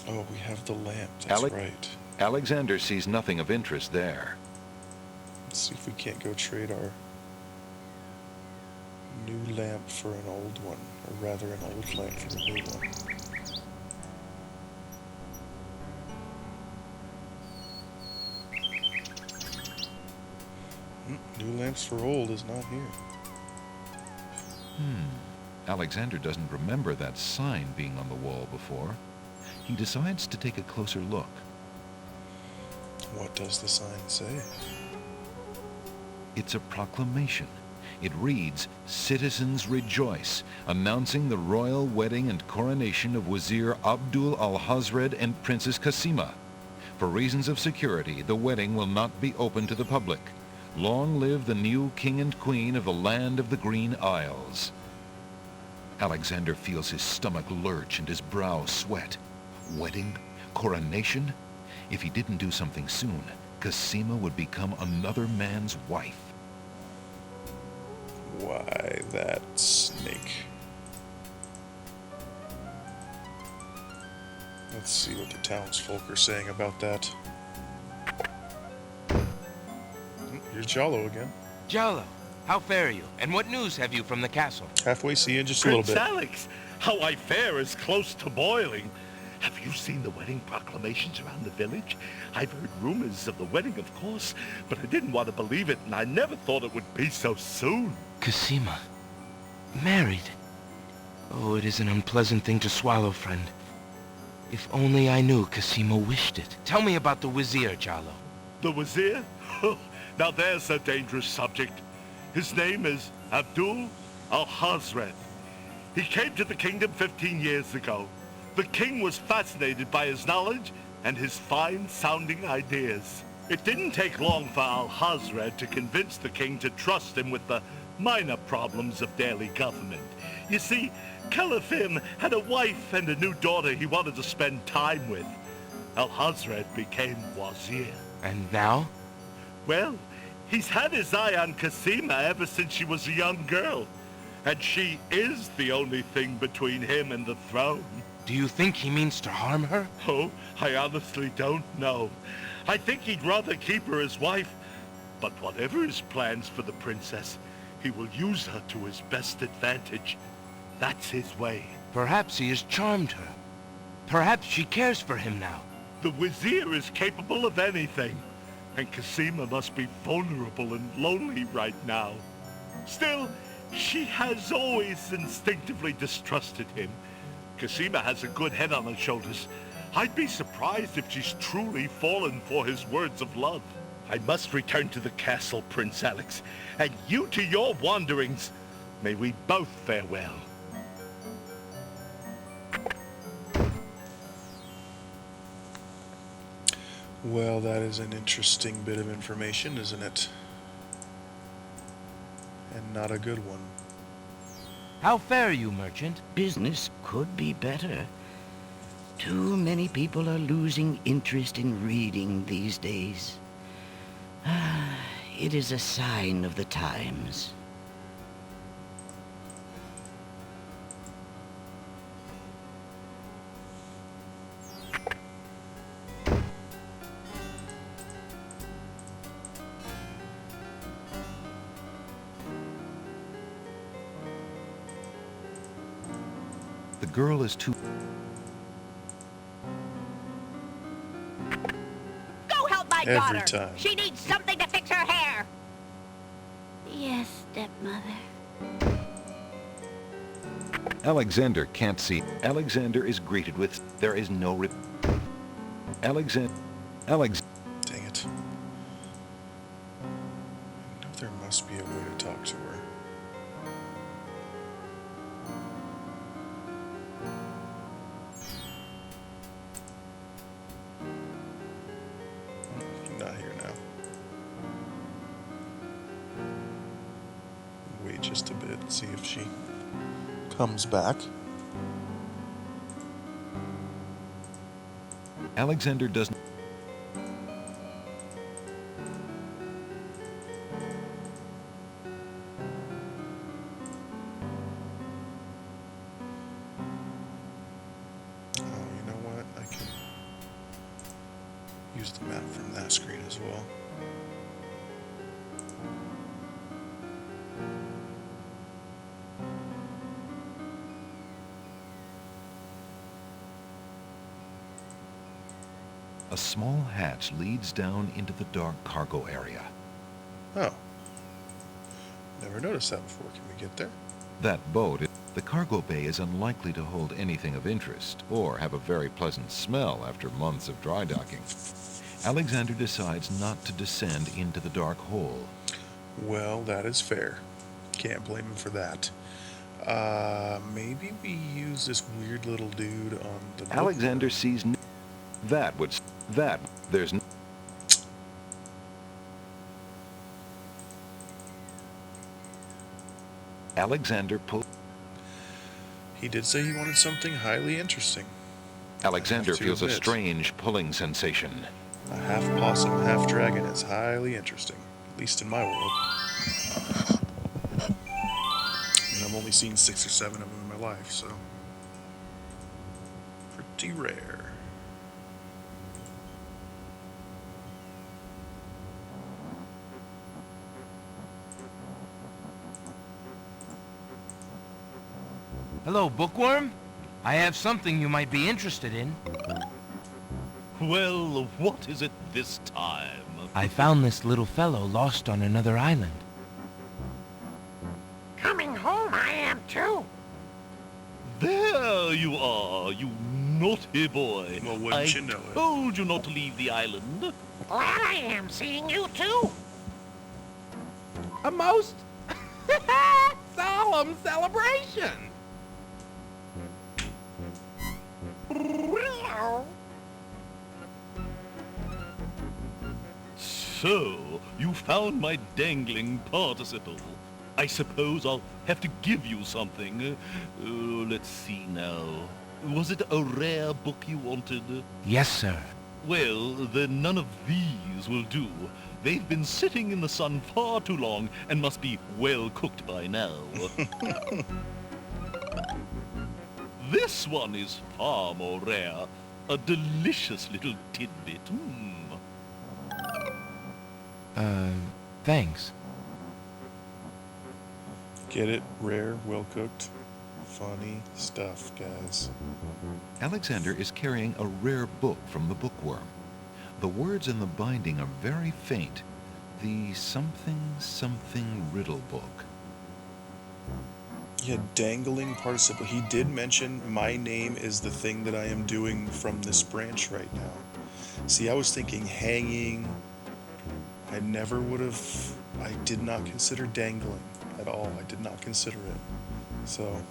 Oh, we have the lamp. That's right. Alexander sees nothing of interest there. Let's see if we can't go trade our new lamp for an old one. Or rather, an old lamp for a new one. New lamps for old is not here. Alexander doesn't remember that sign being on the wall before. He decides to take a closer look. What does the sign say? It's a proclamation. It reads, "Citizens rejoice," announcing the royal wedding and coronation of Wazir Abdul al-Hazred and Princess Kasima. For reasons of security, the wedding will not be open to the public. Long live the new king and queen of the land of the Green Isles. Alexander feels his stomach lurch and his brow sweat. Wedding? Coronation? If he didn't do something soon, Kasima would become another man's wife. Why, that snake. Let's see what the townsfolk are saying about that. Here's Jalo again. Jalo, how fare you? And what news have you from the castle? Halfway see in just a little Prince bit. Alex, how I fare is close to boiling. Have you seen the wedding proclamations around the village? I've heard rumors of the wedding, of course, but I didn't want to believe it, and I never thought it would be so soon. Cosima. Married. Oh, it is an unpleasant thing to swallow, friend. If only I knew Cosima wished it. Tell me about the Wazir, Jalo. The Wazir? Now there's a dangerous subject. His name is Abdul al-Hazred. He came to the kingdom 15 years ago. The king was fascinated by his knowledge and his fine-sounding ideas. It didn't take long for al-Hazred to convince the king to trust him with the minor problems of daily government. You see, Caliph had a wife and a new daughter he wanted to spend time with. Al-Hazred became Wazir. And now? Well, he's had his eye on Cosima ever since she was a young girl. And she is the only thing between him and the throne. Do you think he means to harm her? Oh, I honestly don't know. I think he'd rather keep her as wife. But whatever his plans for the princess, he will use her to his best advantage. That's his way. Perhaps he has charmed her. Perhaps she cares for him now. The Wazir is capable of anything. And Cosima must be vulnerable and lonely right now. Still, she has always instinctively distrusted him. Cosima has a good head on her shoulders. I'd be surprised if she's truly fallen for his words of love. I must return to the castle, Prince Alex, and you to your wanderings. May we both fare well. Well, that is an interesting bit of information, isn't it? And not a good one. How fare you, merchant? Business could be better. Too many people are losing interest in reading these days. It is a sign of the times. The girl is too... Go help my Every daughter. time. She needs something to fix her hair. Yes, stepmother. Alexander can't see. Alexander is greeted with... There is no rep... Alexander... Dang it. I know there must be a way to talk to her. Not here now. Wait just a bit, see if she comes back. Alexander doesn't... Oh, you know what? I can use the map from that screen as well. A small hatch leads down into the dark cargo area. Oh. Never noticed that before. Can we get there? That boat... The cargo bay is unlikely to hold anything of interest, or have a very pleasant smell after months of dry docking. Alexander decides not to descend into the dark hole. Well, that is fair. Can't blame him for that. Maybe we use this weird little dude on the boat. Alexander sees... That would... That... There's... Alexander pulled... He did say he wanted something highly interesting. Alexander to feels a admit. strange pulling sensation. A half possum, half dragon is highly interesting. At least in my world. I mean, I've only seen 6 or 7 of them in my life, so... Pretty rare. Hello, bookworm? I have something you might be interested in. Well, what is it this time? I found this little fellow lost on another island. Coming home I am too. There you are, you naughty boy. Well, wouldn't you know it? I told you not to leave the island. Glad I am seeing you too. A most solemn celebration. So, you found my dangling participle. I suppose I'll have to give you something. Let's see now. Was it a rare book you wanted? Yes, sir. Well, then none of these will do. They've been sitting in the sun far too long and must be well cooked by now. This one is far more rare. A delicious little tidbit. Thanks. Get it? Rare, well cooked, funny stuff, guys. Alexander is carrying a rare book from the bookworm. The words in the binding are very faint. The something riddle book. Yeah, dangling participle. He did mention my name is the thing that I am doing from this branch right now. See, I was thinking hanging. I never would have. I did not consider dangling at all. I did not consider it. So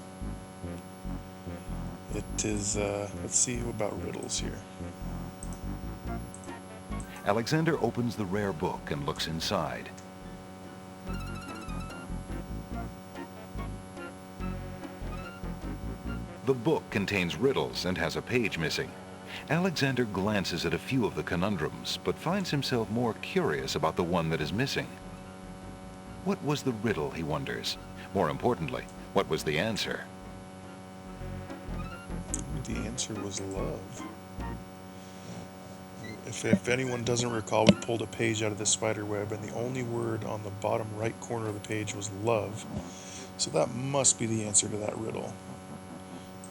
it is. Let's see about riddles here. Alexander opens the rare book and looks inside. The book contains riddles and has a page missing. Alexander glances at a few of the conundrums, but finds himself more curious about the one that is missing. What was the riddle, he wonders? More importantly, what was the answer? The answer was love. If anyone doesn't recall, we pulled a page out of the spider web, and the only word on the bottom right corner of the page was love. So that must be the answer to that riddle.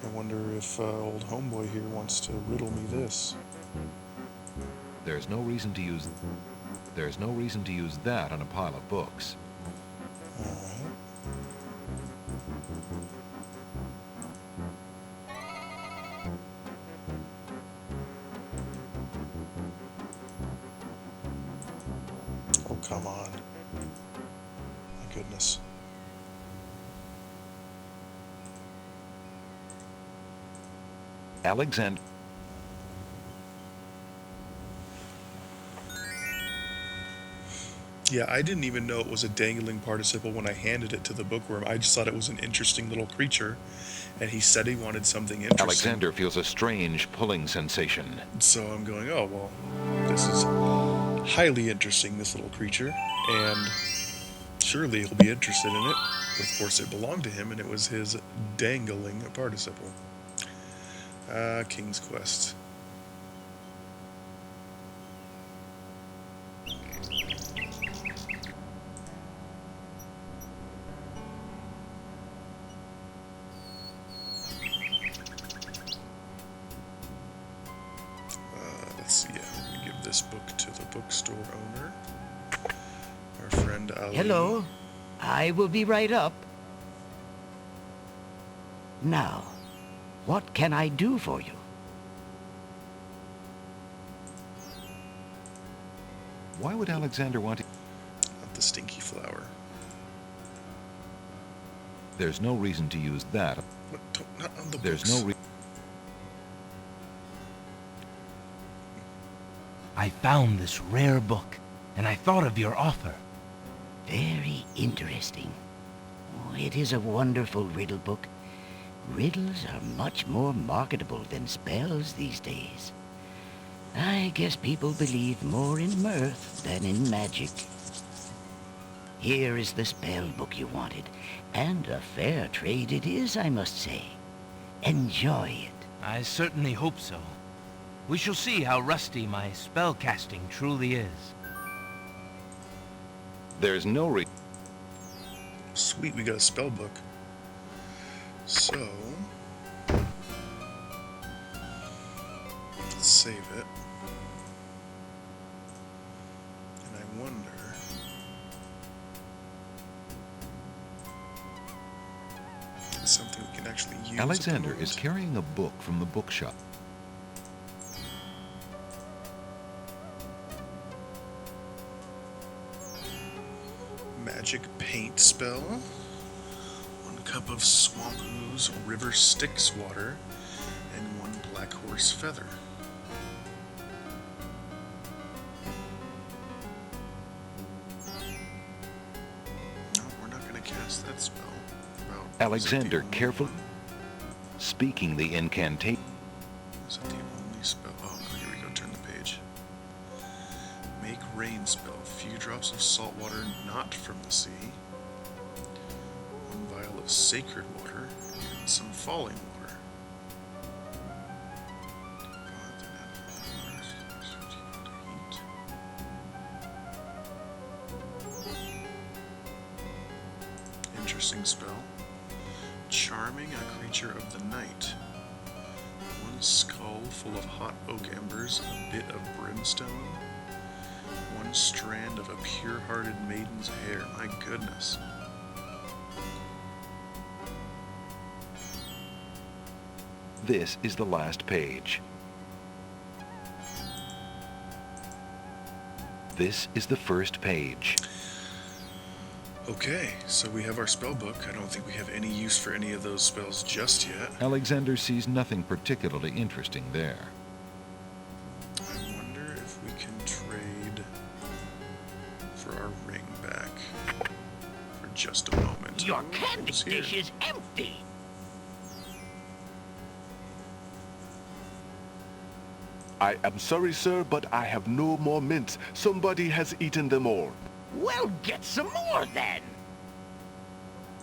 I wonder if old homeboy here wants to riddle me this. There's no reason to use that on a pile of books. Alright. Oh, come on. My goodness. Alexander. Yeah, I didn't even know it was a dangling participle when I handed it to the bookworm. I just thought it was an interesting little creature, and he said he wanted something interesting. Alexander feels a strange pulling sensation. So I'm going, oh, well, this is highly interesting, this little creature, and surely he'll be interested in it. But of course it belonged to him, and it was his dangling participle. King's Quest. Let's see, yeah, let me give this book to the bookstore owner. Our friend Ali. Hello. I will be right up. Now, what can I do for you? Why would Alexander want to... Not the stinky flower. There's no reason to use that. What? Not on the There's books. no reason... I found this rare book, and I thought of your offer. Very interesting. Oh, it is a wonderful riddle book. Riddles are much more marketable than spells these days. I guess people believe more in mirth than in magic. Here is the spell book you wanted, and a fair trade it is, I must say. Enjoy it. I certainly hope so. We shall see how rusty my spellcasting truly is. There's no Sweet, we got a spell book. So, Let's save it. And I wonder... something we can actually use. Alexander is carrying a book from the bookshop. Magic paint spell. 1 cup of swamp ooze, river Styx water, and 1 black horse feather. No, we're not going to cast that spell. Alexander carefully speaking the incantation. Is that the only spell? Oh, no, here we go. Turn the page. Make rain spell. Few drops of salt water not from the sea. 1 vial of sacred water. And some falling water. Interesting spell. Charming a creature of the night. 1 skull full of hot oak embers, a bit of brimstone. 1 strand of a pure-hearted maiden's hair. My goodness. This is the last page. This is the first page. Okay, so we have our spell book. I don't think we have any use for any of those spells just yet. Alexander sees nothing particularly interesting there. I wonder if we can trade for our ring back for just a moment. Your candy dish is empty. I am sorry, sir, but I have no more mints. Somebody has eaten them all. Well, get some more then.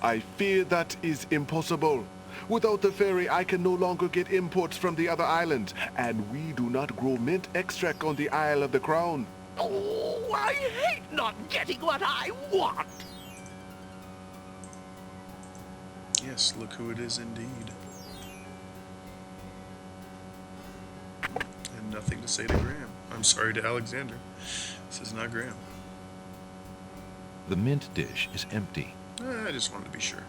I fear that is impossible. Without the ferry, I can no longer get imports from the other islands, and we do not grow mint extract on the Isle of the Crown. Oh, I hate not getting what I want. Yes, look who it is indeed. And nothing to say to Graham. I'm sorry to Alexander. This is not Graham. The mint dish is empty. I just wanted to be sure.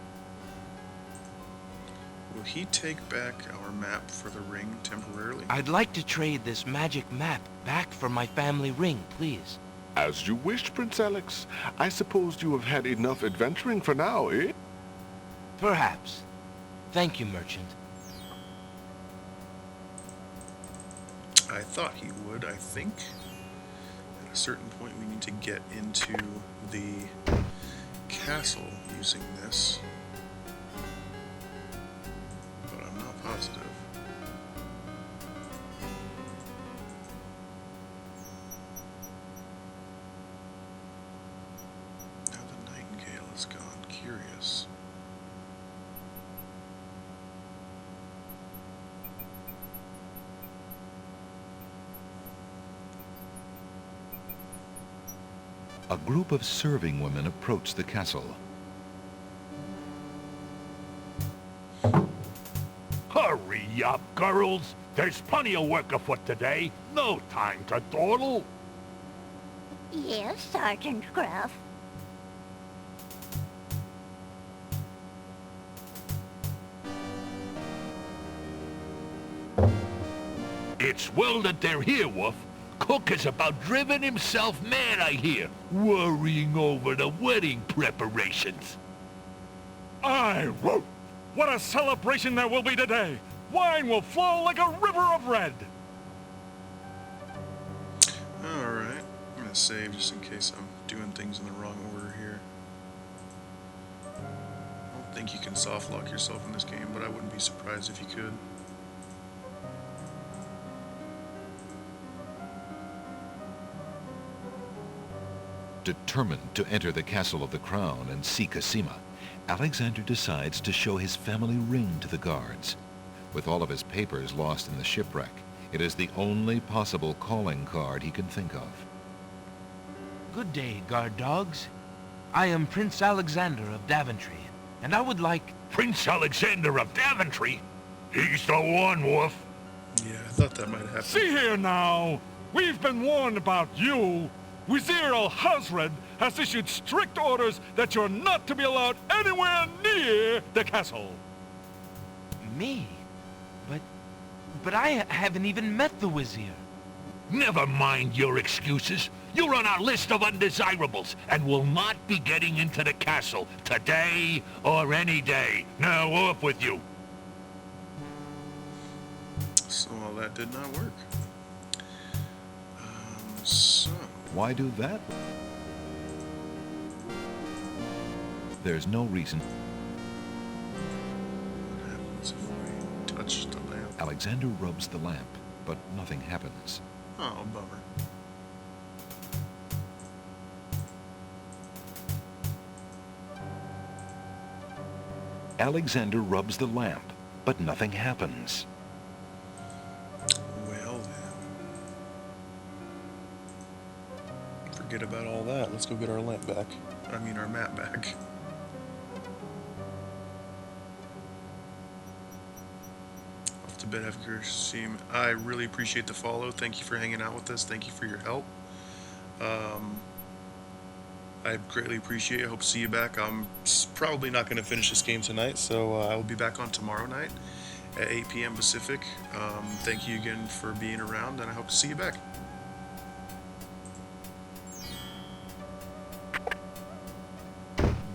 Will he take back our map for the ring temporarily? I'd like to trade this magic map back for my family ring, please. As you wish, Prince Alex. I suppose you have had enough adventuring for now, eh? Perhaps. Thank you, merchant. I thought he would, I think. At a certain point we need to get into the castle using this. But I'm not positive. Now the nightingale is gone. Curious. A group of serving women approach the castle. Hurry up, girls. There's plenty of work afoot today. No time to dawdle. Yes, Sergeant Gruff. It's well that they're here, Wolf. Cook is about driven himself mad, I hear, worrying over the wedding preparations. Aye, whoa! What a celebration there will be today! Wine will flow like a river of red! Alright, I'm gonna save just in case I'm doing things in the wrong order here. I don't think you can soft lock yourself in this game, but I wouldn't be surprised if you could. Determined to enter the Castle of the Crown and see Cosima, Alexander decides to show his family ring to the guards. With all of his papers lost in the shipwreck, it is the only possible calling card he can think of. Good day, guard dogs. I am Prince Alexander of Daventry, and I would like... Prince Alexander of Daventry? He's the one, Wolf. Yeah, I thought that might happen. See here now! We've been warned about you! Wazir al-Hazred has issued strict orders that you're not to be allowed anywhere near the castle. Me? But I haven't even met the Wazir. Never mind your excuses. You're on our list of undesirables and will not be getting into the castle today or any day. Now off with you. So all that did not work. So... Why do that? There's no reason. What happens if we touch the lamp? Alexander rubs the lamp, but nothing happens. Oh, bummer. Alexander rubs the lamp, but nothing happens. Well then. Forget about all that. Let's go get our lamp back. I mean our map back. Off to bed, have a good stream. I really appreciate the follow. Thank you for hanging out with us. Thank you for your help. I greatly appreciate it. I hope to see you back. I'm probably not going to finish this game tonight, so I will be back on tomorrow night at 8 p.m. Pacific. Thank you again for being around, and I hope to see you back.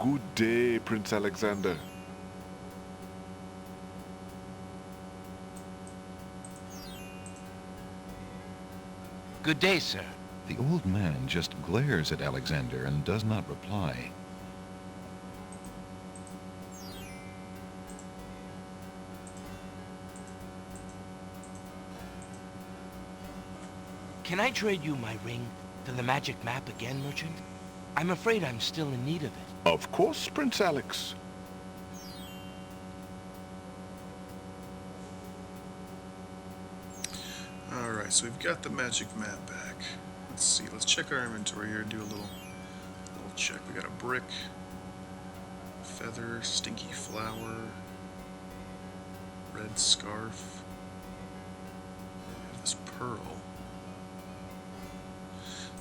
Good day, Prince Alexander. Good day, sir. The old man just glares at Alexander and does not reply. Can I trade you my ring for the magic map again, merchant? I'm afraid I'm still in need of it. Of course, Prince Alex. Alright, so we've got the magic map back. Let's see, let's check our inventory here, do a little check. We got a brick, feather, stinky flower, red scarf, we have this pearl,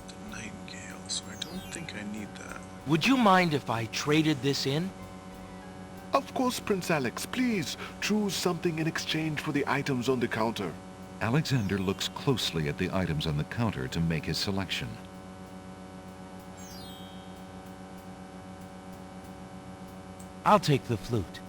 the nightingale, so I don't think I need that. Would you mind if I traded this in? Of course, Prince Alex. Please choose something in exchange for the items on the counter. Alexander looks closely at the items on the counter to make his selection. I'll take the flute.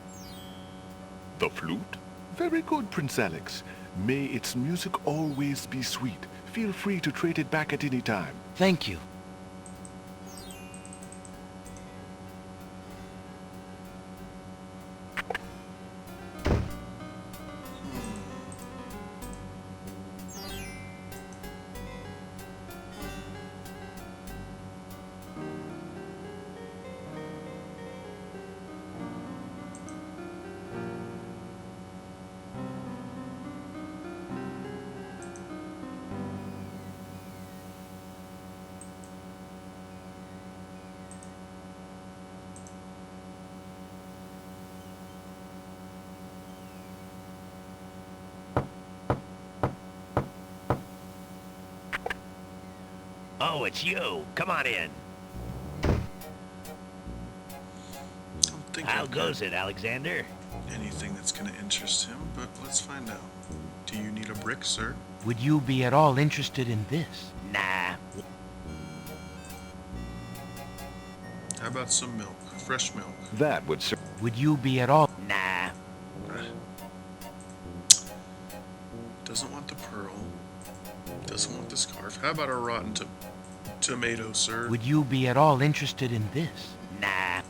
The flute? Very good, Prince Alex. May its music always be sweet. Feel free to trade it back at any time. Thank you. Oh, it's you. Come on in. How goes it, Alexander? Anything that's going to interest him, but let's find out. Do you need a brick, sir? Would you be at all interested in this? Nah. How about some milk? Fresh milk. That would serve. Would you be at all? Nah. Doesn't want the pearl. Doesn't want the scarf. How about a rotten tomato, sir? Would you be at all interested in this? Nah.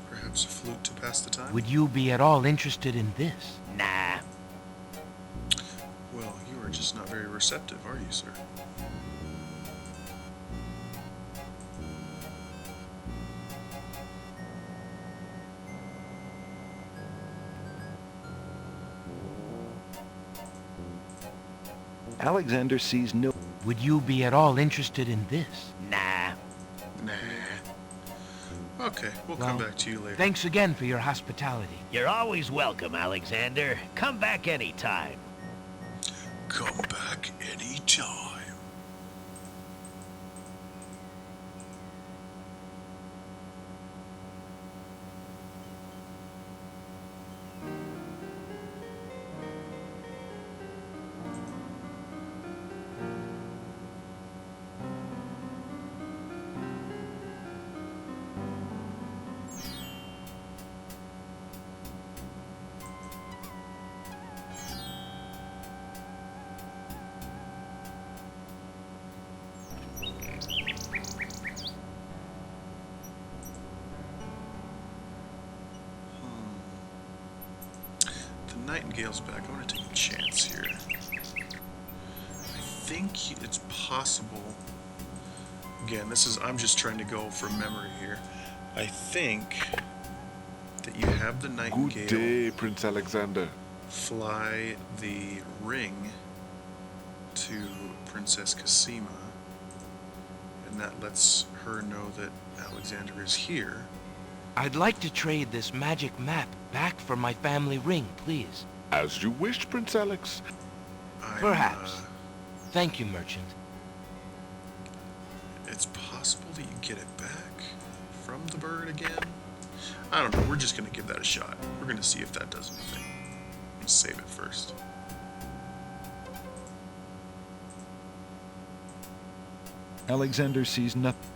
Perhaps a flute to pass the time? Would you be at all interested in this? Nah. Well, you are just not very receptive, are you, sir? Alexander sees no... Would you be at all interested in this? Nah. Okay, we'll Well, come back to you later. Thanks again for your hospitality. You're always welcome, Alexander. Come back anytime. Come back anytime. Nightingale's back. I want to take a chance here. I think it's possible. Again, I'm just trying to go from memory here. I think that you have the Nightingale. Good day, Prince Alexander. Fly the ring to Princess Cosima, and that lets her know that Alexander is here. I'd like to trade this magic map back for my family ring, please. As you wish, Prince Alex. Perhaps. Thank you, merchant. It's possible that you get it back from the bird again? I don't know. We're just going to give that a shot. We're going to see if that does anything. Let's save it first. Alexander sees nothing.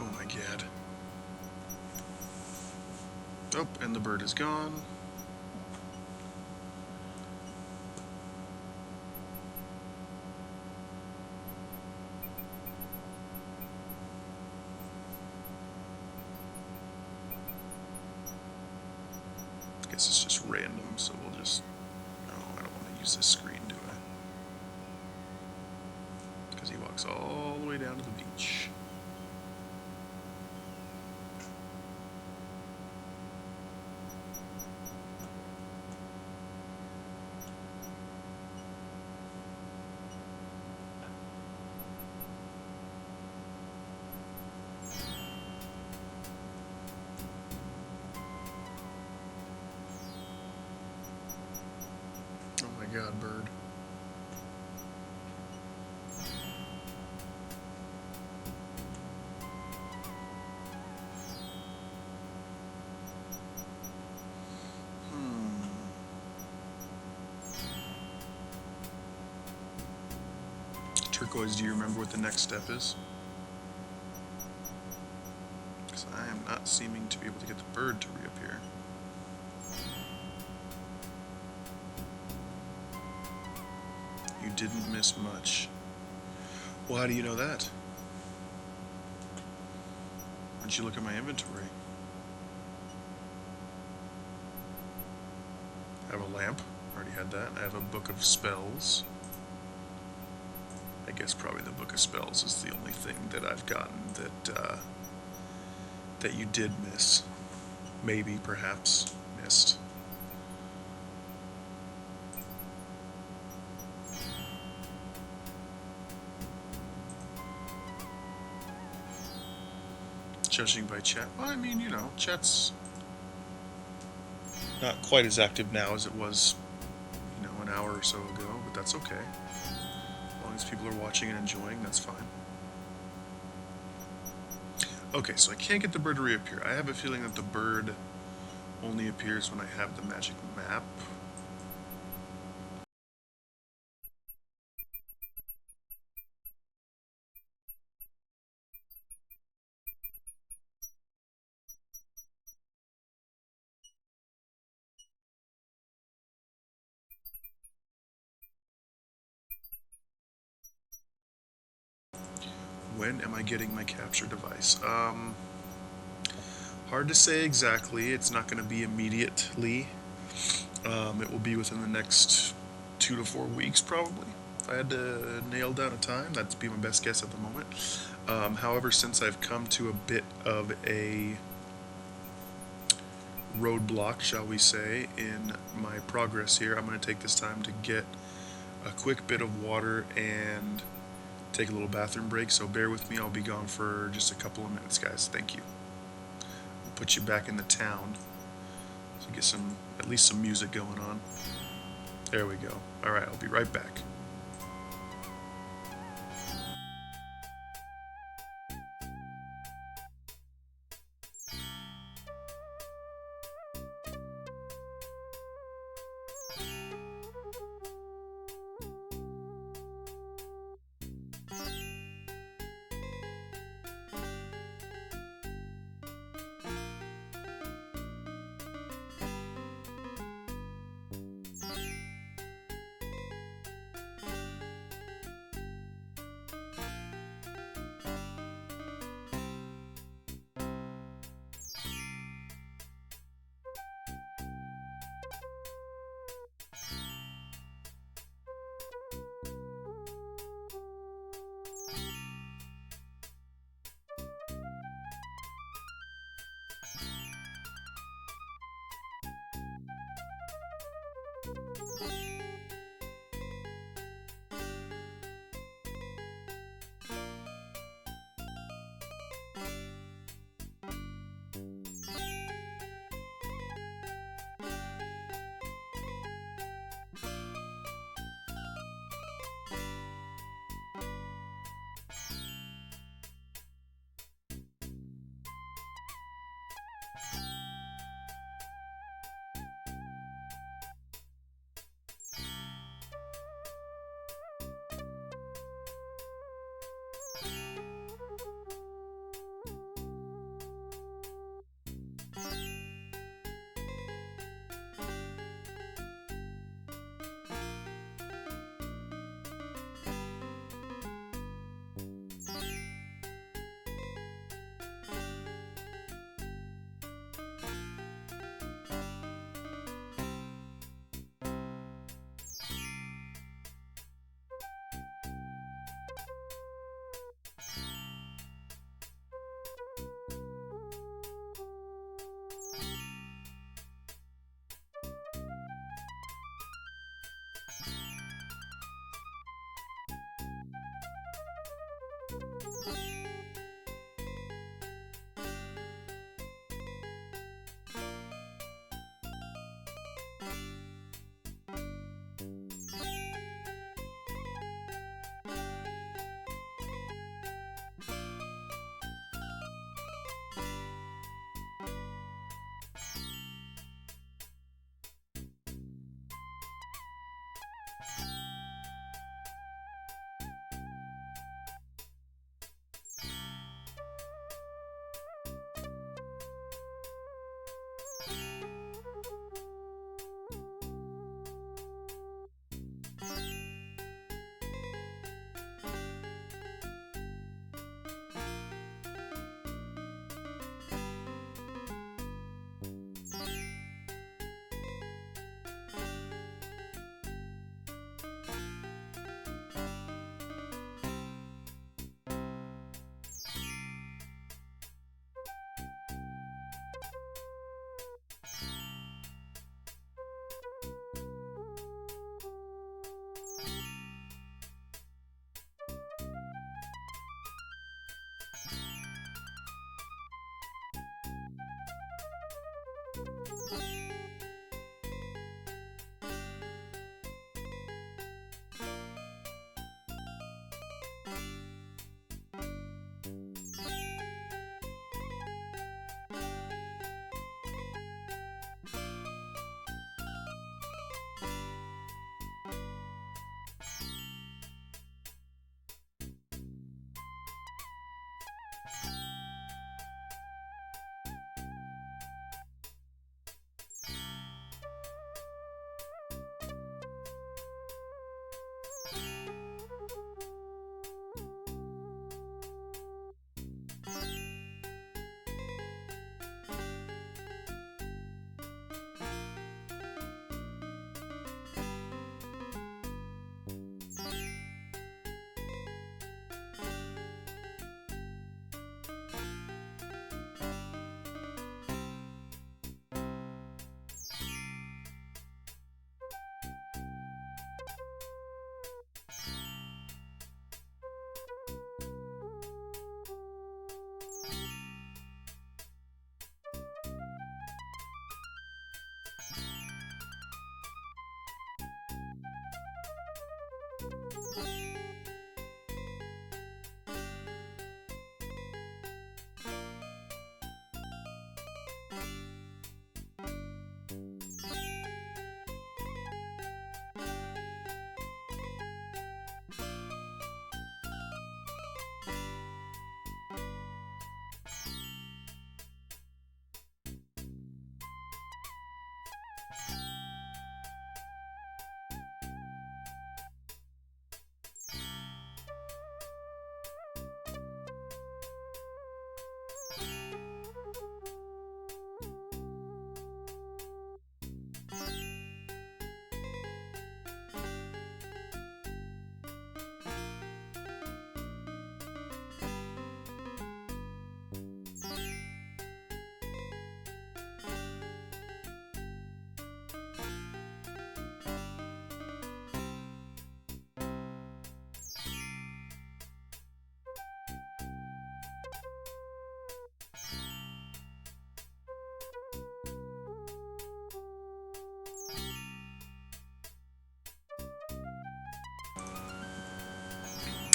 Oh my god. Oh, and the bird is gone. I guess it's just random, so we'll just... No, I don't want to use this screen, do I? Because he walks all the way down to the beach. Oh my god, bird. Turquoise, do you remember what the next step is? Because I am not seeming to be able to get the bird to reappear. You didn't miss much. Well, how do you know that? Why don't you look at my inventory? I have a lamp. Already had that. I have a book of spells. I guess probably the book of spells is the only thing that I've gotten that that you did miss. Maybe, perhaps, missed. Judging by chat, well, I mean, you know, chat's not quite as active now as it was, you know, an hour or so ago, but that's okay. As long as people are watching and enjoying, that's fine. Okay, so I can't get the bird to reappear. I have a feeling that the bird only appears when I have the magic map. When am I getting my capture device? Hard to say exactly. It's not going to be immediately. It will be within the next 2 to 4 weeks, probably. If I had to nail down a time, that'd be my best guess at the moment. However, since I've come to a bit of a roadblock, shall we say, in my progress here. I'm going to take this time to get a quick bit of water and take a little bathroom break, so bear with me. I'll be gone for just a couple of minutes, guys. Thank you. I'll put you back in the town so get at least some music going on. There we go. Alright, I'll be right back.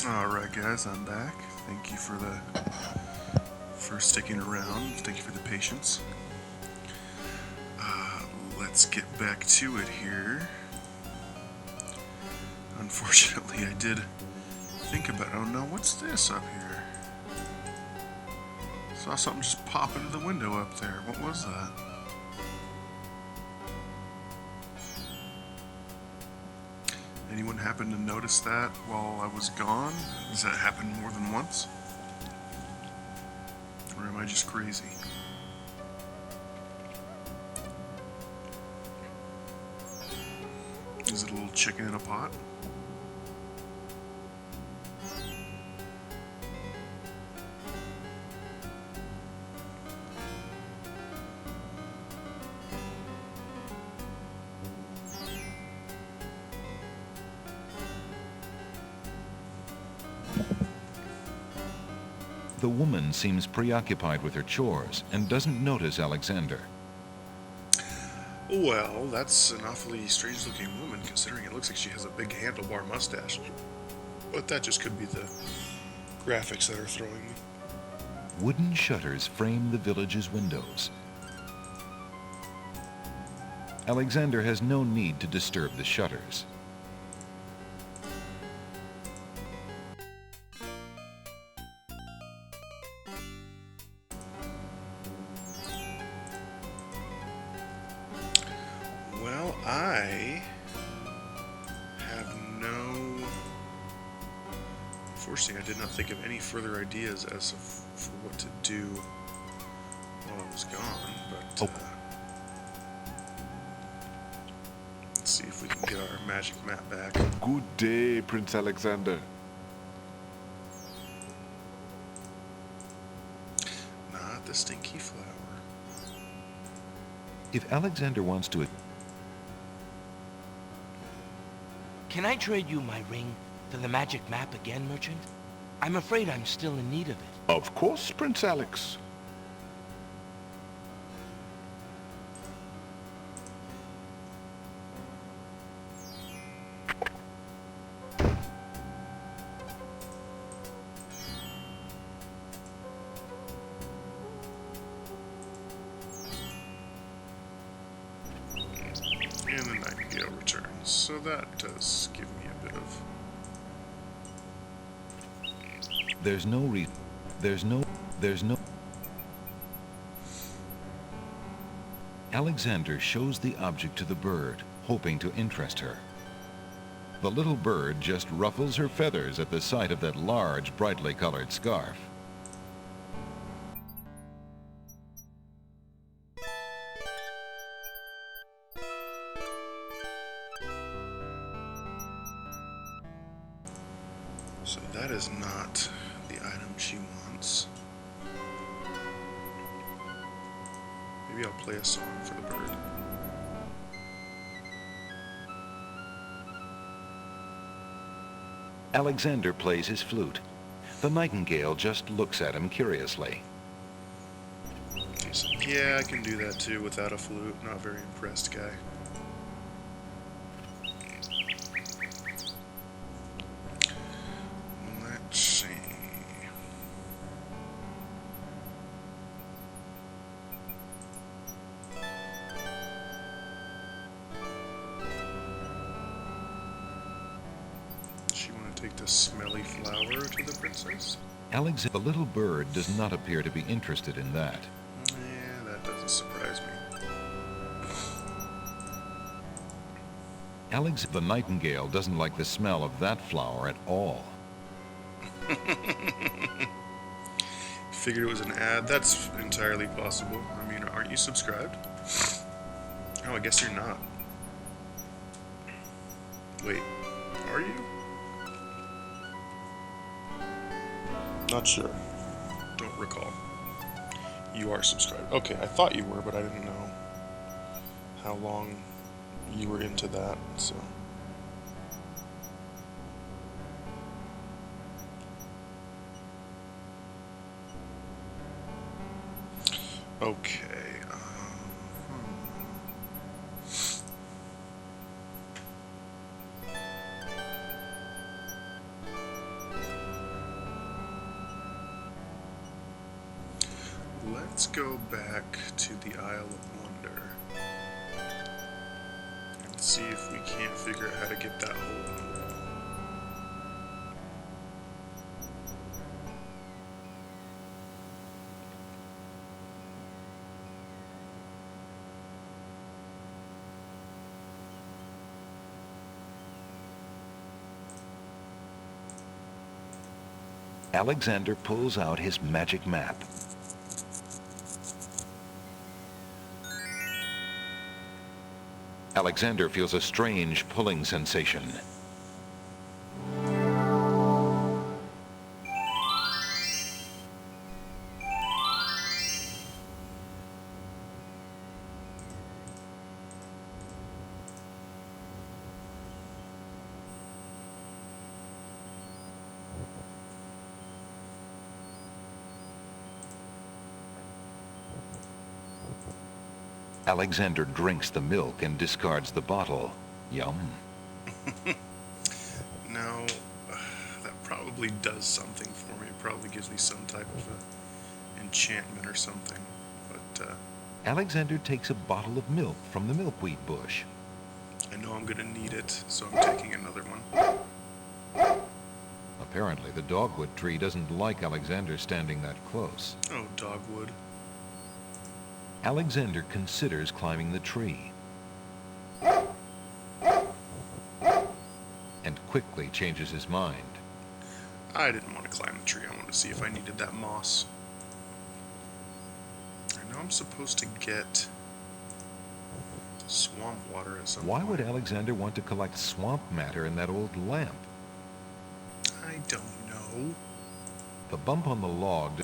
Alright guys, I'm back. Thank you for sticking around. Thank you for the patience. Let's get back to it here. Unfortunately, I did think about, oh no, what's this up here? Saw something just pop into the window up there. What was that? Anyone happen to notice that while I was gone? Does that happen more than once? Or am I just crazy? Is it a little chicken in a pot? The woman seems preoccupied with her chores and doesn't notice Alexander. Well, that's an awfully strange-looking woman, considering it looks like she has a big handlebar mustache. But that just could be the graphics that are throwing me. Wooden shutters frame the village's windows. Alexander has no need to disturb the shutters. Well, I have no... Unfortunately, I did not think of any further ideas as of, for what to do while I was gone, but let's see if we can get our magic map back. Good day, Prince Alexander. Not the stinky flower. If Alexander wants to... Can I trade you my ring for the magic map again, merchant? I'm afraid I'm still in need of it. Of course, Prince Alex. And the nightingale returns, so that does give me a bit of... There's no reason. There's no... Alexander shows the object to the bird, hoping to interest her. The little bird just ruffles her feathers at the sight of that large, brightly colored scarf. So that is not the item she wants. Maybe I'll play a song for the bird. Alexander plays his flute. The nightingale just looks at him curiously. He's like, yeah, I can do that too without a flute. Not very impressed, guy. Take the smelly flower to the princess? The little bird does not appear to be interested in that. Yeah, that doesn't surprise me. The nightingale doesn't like the smell of that flower at all. Figured it was an ad. That's entirely possible. I mean, aren't you subscribed? Oh, I guess you're not. Wait, are you? Not sure. Don't recall. You are subscribed. Okay, I thought you were, but I didn't know how long you were into that, so... Okay, let's go back to the Isle of Wonder and see if we can't figure out how to get that hole in the wall. Alexander pulls out his magic map. Alexander feels a strange pulling sensation. Alexander drinks the milk and discards the bottle. Yum. Now, that probably does something for me. It probably gives me some type of enchantment or something. But, Alexander takes a bottle of milk from the milkweed bush. I know I'm gonna need it, so I'm taking another one. Apparently, the dogwood tree doesn't like Alexander standing that close. Oh, dogwood. Alexander considers climbing the tree. And quickly changes his mind. I didn't want to climb the tree. I wanted to see if I needed that moss. I know I'm supposed to get swamp water at some Why point. would Alexander want to collect swamp matter in that old lamp? I don't know. The bump on the log...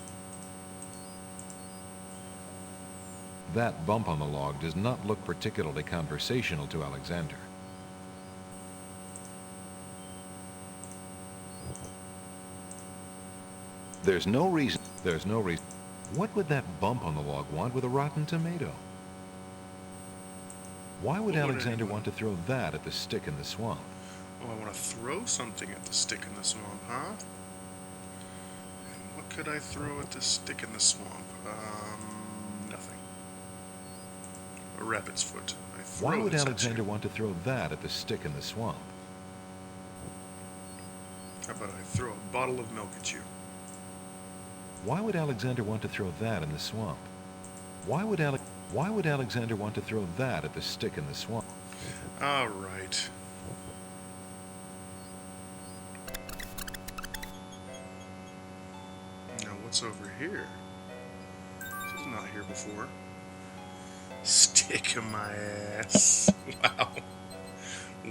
That bump on the log does not look particularly conversational to Alexander. There's no reason. What would that bump on the log want with a rotten tomato? Why would Alexander want to throw that at the stick in the swamp? Oh, I want to throw something at the stick in the swamp, huh? And what could I throw at the stick in the swamp? Nothing. A rabbit's foot. Why would Alexander want to throw that at the stick in the swamp? How about I throw a bottle of milk at you? Why would Alexander want to throw that in the swamp? Why would Alexander want to throw that at the stick in the swamp? All right. Now what's over here? This is not here before. Stick in my ass. Wow.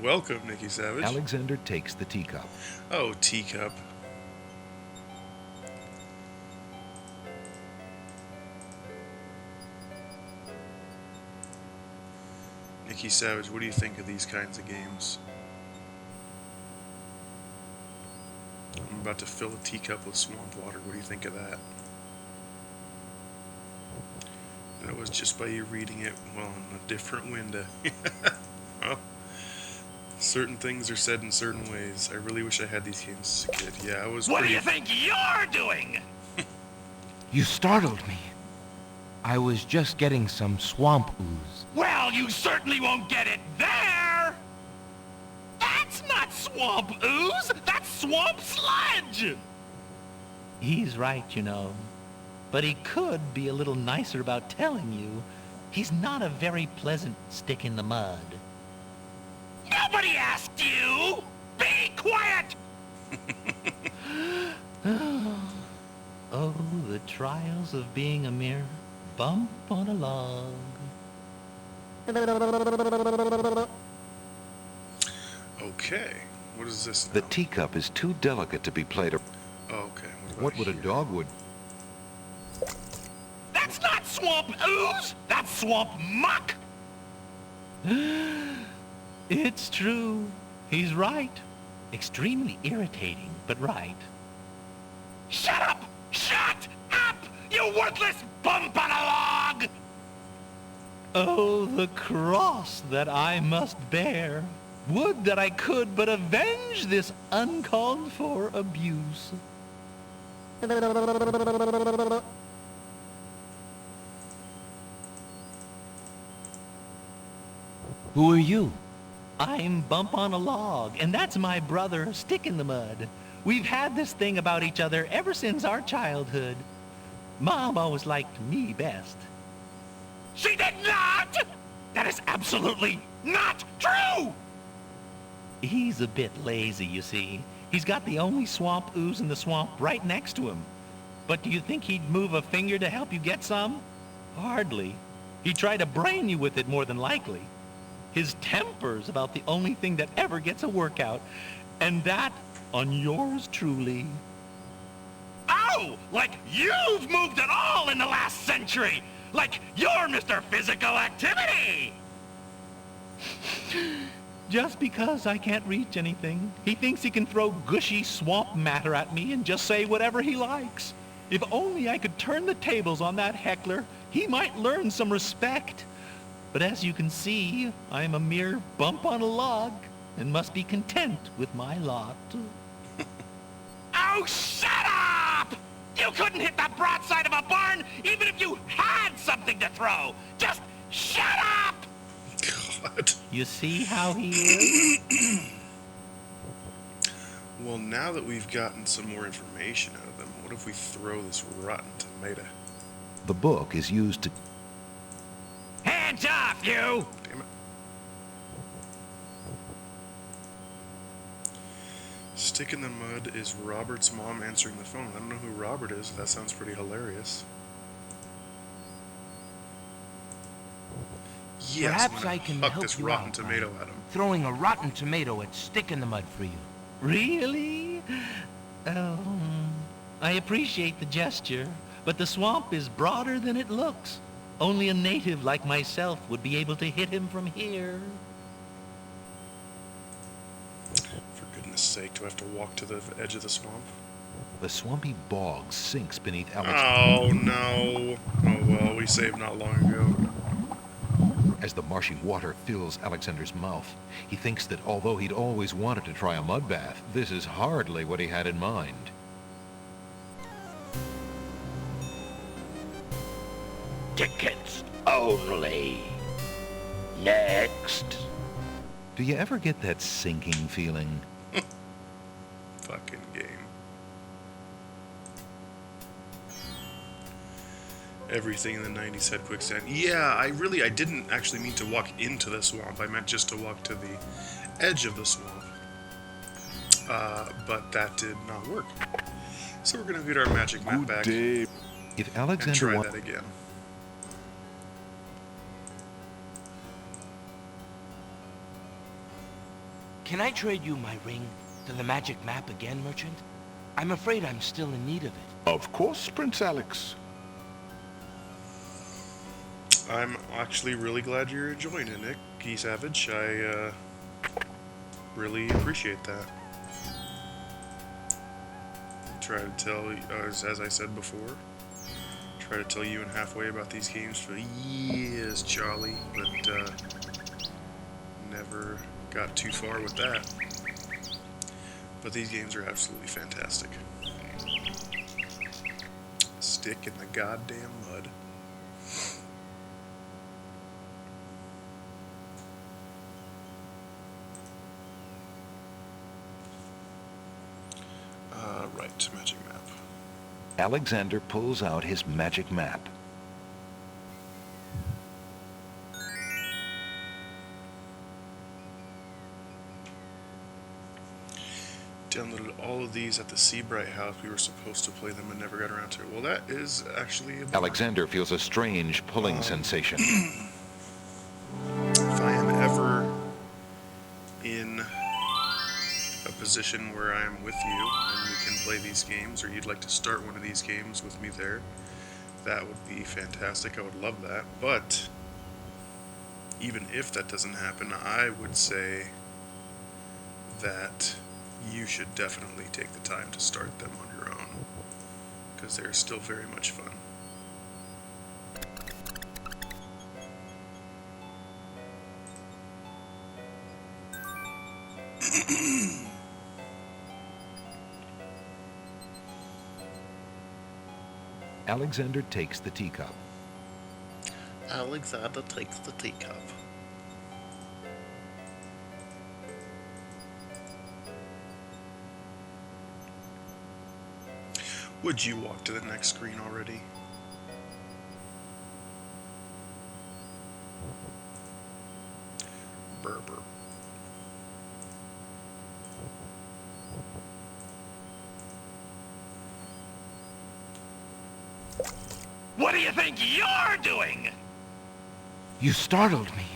Welcome, Nikki Savage. Alexander takes the teacup. Oh, teacup. Nikki Savage, what do you think of these kinds of games? I'm about to fill a teacup with swamp water. What do you think of that? And it was just by you reading it, well, in a different window. Well, certain things are said in certain ways. I really wish I had these games as a kid. Yeah, I was What pretty... do you think you're doing? You startled me. I was just getting some swamp ooze. Well, you certainly won't get it there! That's not swamp ooze! That's swamp sludge! He's right, you know. But he could be a little nicer about telling you. He's not a very pleasant stick in the mud. Nobody asked you! Be quiet! Oh, the trials of being a mere bump on a log. Okay, what is this now? The teacup is too delicate to be played. Oh, okay. What would a dogwood? That's not swamp ooze! That's swamp muck! It's true. He's right. Extremely irritating, but right. Shut up! Shut up! You worthless bump on a log! Oh, the cross that I must bear. Would that I could but avenge this uncalled for abuse. Who are you? I'm Bump on a Log, and that's my brother, Stick in the Mud. We've had this thing about each other ever since our childhood. Mom always liked me best. She did not! That is absolutely not true! He's a bit lazy, you see. He's got the only swamp ooze in the swamp right next to him. But do you think he'd move a finger to help you get some? Hardly. He'd try to brain you with it more than likely. His temper's about the only thing that ever gets a workout, and that on yours truly. Oh, like you've moved at all in the last century! Like you're Mr. Physical Activity! Just because I can't reach anything, he thinks he can throw gushy swamp matter at me and just say whatever he likes. If only I could turn the tables on that heckler, he might learn some respect. But as you can see, I am a mere bump on a log and must be content with my lot. Oh, shut up! You couldn't hit the broadside of a barn even if you had something to throw! Just shut up! God. You see how he is? Well, now that we've gotten some more information out of them, what if we throw this rotten tomato? The book is used to... Hands off, you! Damn it. Stick in the Mud is Robert's mom answering the phone. I don't know who Robert is. That sounds pretty hilarious. Yes, Perhaps I'm I gonna can huck help this you rotten out tomato by at him. throwing a rotten tomato at Stick in the Mud for you. Really? Oh, I appreciate the gesture, but the swamp is broader than it looks. Only a native like myself would be able to hit him from here. For goodness sake, do I have to walk to the edge of the swamp? The swampy bog sinks beneath Alex. Oh, no. Oh, well, we saved not long ago. As the marshy water fills Alexander's mouth, he thinks that although he'd always wanted to try a mud bath, this is hardly what he had in mind. Tickets only. Next. Do you ever get that sinking feeling? Fucking game. Everything in the 90s had quicksand. Yeah, I didn't actually mean to walk into the swamp. I meant just to walk to the edge of the swamp. But that did not work. So we're gonna get our magic map back If and Alexander try wants... that again. Can I trade you my ring to the magic map again, merchant? I'm afraid I'm still in need of it. Of course, Prince Alex. I'm actually really glad you're enjoying it, Nick. Key Savage. I really appreciate that. Try to tell, as I said before, try to tell you in halfway about these games for years, Charlie, but never got too far with that. But these games are absolutely fantastic. Stick in the goddamn mud. to magic map. Alexander pulls out his magic map. Downloaded all of these at the Seabright house. We were supposed to play them and never got around to it. Well, that is actually a bummer. Alexander feels a strange pulling sensation. If I am ever in a position where I am with you and we can play these games, or you'd like to start one of these games with me there, that would be fantastic. I would love that. But even if that doesn't happen, I would say that you should definitely take the time to start them on your own, because they're still very much fun. Alexander takes the teacup. Alexander takes the teacup. Would you walk to the next screen already? Berber. What do you think you're doing? You startled me.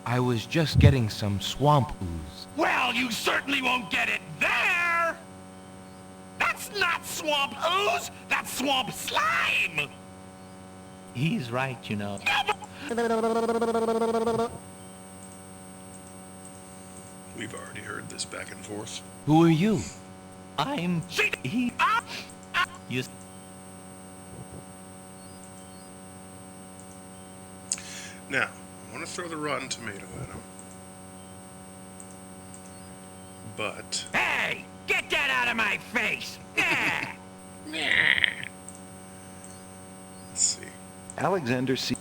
I was just getting some swamp ooze. Well, you certainly won't get it there! That's not swamp ooze! That's swamp slime! He's right, you know. We've already heard this back and forth. Who are you? I'm... He... You... Now, I want to throw the rotten tomato at him. But... Hey! Get that out of my face! Let's see. Alexander sees...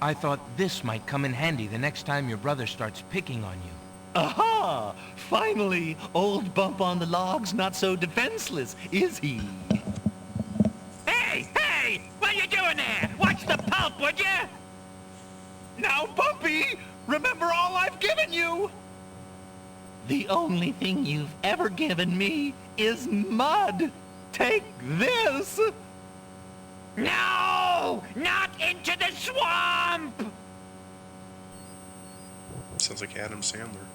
I thought this might come in handy the next time your brother starts picking on you. Aha! Finally, old Bump on the Log's not so defenseless, is he? Hey! Hey! What you doing there? Watch the pulp, would you? Now, Bumpy! Remember all I've given you! The only thing you've ever given me is mud. Take this! No! Not into the swamp! Sounds like Adam Sandler.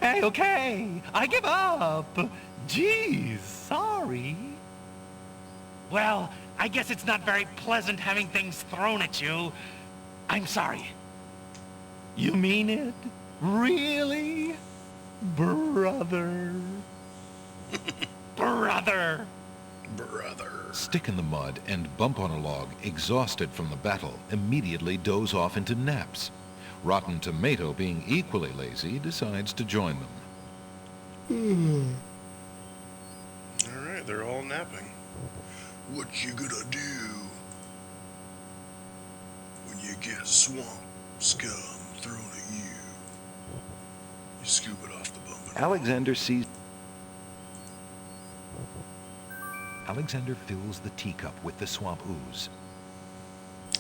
Hey, okay. I give up. Geez, sorry. Well, I guess it's not very pleasant having things thrown at you. I'm sorry. You mean it? Really? Brother? Brother! Brother. Stick in the Mud and Bump on a Log, exhausted from the battle, immediately doze off into naps. Rotten Tomato, being equally lazy, decides to join them. Alright, they're all napping. What you gonna do when you get swamp scum thrown at you? You scoop it off the bump. Alexander sees... Alexander fills the teacup with the swamp ooze.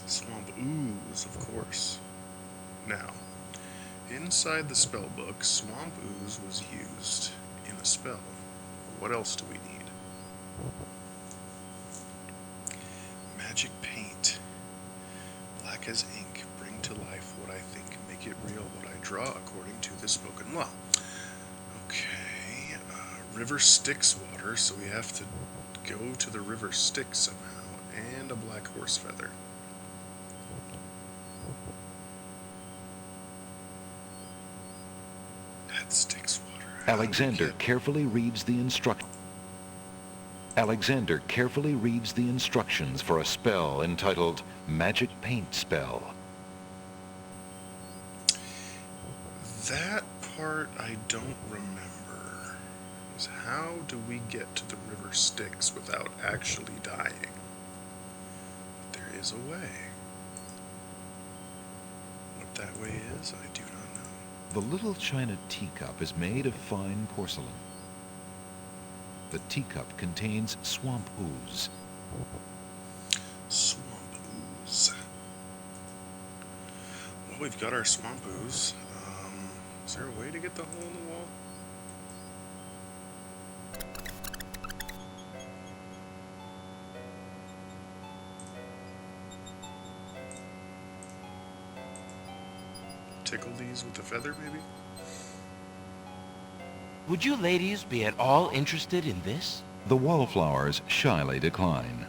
Swamp ooze, of course. Now, inside the spell book, swamp ooze was used in a spell. What else do we need? Magic paint. Black as ink, bring to life what I think, make it real what I draw according to the spoken law. Okay, river Styx water, so we have to go to the river Styx somehow, and a black horse feather. That Styx water. Alexander carefully reads the Alexander carefully reads the instructions for a spell entitled Magic Paint Spell. That part I don't remember. Is how do we get to the river Styx without actually dying? is a way. What that way is, I do not know. The little china teacup is made of fine porcelain. The teacup contains swamp ooze. Swamp ooze. Well, we've got our swamp ooze. Is there a way to get the hole in the wall? Tickle these with a feather, maybe? Would you ladies be at all interested in this? The wallflowers shyly decline.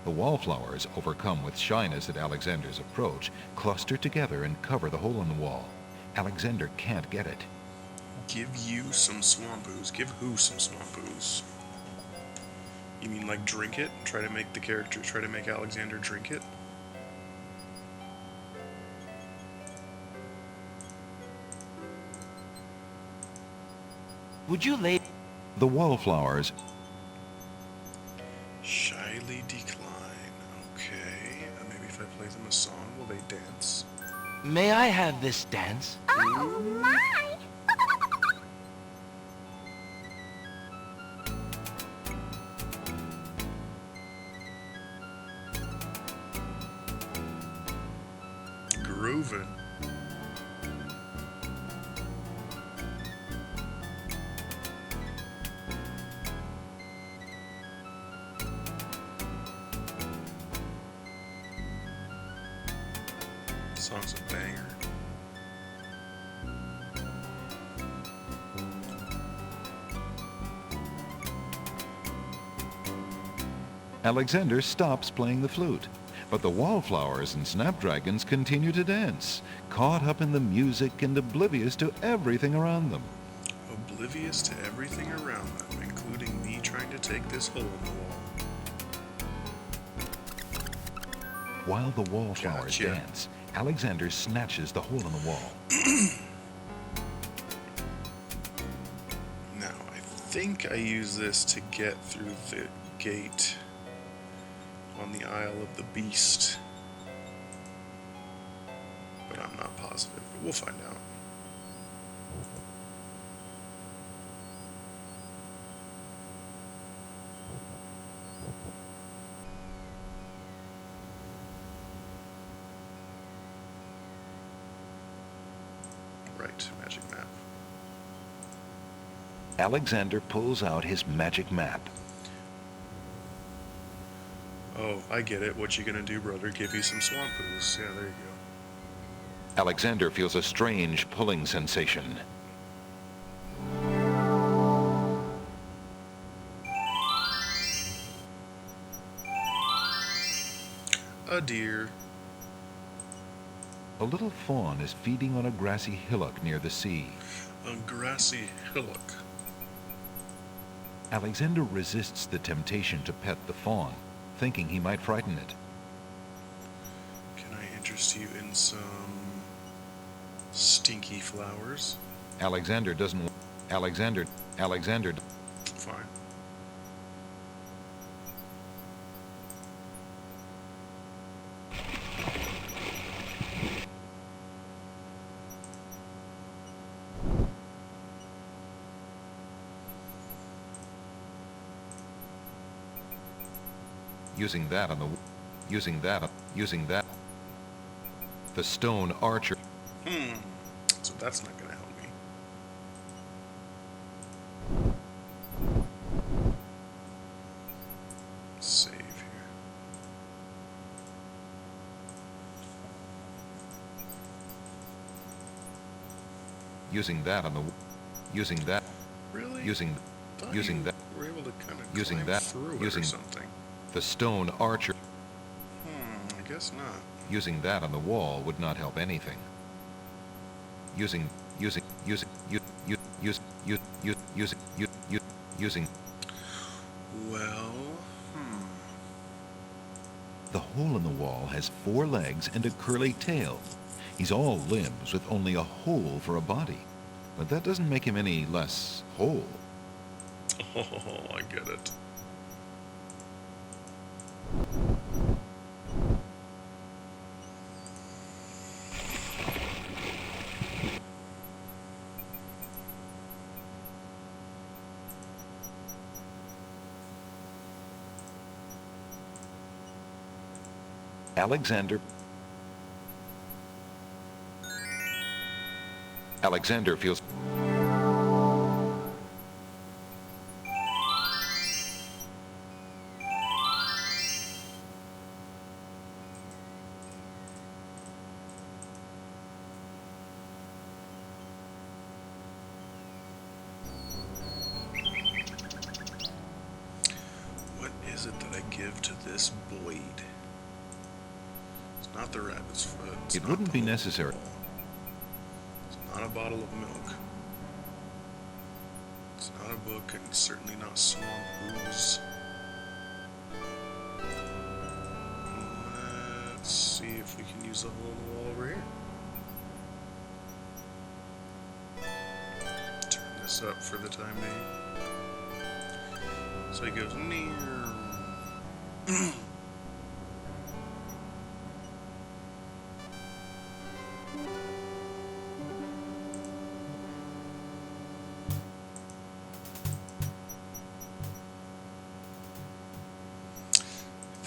The wallflowers, overcome with shyness at Alexander's approach, cluster together and cover the hole in the wall. Alexander can't get it. Give you some swamp ooze. Give who some swamp ooze? You mean like drink it? Try to make the character, try to make Alexander drink it? Would you lay... The wallflowers Shyly decline. Okay. Maybe if I play them a song, will they dance? May I have this dance? Oh, my! Groovin'. Song's a banger. Alexander stops playing the flute, but the wallflowers and snapdragons continue to dance, caught up in the music and oblivious to everything around them. Oblivious to everything around them, including me trying to take this hole in the wall. While the wallflowers Gotcha. dance, Alexander snatches the hole in the wall. Now, I think I use this to get through the gate on the Isle of the Beast. But I'm not positive, but we'll find out. Right, magic map. Alexander pulls out his magic map. Oh, I get it. What you gonna do, brother? Give you some swamp ooze. Yeah, there you go. Alexander feels a strange pulling sensation. A deer. A little fawn is feeding on a grassy hillock near the sea. A grassy hillock. Alexander resists the temptation to pet the fawn, thinking he might frighten it. Can I interest you in some stinky flowers? Alexander doesn't... Alexander... Fine. Using that... The stone archer... So that's not gonna help me. Save here. Using that... Really? Using that... We're able to kind of Using climb that... through it Using or something. the stone archer... I guess not. Using that on the wall would not help anything. Using... Well, The hole in the wall has 4 legs and a curly tail. He's all limbs with only a hole for a body. but that doesn't make him any less whole. Oh, I get it. Alexander feels... What is it that I give to this Boyd? It's not the rabbit's foot. It wouldn't be necessary. It's not a bottle of milk. It's not a book, and certainly not swamp ooze. Let's see if we can use the hole in the wall over here. Turn this up for the time being. So he goes near. I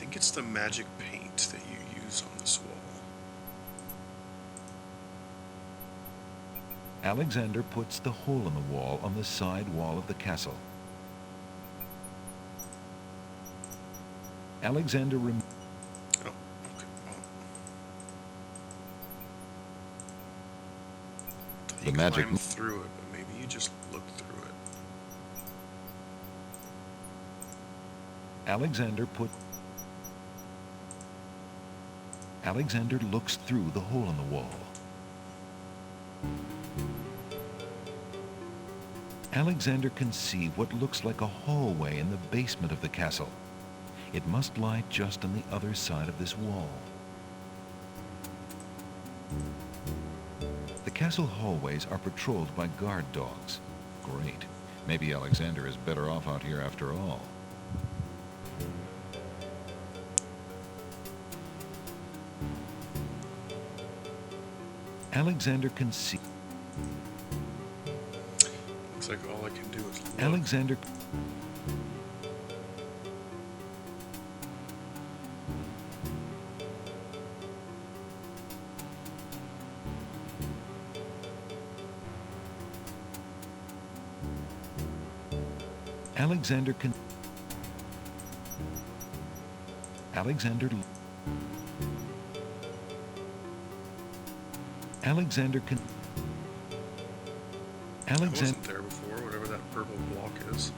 think it's the magic paint that you use on this wall. Alexander puts the hole in the wall on the side wall of the castle. Alexander Oh, okay. Well, the magic climbed through it, but maybe you just look through it. Alexander looks through the hole in the wall. Alexander can see what looks like a hallway in the basement of the castle. It must lie just on the other side of this wall. The castle hallways are patrolled by guard dogs. Great. Maybe Alexander is better off out here after all. Alexander can see. Looks like all I can do is look. Alexander. Alexander can. Alexander. Alexander can. I Alexander. wasn't there before, whatever that purple block is.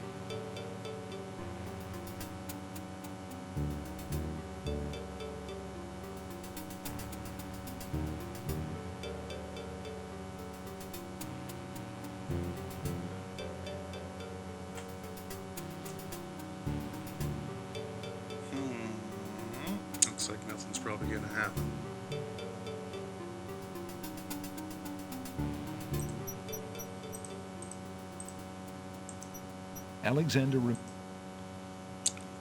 Looks like nothing's probably gonna happen. Alexander. I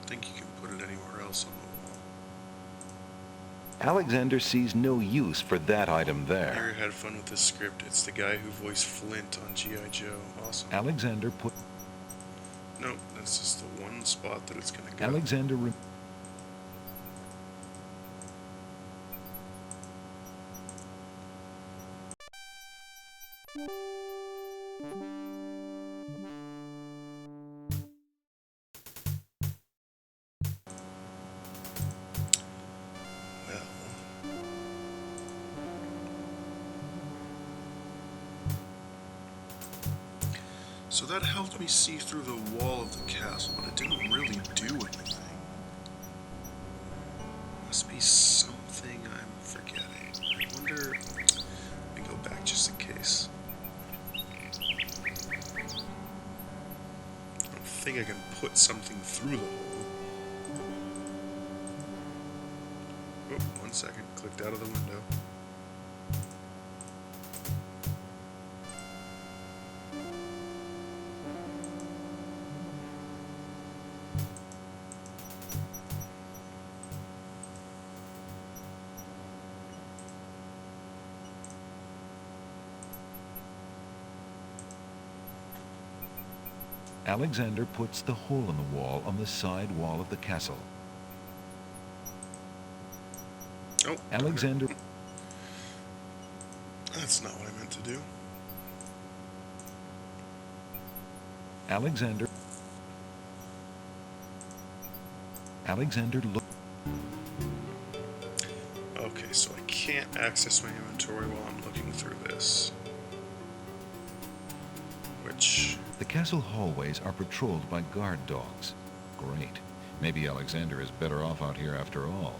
think you can put it anywhere else on the wall. Alexander sees no use for that item there. Heir had fun with this script. It's the guy who voiced Flint on G.I. Joe. Awesome. Alexander put. Nope, that's just the one spot that it's gonna go. Alexander. So that helped me see through the wall of the castle, but it didn't really do anything. Must be something I'm forgetting. I wonder... Let me go back just in case. I don't think I can put something through the hole. Oh, 1 second. Clicked out of the window. Alexander puts the hole in the wall on the side wall of the castle. Oh, Alexander... That's not what I meant to do. Alexander look. Okay, so I can't access my inventory while I'm looking through this. Which... The castle hallways are patrolled by guard dogs. Great. Maybe Alexander is better off out here after all.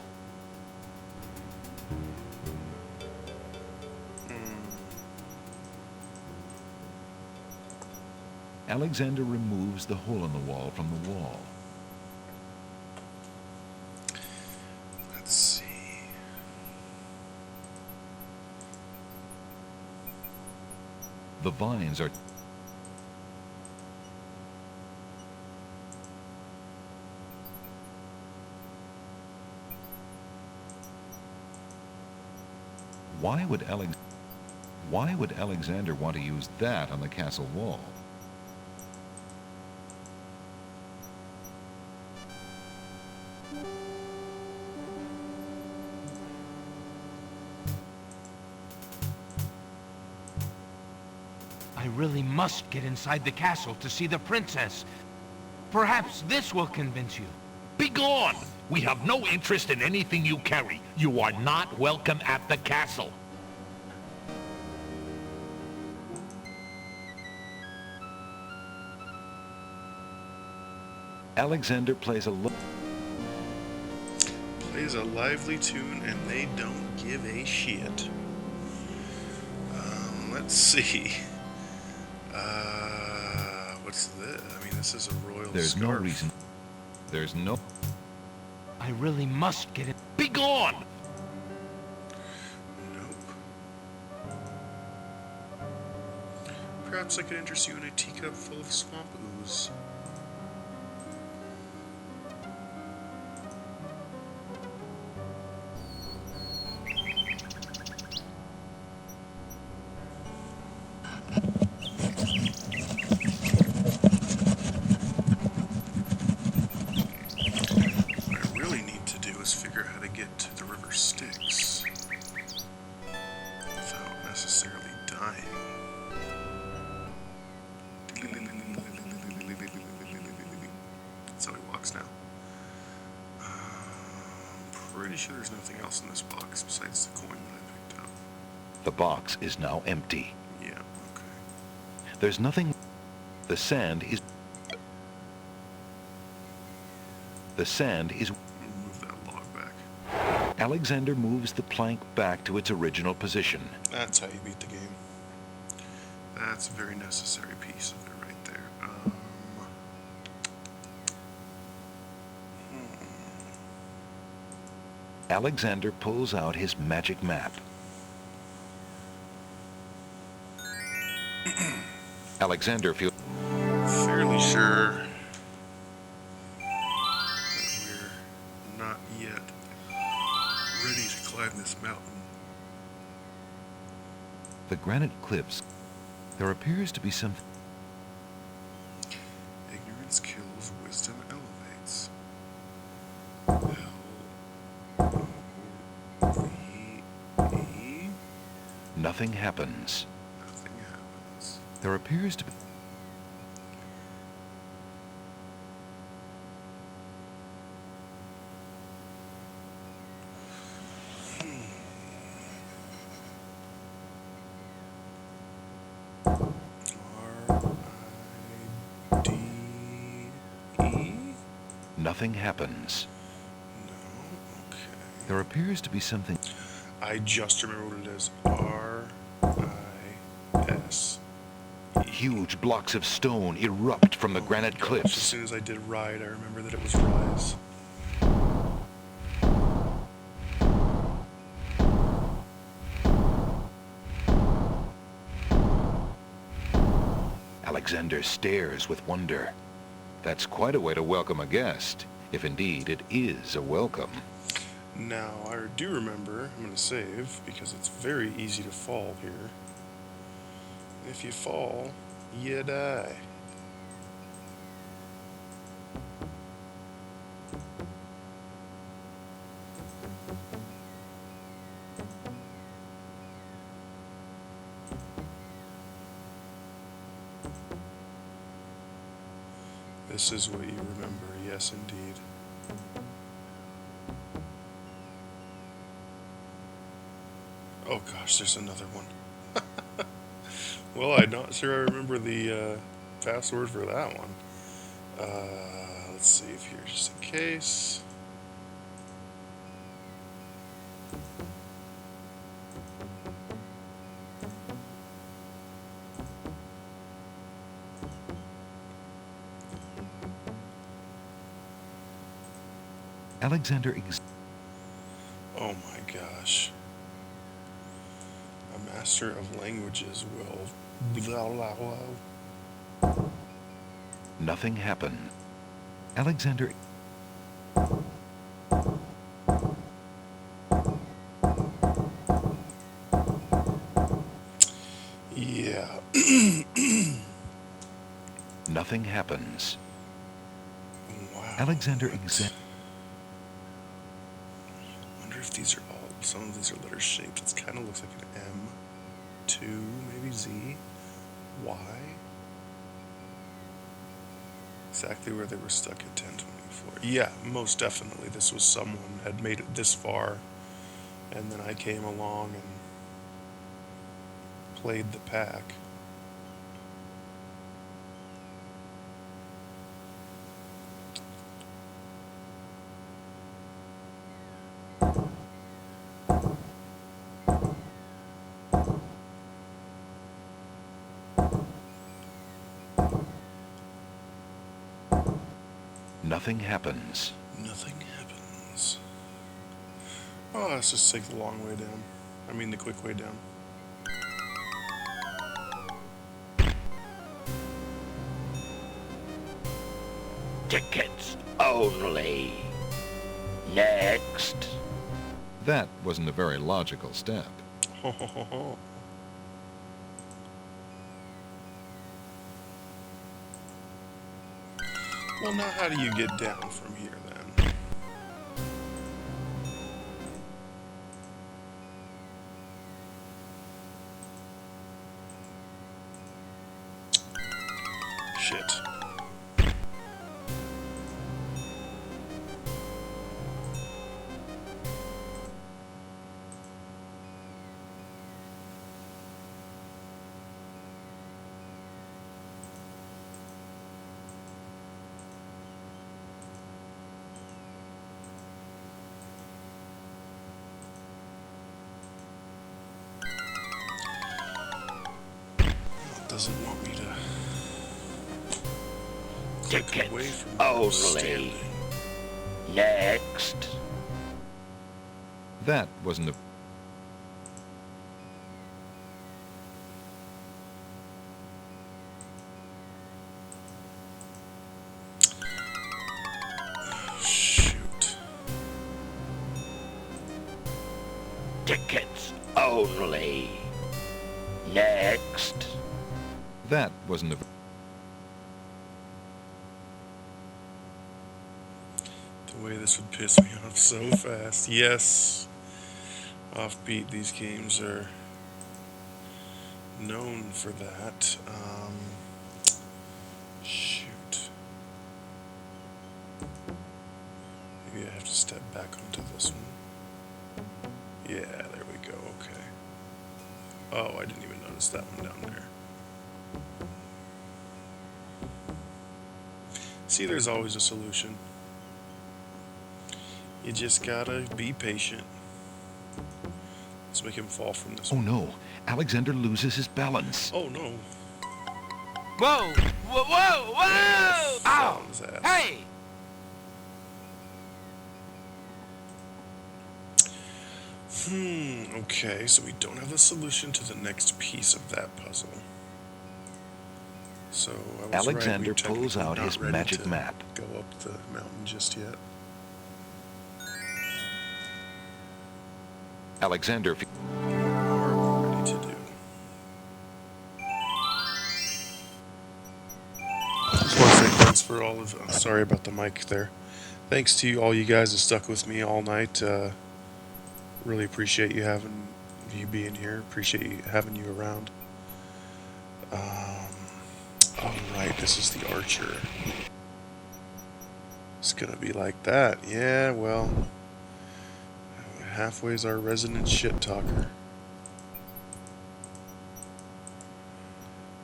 Alexander removes the hole in the wall from the wall. Let's see. The vines are... Why would Alexander want to use that on the castle wall? I really must get inside the castle to see the princess. Perhaps this will convince you. Begone! We have no interest in anything you carry. You are not welcome at the castle. Alexander plays a lively tune, and they don't give a shit. Let's see. What's this? I mean, this is a royal There's scarf. no reason. There's no... I really must get it. Begone! Nope. Perhaps I could interest you in a teacup full of swamp ooze. Pretty sure there's nothing else in this box besides the coin that I picked up. The box is now empty. Yeah, okay. There's nothing... The sand is... Move that log back. Alexander moves the plank back to its original position. That's how you beat the game. That's a very necessary piece of it right there. Alexander pulls out his magic map. Alexander feels fairly sure that we're not yet ready to climb this mountain. the granite cliffs. There appears to be something. Ignorance kills, wisdom elevates. Nothing happens. Nothing happens. There appears to be... Nothing happens. No, okay. There appears to be something... I just remember what it is. R-I-S. Huge blocks of stone erupt from the granite As cliffs. soon as I did ride, I remember that it was rise. Alexander stares with wonder. That's quite a way to welcome a guest, if indeed it is a welcome. Now, I do remember, I'm going to save, because it's very easy to fall here. If you fall, you die. This is what you remember, yes indeed. Oh gosh, there's another one. Well, I'm not sure I remember the password for that one. Let's save here just in case. Alexander Oh my gosh. A master of languages will... Blah, blah, blah. Nothing happened. Alexander... Yeah. Nothing happens. Wow. Alexander I wonder if these are all... Some of these are letter shaped. It kind of looks like an M. 2, maybe Z. Y. Exactly where they were stuck at 1024. Yeah, most definitely. This was someone had made it this far, and then I came along and played the pack. Nothing happens. Nothing happens. Oh, let's just take the long way down. I mean the quick way down. Tickets only. Next. That wasn't a very logical step. Ho ho ho ho. Well, now how do you get down from here then? Shit. Doesn't want me to Tickets away from only. standing. Next. That wasn't a... Shoot. Tickets only. Next. That wasn't a... The way this would piss me off so fast. Yes. Offbeat, these games are known for that. Shoot. Maybe I have to step back onto this one. Yeah, there we go, okay. Oh, I didn't even notice that one down there. See, there's always a solution. You just gotta be patient. Let's make him fall from this Oh one. no, Alexander loses his balance. Oh no. Whoa! Whoa! Whoa! Whoa! Ow! His ass. Hey! Okay, so we don't have a solution to the next piece of that puzzle. So I was Alexander right, we're pulls technically out not his ready magic to map. Go up the mountain just yet. Alexander... Ready to do. Just want to say thanks for all of... I'm sorry about the mic there. Thanks to all you guys that stuck with me all night. Really appreciate you being here. Appreciate you having you around. Alright, this is the archer. It's gonna be like that. Yeah, well, halfway's our resident shit talker.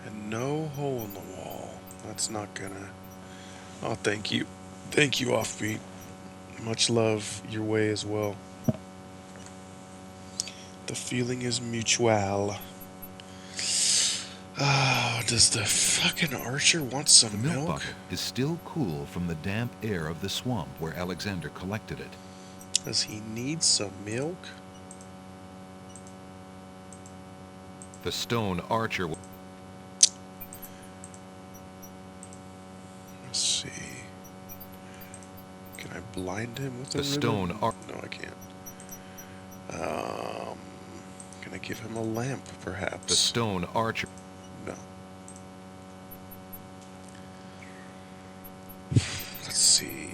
And no hole in the wall. That's not gonna... Oh, thank you. Thank you, Offbeat. Much love your way as well. The feeling is mutual. Oh, does the fucking archer want some The milk milk? bucket is still cool from the damp air of the swamp where Alexander collected it. Does he need some milk? The stone archer... Let's see. Can I blind him with The stone archer... No, I can't. Can I give him a lamp, perhaps? The stone archer... No. Let's see.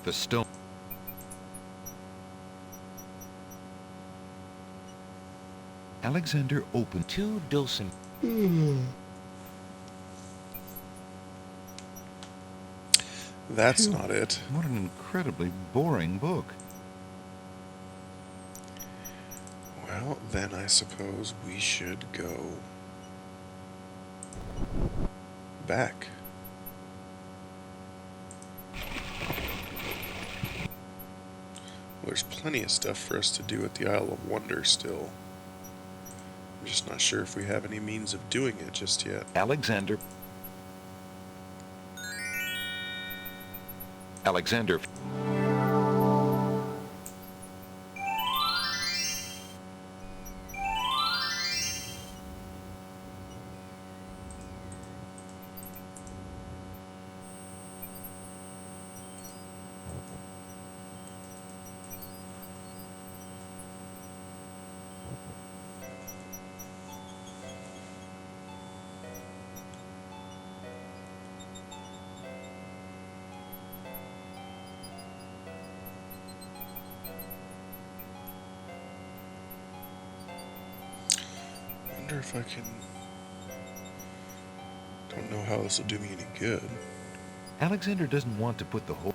The stone... Alexander opened 2 dulcim. That's not it. What an incredibly boring book. Well, then I suppose we should go back. Well, there's plenty of stuff for us to do at the Isle of Wonder still. I'm just not sure if we have any means of doing it just yet. Alexander... I wonder if I can... Don't know how this will do me any good. Alexander doesn't want to put the whole...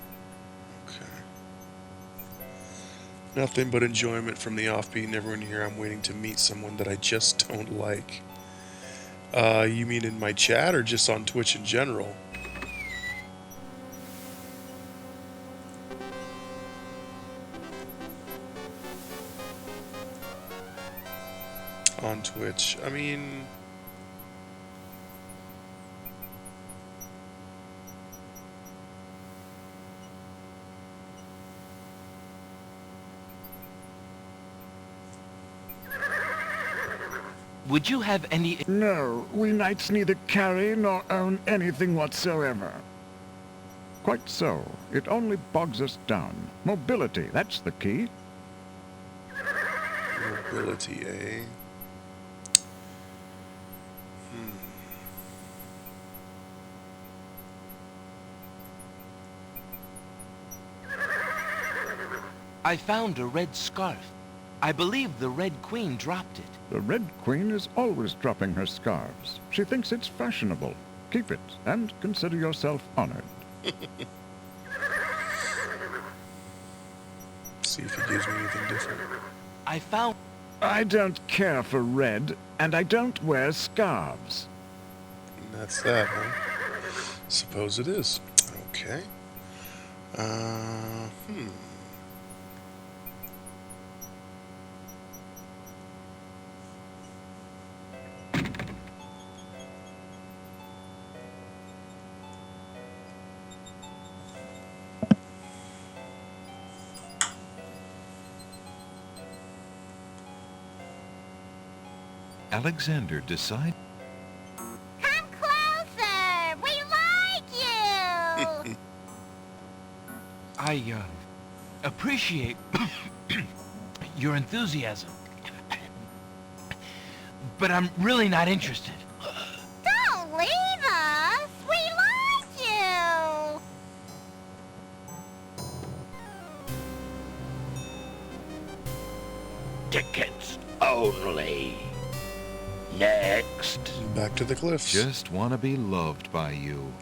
Nothing but enjoyment from the offbeat and everyone here. I'm waiting to meet someone that I just don't like. You mean in my chat or just on Twitch in general? On Twitch. I mean... Would you have any... No, we knights neither carry nor own anything whatsoever. Quite so. It only bogs us down. Mobility, that's the key. Mobility, eh? I found a red scarf. I believe the Red Queen dropped it. The Red Queen is always dropping her scarves. She thinks it's fashionable. Keep it, and consider yourself honored. See if he gives me anything different. I found... I don't care for red, and I don't wear scarves. And that's that, huh? Suppose it is. Okay. Alexander decided... Come closer! We like you! I, appreciate your enthusiasm. But I'm really not interested. Don't leave us! We like you! Tickets only. Next. Back to the cliffs. Just want to be loved by you.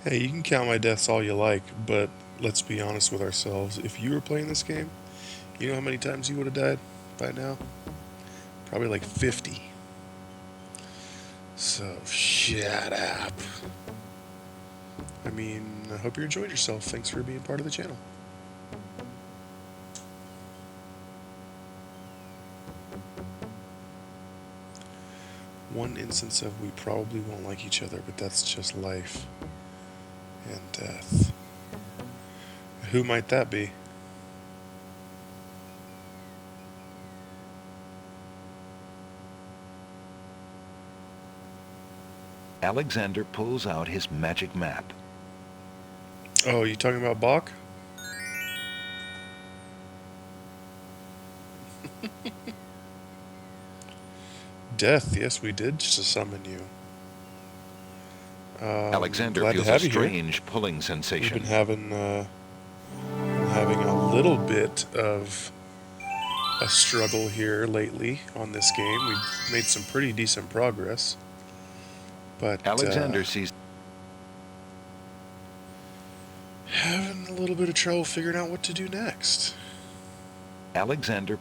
Hey, you can count my deaths all you like, but let's be honest with ourselves. If you were playing this game, you know how many times you would have died by now? Probably like 50. So, shut up. I mean, I hope you enjoyed yourself. Thanks for being part of the channel. One instance of we probably won't like each other, but that's just life and death. Who might that be? Alexander pulls out his magic map. Oh, you talking about Bach? Death, yes, we did just summon you. Alexander glad to feels have a you here. strange pulling sensation. We've been having a little bit of a struggle here lately on this game. We've made some pretty decent progress, but Alexander sees having a little bit of trouble figuring out what to do next. Alexander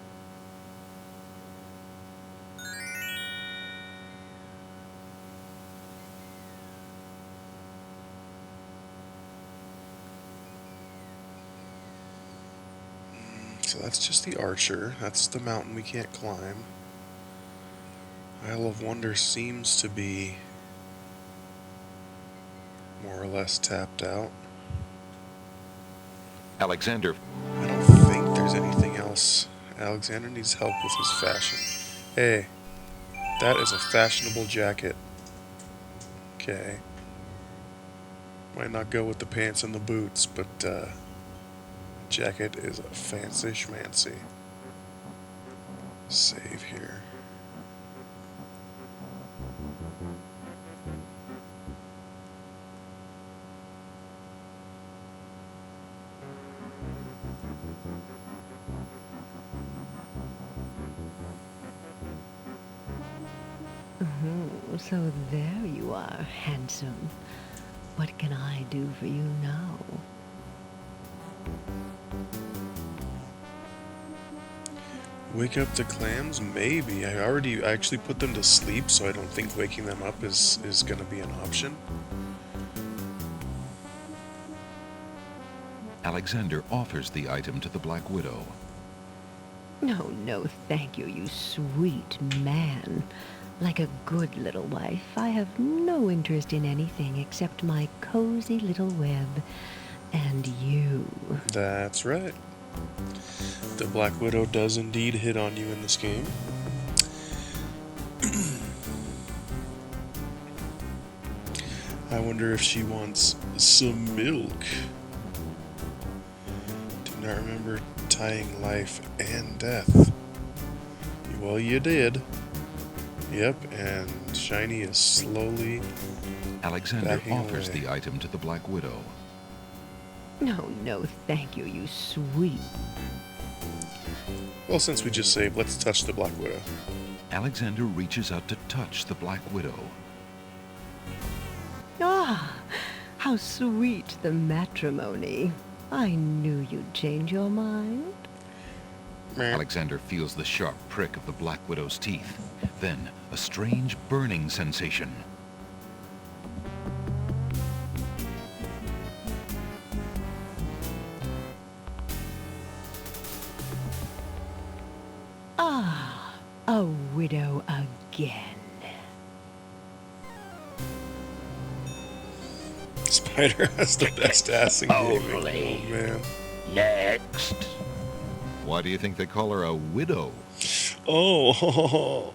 So that's just the Archer. That's the mountain we can't climb. Isle of Wonder seems to be more or less tapped out. Alexander. I don't think there's anything else. Alexander needs help with his fashion. Hey, that is a fashionable jacket. Okay. Might not go with the pants and the boots, but jacket is a fancy schmancy. Save here. Oh, so there you are, handsome. What can I do for you now? Wake up the clams? Maybe. I actually put them to sleep, so I don't think waking them up is going to be an option. Alexander offers the item to the Black Widow. No, no, thank you, you sweet man. Like a good little wife, I have no interest in anything except my cozy little web and you. That's right. The Black Widow does indeed hit on you in this game. I wonder if she wants some milk. Do not remember tying life and death. Well, you did. Yep, and Shiny is slowly Alexander backing offers away. the item to the Black Widow. No, no, thank you, you sweet. Well, since we just saved, let's touch the Black Widow. Alexander reaches out to touch the Black Widow. Ah, how sweet the matrimony. I knew you'd change your mind. Alexander feels the sharp prick of the Black Widow's teeth. Then, a strange burning sensation. Ah, a widow again. Spider has the best ass in gaming. Totally. Oh, man. Next. Why do you think they call her a widow? Oh.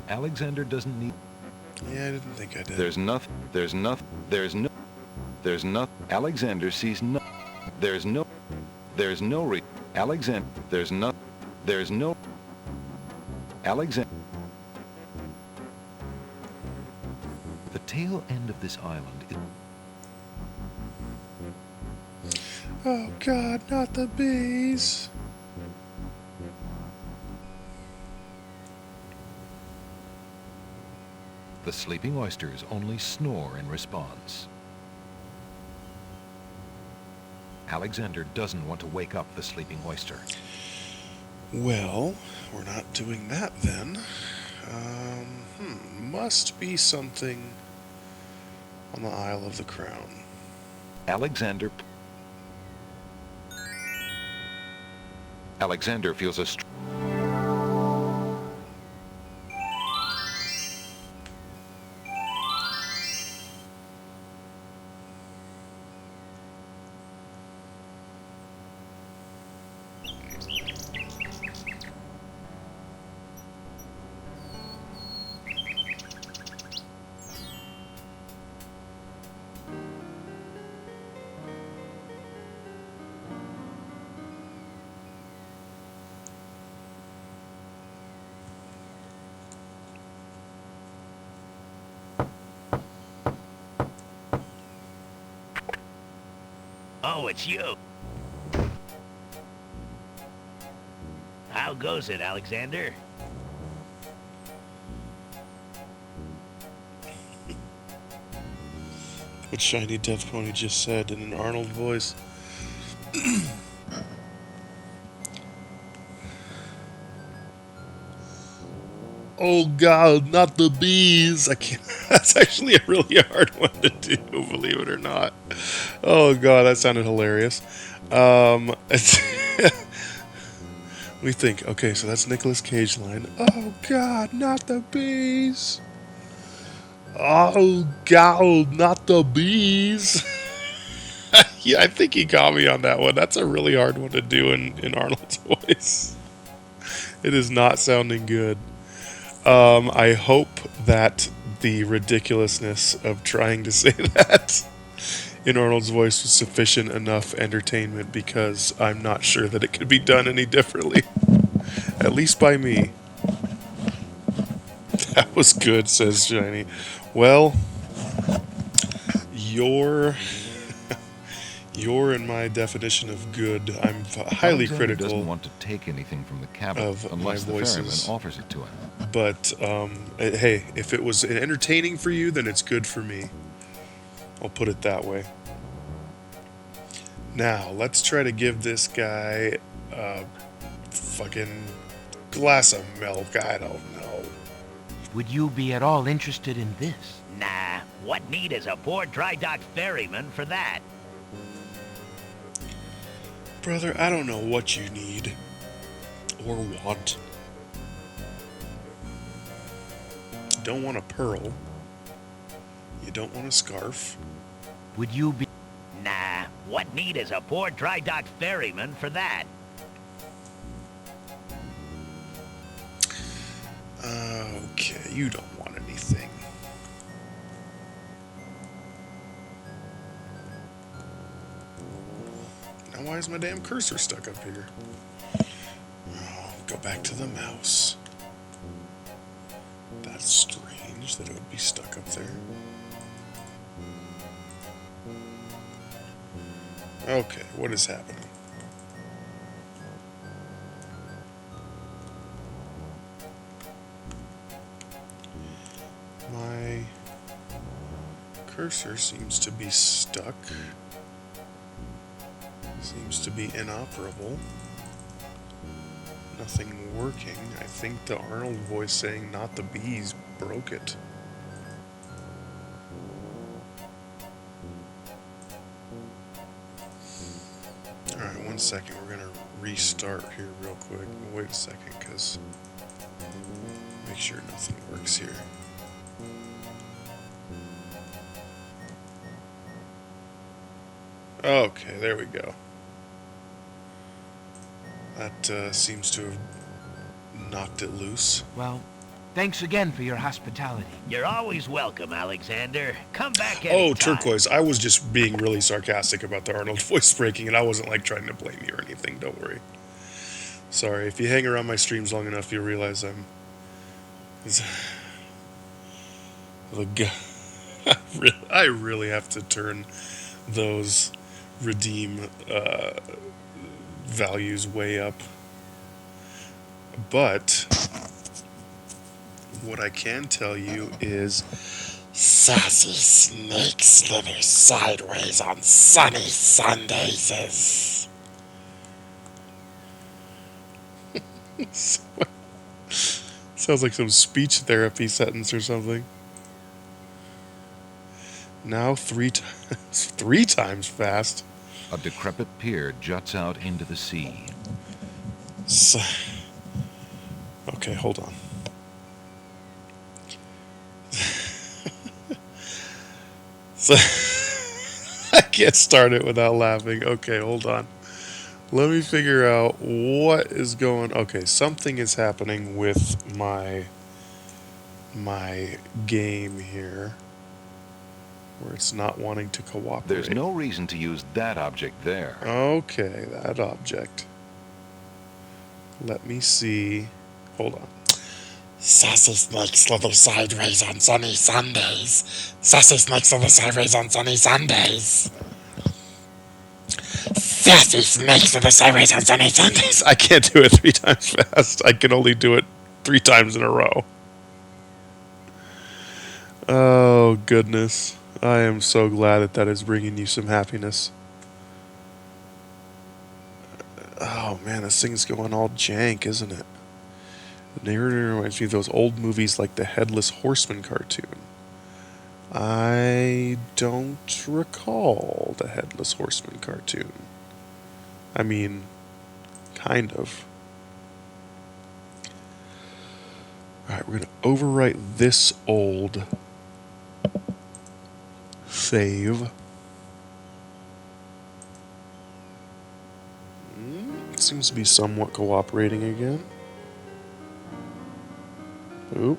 Alexander doesn't need... Yeah, I didn't think I did. There's no... Alexander sees no... Alexander... The tail end of this island is... Oh God, not the bees. The sleeping oysters only snore in response. Alexander doesn't want to wake up the sleeping oyster. Well, we're not doing that then. Must be something on the Isle of the Crown. Alexander feels a Oh, it's you. How goes it, Alexander? What Shiny Death Pony just said in an Arnold voice. Oh God, not the bees! I can't. That's actually a really hard one to do, believe it or not. Oh God, that sounded hilarious. Let me think. Okay, so that's Nicolas Cage line. Oh God, not the bees! Oh God, not the bees! Yeah, I think he got me on that one. That's a really hard one to do in Arnold's voice. It is not sounding good. I hope that the ridiculousness of trying to say that in Arnold's voice was sufficient enough entertainment, because I'm not sure that it could be done any differently. At least by me. That was good, says Shiny. Well, you're in my definition of good. I'm highly Alexander critical. doesn't want to take anything from the cabin of unless my the voices. ferryman offers it to him. But hey, if it was entertaining for you, then it's good for me. I'll put it that way. Now, let's try to give this guy a fucking glass of milk. I don't know. Would you be at all interested in this? Nah, what need is a poor dry dock ferryman for that? Brother, I don't know what you need or want. You don't want a pearl. You don't want a scarf. Would you be... Nah, what need is a poor dry dock ferryman for that? Okay, you don't want anything. Now why is my damn cursor stuck up here? Oh, go back to the mouse. That's strange that it would be stuck up there. Okay, what is happening? My cursor seems to be stuck. Seems to be inoperable. Nothing working. I think the Arnold voice saying "not the bees" broke it. Alright, 1 second. We're gonna restart here real quick. Wait a second, because make sure nothing works here. Okay, there we go. That seems to have knocked it loose. Well, thanks again for your hospitality. You're always welcome, Alexander. Come back Oh, anytime. Turquoise, I was just being really sarcastic about the Arnold voice breaking, and I wasn't like trying to blame you or anything, don't worry. Sorry, if you hang around my streams long enough, you'll realize I'm... I really have to turn those redeem values way up. But what I can tell you is Sassy snake slither sideways on sunny Sundays. Sounds like some speech therapy sentence or something. Now three times fast. A decrepit pier juts out into the sea. Okay, hold on. I can't start it without laughing. Okay, hold on. Let me figure out what is going. Okay, something is happening with my game here, where it's not wanting to cooperate. There's no reason to use that object there. Okay, that object. Let me see. Hold on. Sassy snakes slither sideways on sunny Sundays. Sassy snakes slither sideways on sunny Sundays. Sassy snakes slither sideways on sunny Sundays. I can't do it 3 times fast. I can only do it 3 times in a row. Oh, goodness. I am so glad that that is bringing you some happiness. Oh, man, this thing's going all jank, isn't it? The narrator reminds me of those old movies like the Headless Horseman cartoon. I don't recall the Headless Horseman cartoon. I mean, kind of. Alright, we're going to overwrite this old save. Seems to be somewhat cooperating again. Boop.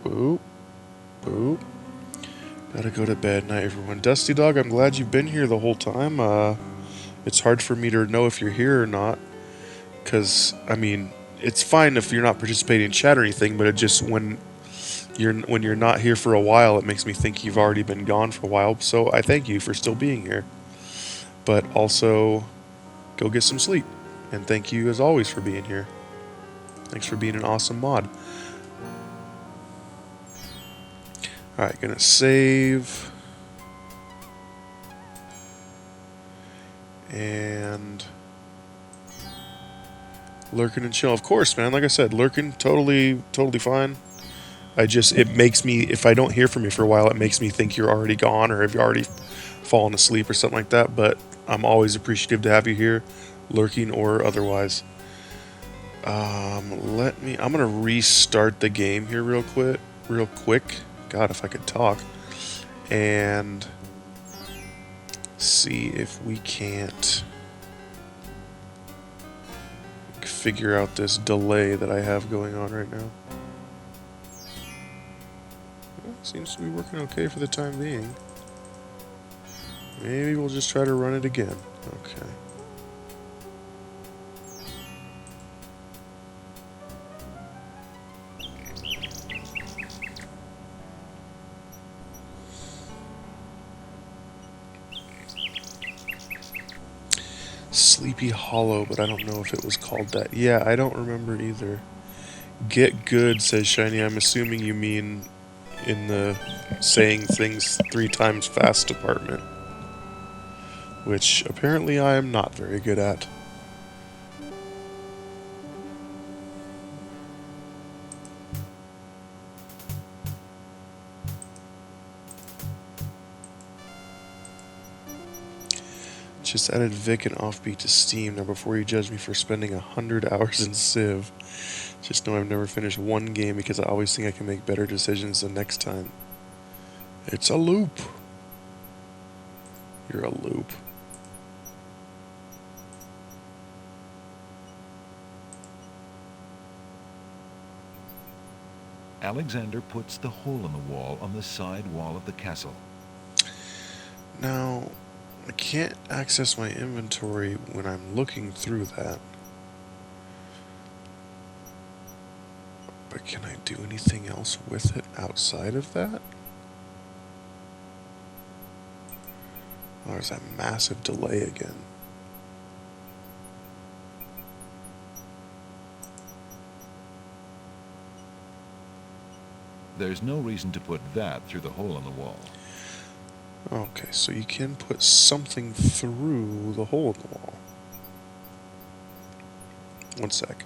Boop. Boop. Gotta go to bed. Night, everyone. Dusty Dog, I'm glad you've been here the whole time. It's hard for me to know if you're here or not. Because, I mean, it's fine if you're not participating in chat or anything, but it just, when you're not here for a while, it makes me think you've already been gone for a while. So I thank you for still being here. But also, go get some sleep. And thank you, as always, for being here. Thanks for being an awesome mod. Alright, gonna save. And lurking and chill. Of course, man. Like I said, lurking, totally fine. It makes me, if I don't hear from you for a while, it makes me think you're already gone or have you already fallen asleep or something like that. But I'm always appreciative to have you here, lurking or otherwise. I'm gonna restart the game here real quick. God, if I could talk. And see if we can't figure out this delay that I have going on right now. Well, seems to be working okay for the time being. Maybe we'll just try to run it again. Okay. Sleepy Hollow, but I don't know if it was called that. Yeah, I don't remember either. Get good, says Shiny. I'm assuming you mean in the saying things 3 times fast department. Which apparently I am not very good at. Just added Vic and Offbeat to Steam. Now before you judge me for spending 100 hours in Civ, just know I've never finished one game because I always think I can make better decisions the next time. It's a loop. You're a loop. Alexander puts the hole in the wall on the side wall of the castle. Now, I can't access my inventory when I'm looking through that. But can I do anything else with it outside of that? Oh, there's that massive delay again. There's no reason to put that through the hole in the wall. Okay, so you can put something through the hole in the wall. One sec.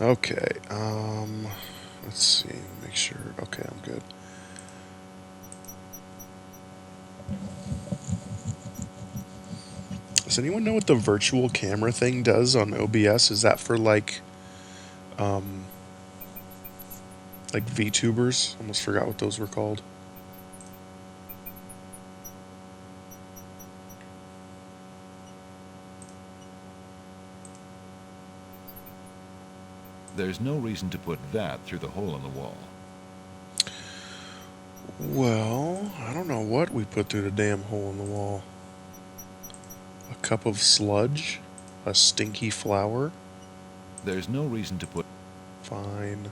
Okay, let's see, make sure, okay, I'm good. Does anyone know what the virtual camera thing does on OBS? Is that for like VTubers? Almost forgot what those were called. There's no reason to put that through the hole in the wall. Well, I don't know what we put through the damn hole in the wall. A cup of sludge? A stinky flower? There's no reason to put... Fine.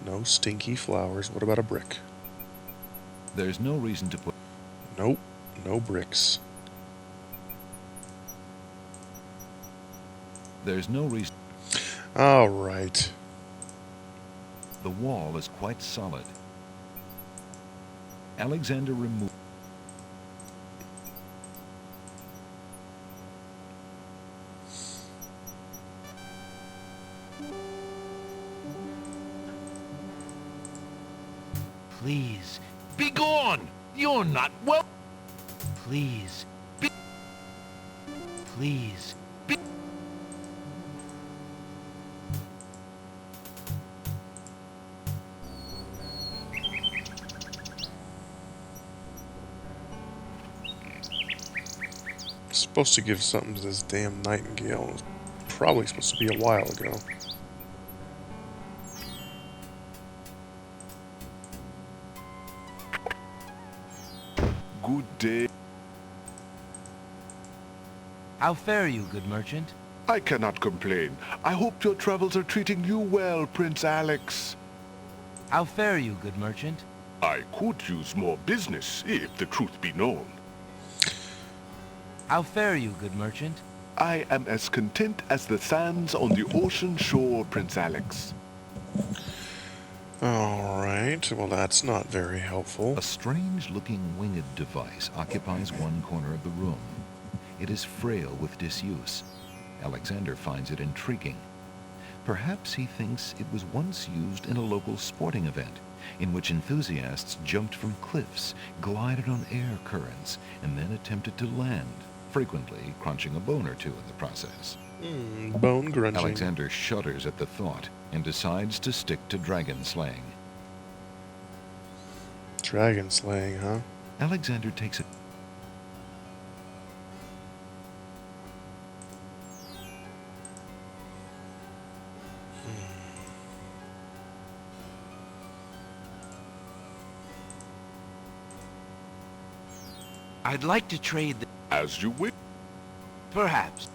No stinky flowers. What about a brick? There's no reason to put... Nope. No bricks. There's no reason... Alright. The wall is quite solid. Alexander removed... Please. Be gone! You're not well... Please. Please. Supposed to give something to this damn nightingale. It was probably supposed to be a while ago. Good day. How fare you, good merchant? I cannot complain. I hope your travels are treating you well, Prince Alex. How fare you, good merchant? I could use more business, if the truth be known. How fare you, good merchant? I am as content as the sands on the ocean shore, Prince Alex. Alright, well that's not very helpful. A strange-looking winged device occupies one corner of the room. It is frail with disuse. Alexander finds it intriguing. Perhaps he thinks it was once used in a local sporting event, in which enthusiasts jumped from cliffs, glided on air currents, and then attempted to land, frequently crunching a bone or two in the process. Bone crunching. Alexander shudders at the thought and decides to stick to dragon slaying. Dragon slaying, huh? Alexander takes a... I'd like to trade the... As you wish. Perhaps.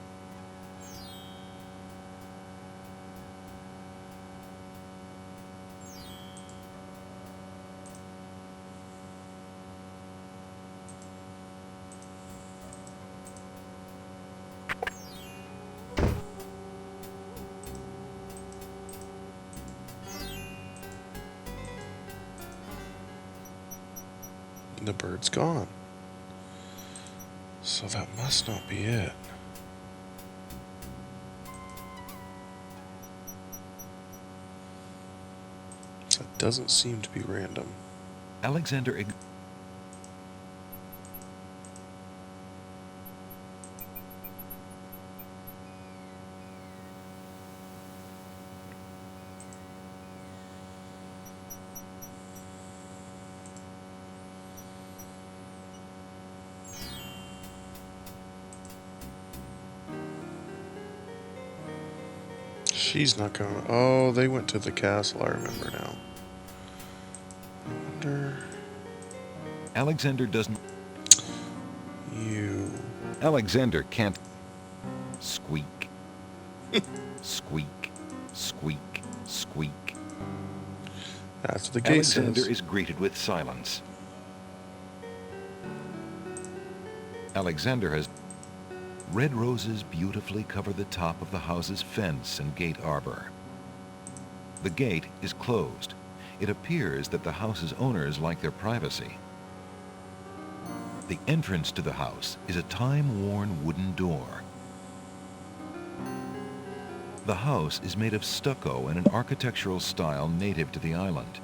The bird's gone. So that must not be it. That doesn't seem to be random. Alexander... She's not going. Oh, they went to the castle. I remember now. I wonder. Alexander doesn't... You... Alexander can't... Squeak. Squeak. Squeak. Squeak. That's what the gate Alexander says. is greeted with silence. Alexander has... Red roses beautifully cover the top of the house's fence and gate arbor. The gate is closed. It appears that the house's owners like their privacy. The entrance to the house is a time-worn wooden door. The house is made of stucco in an architectural style native to the island.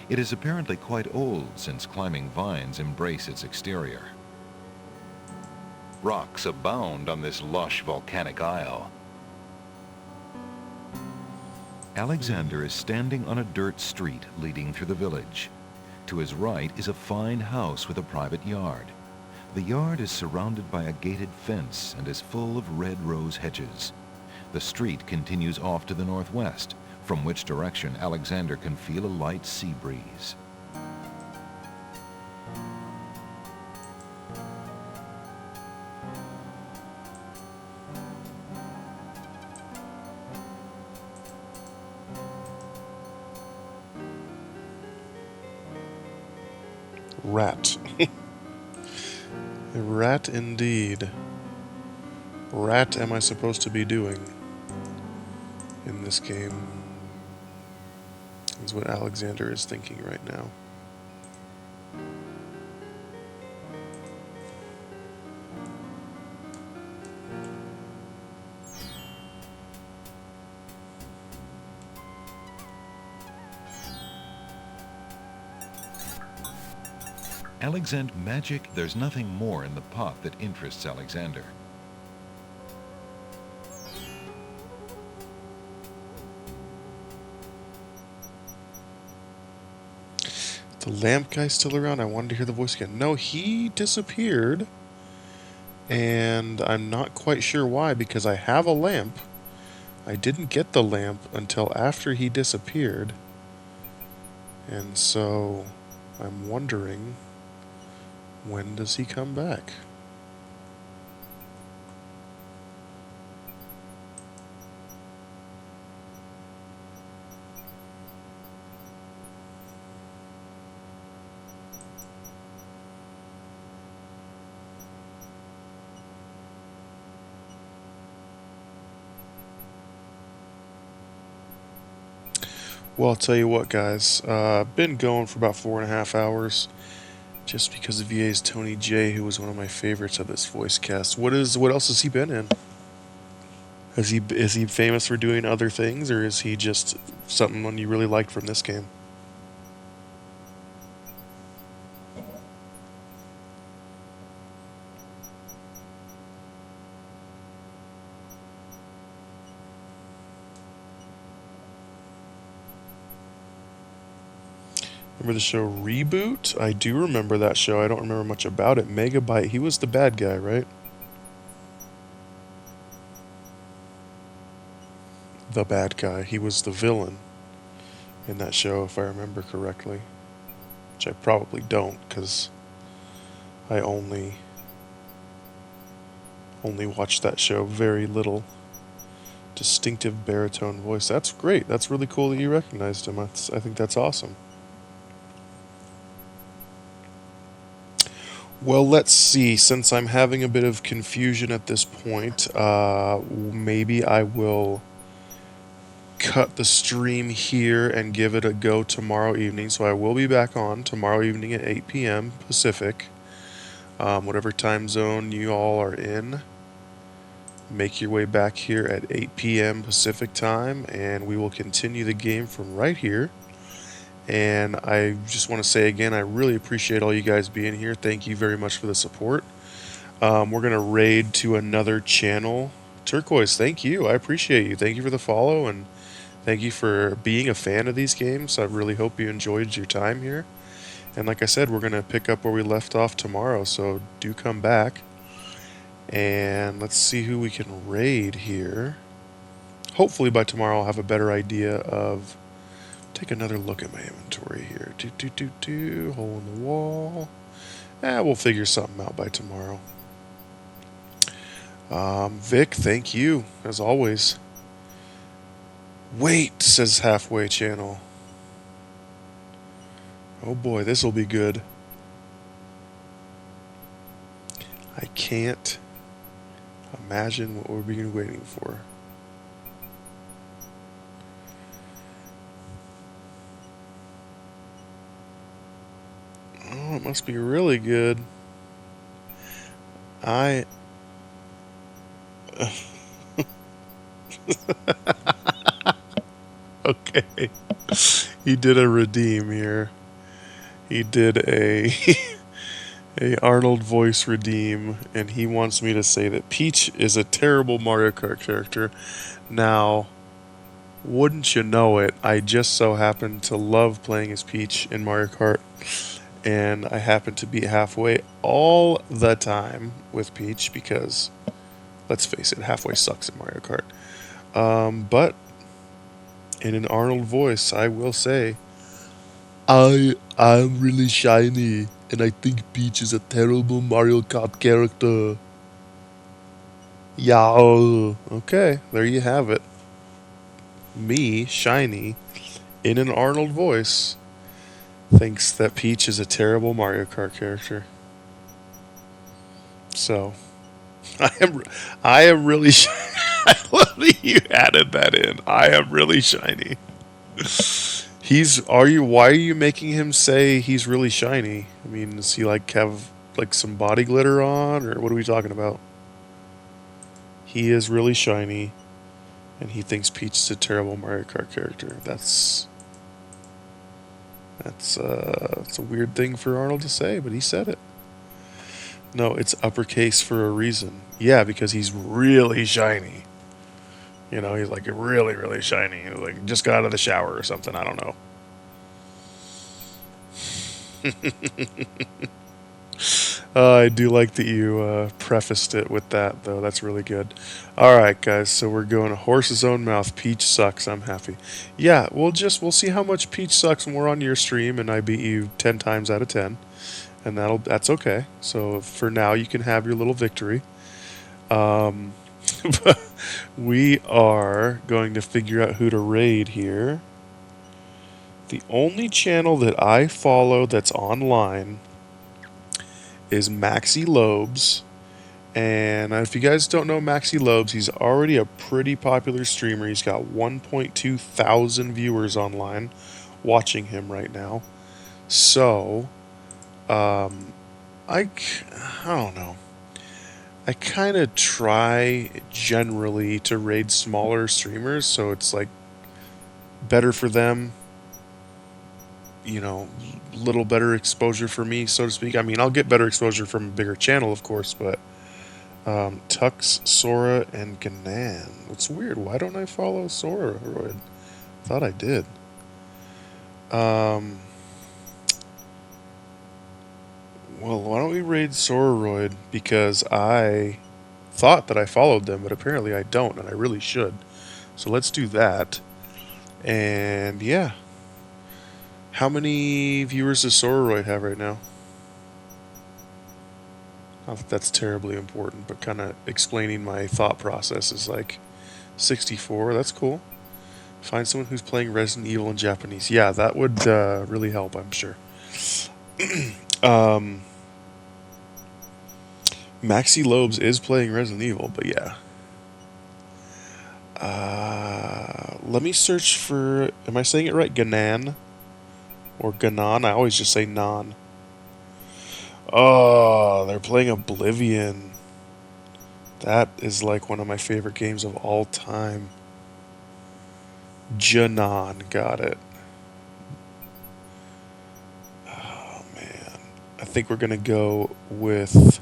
It is apparently quite old since climbing vines embrace its exterior. Rocks abound on this lush volcanic isle. Alexander is standing on a dirt street leading through the village. To his right is a fine house with a private yard. The yard is surrounded by a gated fence and is full of red rose hedges. The street continues off to the northwest, from which direction Alexander can feel a light sea breeze. Rat. A rat indeed. Rat am I supposed to be doing in this game? Is what Alexander is thinking right now. Alexander magic, there's nothing more in the pot that interests Alexander. The lamp guy still around? I wanted to hear the voice again. No, he disappeared. And I'm not quite sure why, because I have a lamp. I didn't get the lamp until after he disappeared. And so I'm wondering, when does he come back? Well, I'll tell you what, guys. Been going for about 4.5 hours, just because of VA's Tony J, who was one of my favorites of this voice cast. What else has he been in? Is he famous for doing other things, or is he just someone you really liked from this game? Remember the show Reboot? I do remember that show. I don't remember much about it. Megabyte, he was the bad guy, right? The bad guy. He was the villain in that show, if I remember correctly. Which I probably don't, because I only watched that show. Very little distinctive baritone voice. That's great. That's really cool that you recognized him. I think that's awesome. Well, let's see. Since I'm having a bit of confusion at this point, maybe I will cut the stream here and give it a go tomorrow evening. So I will be back on tomorrow evening at 8 p.m. Pacific. Whatever time zone you all are in, make your way back here at 8 p.m. Pacific time, and we will continue the game from right here. And I just want to say again, I really appreciate all you guys being here. Thank you very much for the support. We're going to raid to another channel. Turquoise, thank you. I appreciate you. Thank you for the follow, and thank you for being a fan of these games. I really hope you enjoyed your time here. And like I said, we're going to pick up where we left off tomorrow, so do come back. And let's see who we can raid here. Hopefully by tomorrow I'll have a better idea of... Take another look at my inventory here. Hole in the wall. We'll figure something out by tomorrow. Vic, thank you, as always. Wait, says Halfway Channel. Oh boy, this will be good. I can't imagine what we've been waiting for. Oh, it must be really good. Okay. He did a redeem here. He did a a Arnold voice redeem, and he wants me to say that Peach is a terrible Mario Kart character. Now, wouldn't you know it, I just so happen to love playing as Peach in Mario Kart, and I happen to be halfway all the time with Peach because, let's face it, halfway sucks at Mario Kart. But in an Arnold voice, I will say, I'm really shiny, and I think Peach is a terrible Mario Kart character. Yeah, okay, there you have it. Me, shiny, in an Arnold voice, thinks that Peach is a terrible Mario Kart character. So, I am really shiny. I love that you added that in. I am really shiny. Why are you making him say he's really shiny? I mean, does he have some body glitter on, or what are we talking about? He is really shiny, and he thinks Peach is a terrible Mario Kart character. That's a weird thing for Arnold to say, but he said it. No, it's uppercase for a reason. Yeah, because he's really shiny. You know, he's like really, really shiny. Like just got out of the shower or something. I don't know. I do like that you prefaced it with that, though. That's really good. All right, guys. So we're going horse's own mouth. Peach sucks. I'm happy. Yeah, we'll see how much Peach sucks when we're on your stream, and I beat you 10 times out of 10, and that's okay. So for now, you can have your little victory. We are going to figure out who to raid here. The only channel that I follow that's online is Maxi Lobes. And if you guys don't know Maxi Lobes, he's already a pretty popular streamer. He's got 1.2 thousand viewers online watching him right now. So, I don't know. I kind of try generally to raid smaller streamers, so it's like better for them, you know, little better exposure for me, so to speak. I mean, I'll get better exposure from a bigger channel, of course, but Tux, Sora, and Ganan. It's weird. Why don't I follow Sora? Thought I did. Well, why don't we raid Sororoid? Because I thought that I followed them, but apparently I don't, and I really should. So let's do that. And yeah. How many viewers does Sororoid have right now? Not that that's terribly important, but kind of explaining my thought process is like 64. That's cool. Find someone who's playing Resident Evil in Japanese. Yeah, that would really help, I'm sure. Maxi Lobes is playing Resident Evil, but yeah. Let me search for... Am I saying it right? Ganan? Or Ganon? I always just say Non. Oh, they're playing Oblivion. That is like one of my favorite games of all time. Janon, got it. Oh, man. I think we're going to go with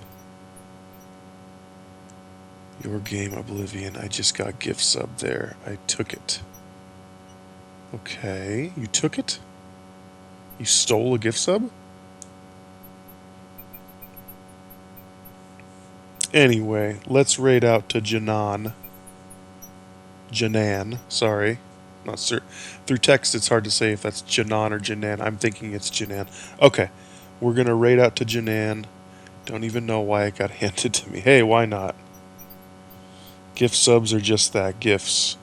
your game, Oblivion. I just got gift sub there. I took it. Okay, you took it? You stole a gift sub? Anyway, let's raid out to Janan, sorry. Not sure. Through text, it's hard to say if that's Janan or Janan. I'm thinking it's Janan. Okay. We're going to raid out to Janan. Don't even know why it got handed to me. Hey, why not? Gift subs are just that, gifts.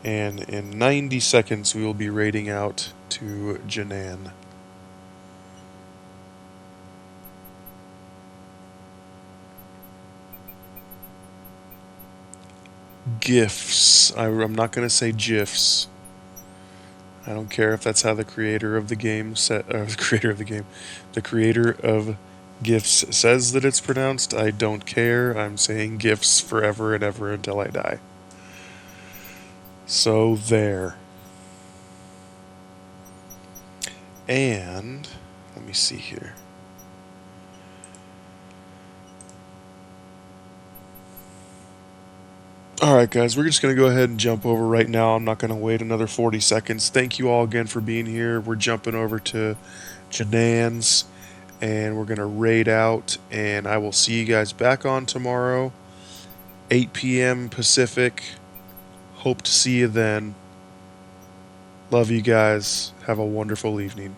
And in 90 seconds, we will be raiding out to Janan. GIFs. I'm not going to say GIFs. I don't care if that's how the creator of the game the creator of GIFs says that it's pronounced. I don't care. I'm saying GIFs forever and ever until I die. So there. And let me see here. Alright guys, we're just going to go ahead and jump over right now. I'm not going to wait another 40 seconds. Thank you all again for being here. We're jumping over to Janan's, and we're going to raid out, and I will see you guys back on tomorrow, 8 p.m. Pacific. Hope to see you then. Love you guys. Have a wonderful evening.